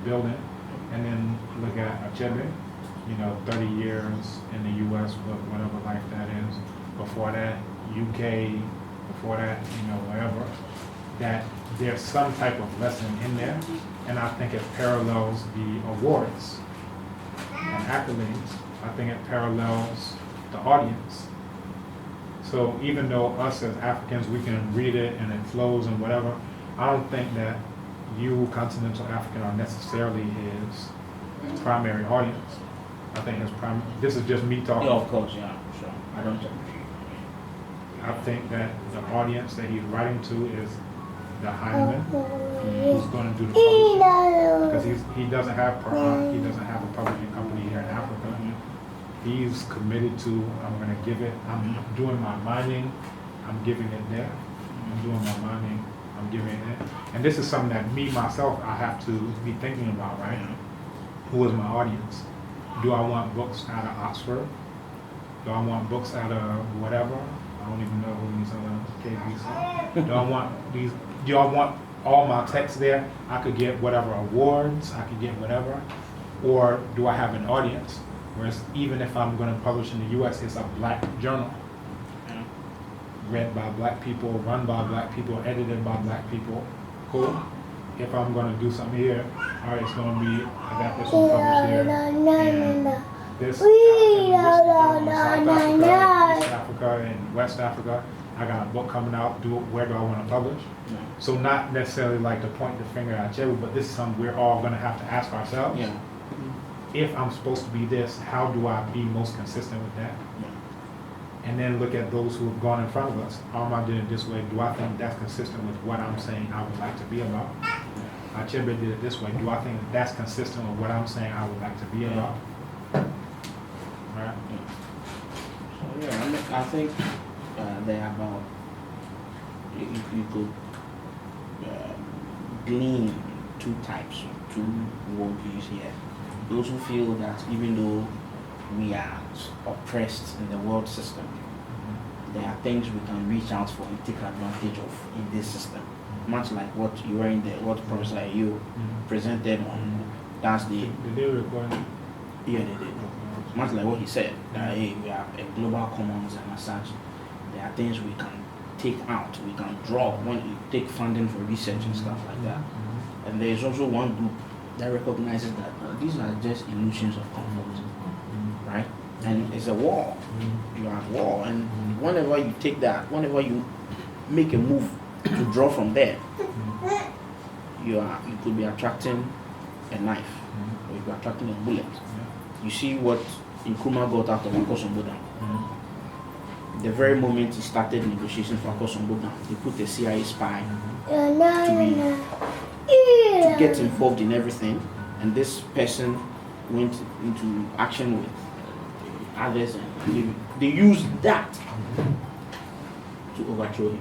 building, and then look at Achebe, 30 years in the US, whatever life that is. Before that, UK, before that, wherever. That there's some type of lesson in there, and I think it parallels the awards and accolades. I think it parallels the audience. So even though us as Africans, we can read it and it flows and whatever, I don't think that you, continental African, are necessarily his primary audience. I think this is just me talking. Yeah, of course, yeah, sure. I don't agree. I think that the audience that he's writing to is the Heineman, who's going to do the publishing, because he doesn't have a publishing company here in Africa. He's committed to, I'm going to give it, I'm doing my mining, I'm giving it there. I'm doing my mining, I'm giving it there. And this is something that me, myself, I have to be thinking about, right? Who is my audience? Do I want books out of Oxford? Do I want books out of whatever? I don't even know who these other KBs are. Do I want all my text there? I could get whatever awards, I could get whatever. Or do I have an audience? Whereas even if I'm going to publish in the US, it's a black journal. Read by black people, run by black people, edited by black people. Cool. If I'm going to do something here, all right, it's going to be, I got this one published here. And this South Africa, East Africa, and West Africa. I got a book coming out. Where do I want to publish? So not necessarily like to point the finger at Achebe, but this is something we're all going to have to ask ourselves. If I'm supposed to be this, how do I be most consistent with that? And then look at those who have gone in front of us. Armah did it this way. Do I think that's consistent with what I'm saying I would like to be about? Achebe did it this way. Do I think that's consistent with what I'm saying I would like to be about? Right? So I think there are about, you could glean two types, two worldviews here. Those who feel that even though we are oppressed in the world system, there are things we can reach out for and take advantage of in this system. Much like what you were in there, what Professor Ayi presented on. That's the. Did they record it? Yeah, they did. Much like what he said, that hey, we have a global commons and as such, there are things we can take out, we can draw when you take funding for research and stuff like that. And there is also one group that recognizes that these are just illusions of comfort, right? And it's a war. You are at war, and whenever you take that, whenever you make a move to draw from there, you could be attracting a knife, or you could be attracting a bullet. You see what Nkrumah got out of Akosombo Dam. The very moment he started negotiations for Akosombo Dam, they put a CIA spy to get involved in everything, and this person went into action with others, and they used that to overthrow him.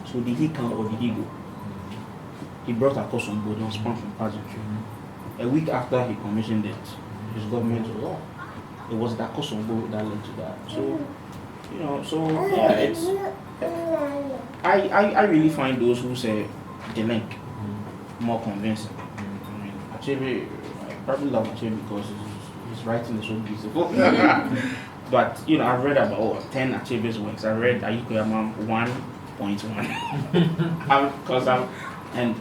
So did he come or did he go? He brought Akosombo Dam, spawned from pageantry. A week after he commissioned it, his government was off. It was the Akosombo that led to that. So, it's. I really find those who say the link more convincing. I mean, actually, I probably love Achebe because his writing is so beautiful. But I've read about 10 Achebe's works. I read Ayi Kwei Armah 1.1 and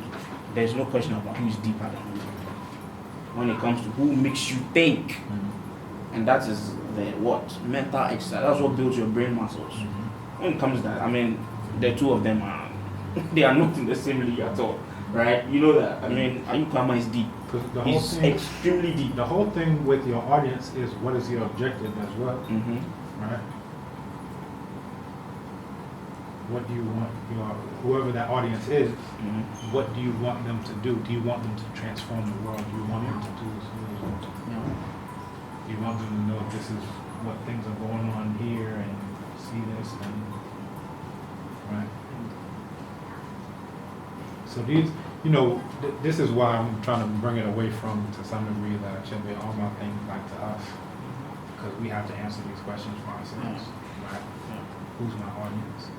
there's no question about who is deeper than who. When it comes to who makes you think, and that is the mental exercise. That's what builds your brain muscles. When it comes to that, I mean, the two of them they are not in the same league at all, right? You know that. I mean, Ayi Kwei Armah is deep. He's extremely deep. The whole thing with your audience is what is your objective as well, right? What do you want whoever that audience is? What do you want them to do? Do you want them to transform the world? Do you want them to do this? Do you want them to know this is what things are going on here and see this and right? So these, this is why I'm trying to bring it away from, to some degree, that Achebe Armah thing back to us, because we have to answer these questions for ourselves, right? Who's my audience?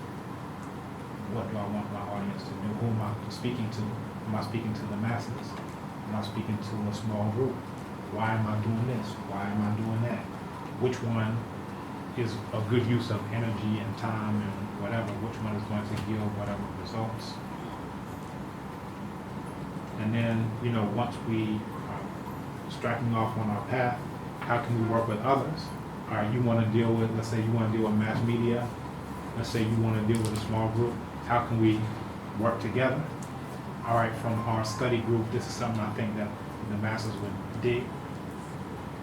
What do I want my audience to do? Who am I speaking to? Am I speaking to the masses? Am I speaking to a small group? Why am I doing this? Why am I doing that? Which one is a good use of energy and time and whatever? Which one is going to yield whatever results? And then, once we are striking off on our path, how can we work with others? All right, you want to deal with, let's say you want to deal with mass media. Let's say you want to deal with a small group. How can we work together? All right, from our study group, this is something I think that the masses would dig.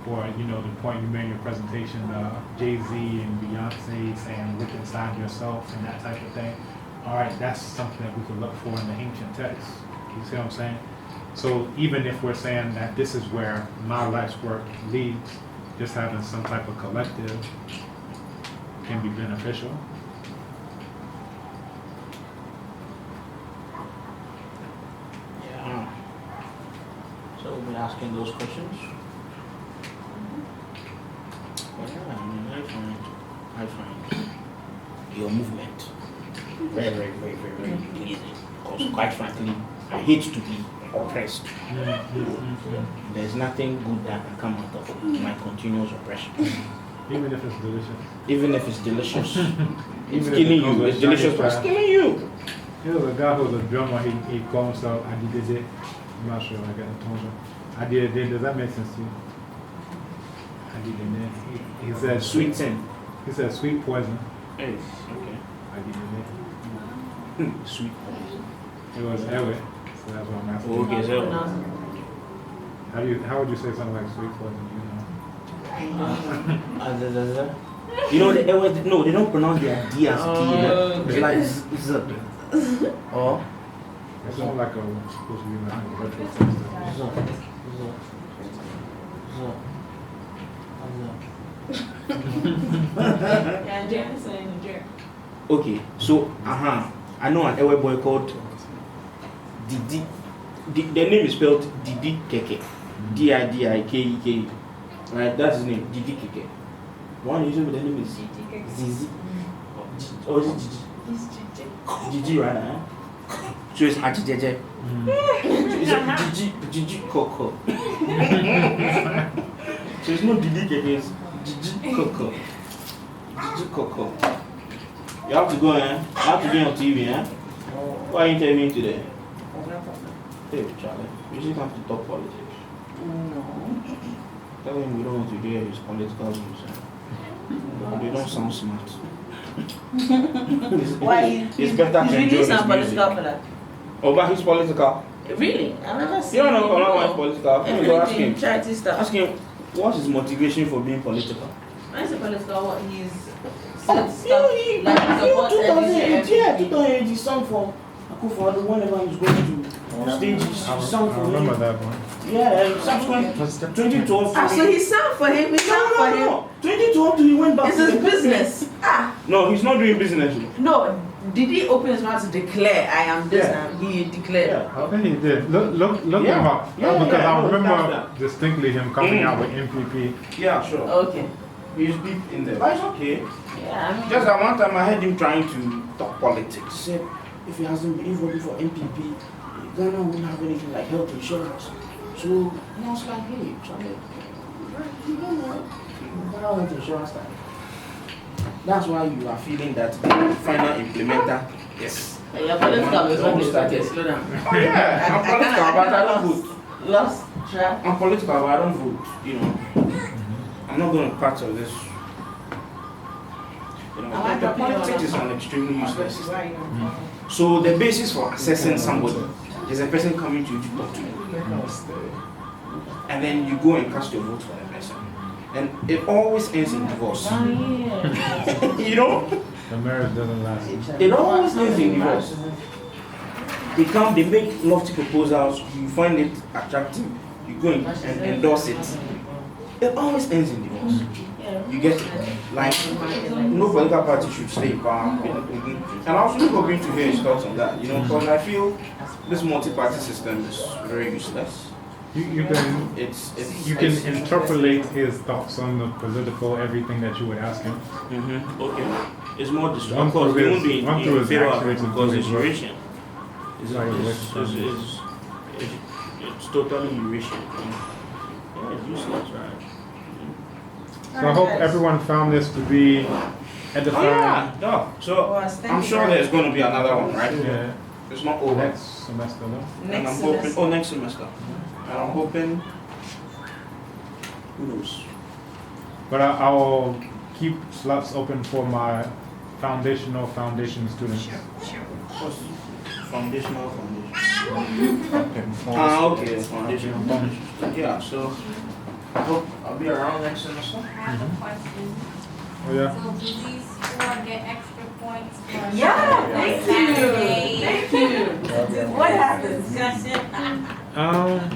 Or, the point you made in your presentation, Jay-Z and Beyonce saying, look inside yourself and that type of thing. All right, that's something that we could look for in the ancient texts. You see what I'm saying? So even if we're saying that this is where my life's work leads, just having some type of collective can be beneficial. Yeah. So we'll be asking those questions. Well, yeah, I mean, I find your movement very, very, very, very, very pleasing. Because quite frankly, I hate to be oppressed. There's nothing good that can come out of my continuous oppression. Even if it's delicious. Even if it's delicious. It's killing you. It's delicious, but it's killing you. There was a guy who was a drummer, he called himself I did it. I'm not sure, I got a tone. I did it. Does that make sense to you? I did it. He said sweet sin. He said sweet poison. Hey, okay. I did it. Sweet poison. It was Ewe, so that's what I'm asking. Okay, so how would you say something like sweet poison? The Ewe, no, they don't pronounce their D as D. It's like Z. Or it's not like supposed to be like a retro Okay, so I know an Ewe boy called Didi. The name is spelled Didi Keke. Didikeke. Right, that's his name, Didi Keke. One usually with the name is Zizi. Or is it Gigi? It's Gigi. Gigi, right? So it's Ajijeje. It's Gigi Coco. So it's not Didi Keke, it's Gigi Coco. Gigi Coco. You have to go, You have to be on TV, Why are you telling me today? Hey, Charlie, you just have to talk politics. No. Tell him we don't want to hear his political views. They don't sound smart. Why? It's better to enjoy his music. Oh, but he's political. Really? I've never seen You don't know him Olawale go. is political. Let me go ask Everything, him. charity stuff. Ask him what's his motivation for being political. When I say political, what he's Oh, said stuff he like he supports 2008, yeah, everything. 2008, he sang for Akufo-Addo whenever he's going to stage, he sang I for remember him. that one. Yeah, subsequent 2012. Ah, so he sang for him. He sang for him. No. 2012, he went back It's to his the country. business. Ah, No, he's not doing business. no. Did he open his mouth to declare, "I am this"? Yeah. And he declared. Yeah. I think he did. Look Yeah. him up. Yeah, Because yeah, I no, remember that's distinctly him coming out with MPP. Yeah, sure. Okay. He's deep in there. But it's okay. Yeah, I mean, Just that one time I heard him trying to talk politics. He said if he hasn't been voting for MPP, Ghana won't have anything like health insurance. So and I was like, hey, Charlie, you don't know Ghana health insurance time. That's why you are feeling that the final implementer. Yes. yeah, political is not this started. Slow down. Oh yeah, I'm political, but I don't vote. Lost track. I'm political, but I don't vote. You know, I'm not going to be part of this. You know, the politics is an extremely useless system. So the basis for assessing somebody is a person coming to you to talk to you. And then you go and cast your vote for the person. And it always ends in divorce. Oh, yeah. You know? The marriage doesn't last. It always ends in divorce. They come, they make lofty proposals, you find it attractive, you go and endorse it. It always ends in divorce. You get it? Like, no political party should stay in power. And I also hoping to hear his thoughts on that, you know, because I feel this multi-party system is very useless. You can interpolate his thoughts on the political everything that you would ask him. Okay. It's more One distracting. through Because we his- won't be one through in his favor of actions it and because through it's his work. Eurasian. It's totally Eurasian. Yeah, it's useless, right? So I hope everyone found this to be edifying. Oh yeah, no. So I'm sure there's going to be another one, right? Yeah. It's not over. Next semester, no? And I'm hoping. Oh, next semester. And I'm hoping. Who knows? But I will keep slots open for my foundation students. Foundational. Okay. Foundation. Yeah. So I hope I'll be around next semester. I have a question. Oh yeah. So do these four get extra points for Yeah, thank you. Saturday? Thank you. What happens?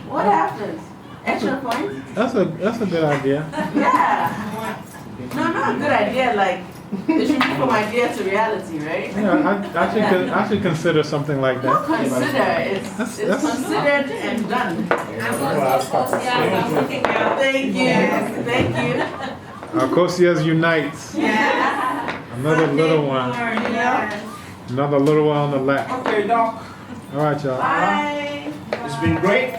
What happens? Extra points? That's a good idea. Yeah. No, not a good idea. Like, it should be from idea to reality, right? Yeah, I should consider something like Not that. consider. It's considered and done. Thank you. Thank you. Arcosias unites. Yeah. Another little one. Another little one on the lap. Okay, Doc. All right, y'all. Bye. It's been great.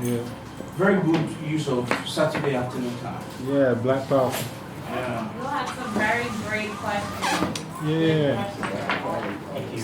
Yeah. Very good use of Saturday afternoon time. Yeah, Black Power. Yeah. You had some very great questions. Yeah. Thank you.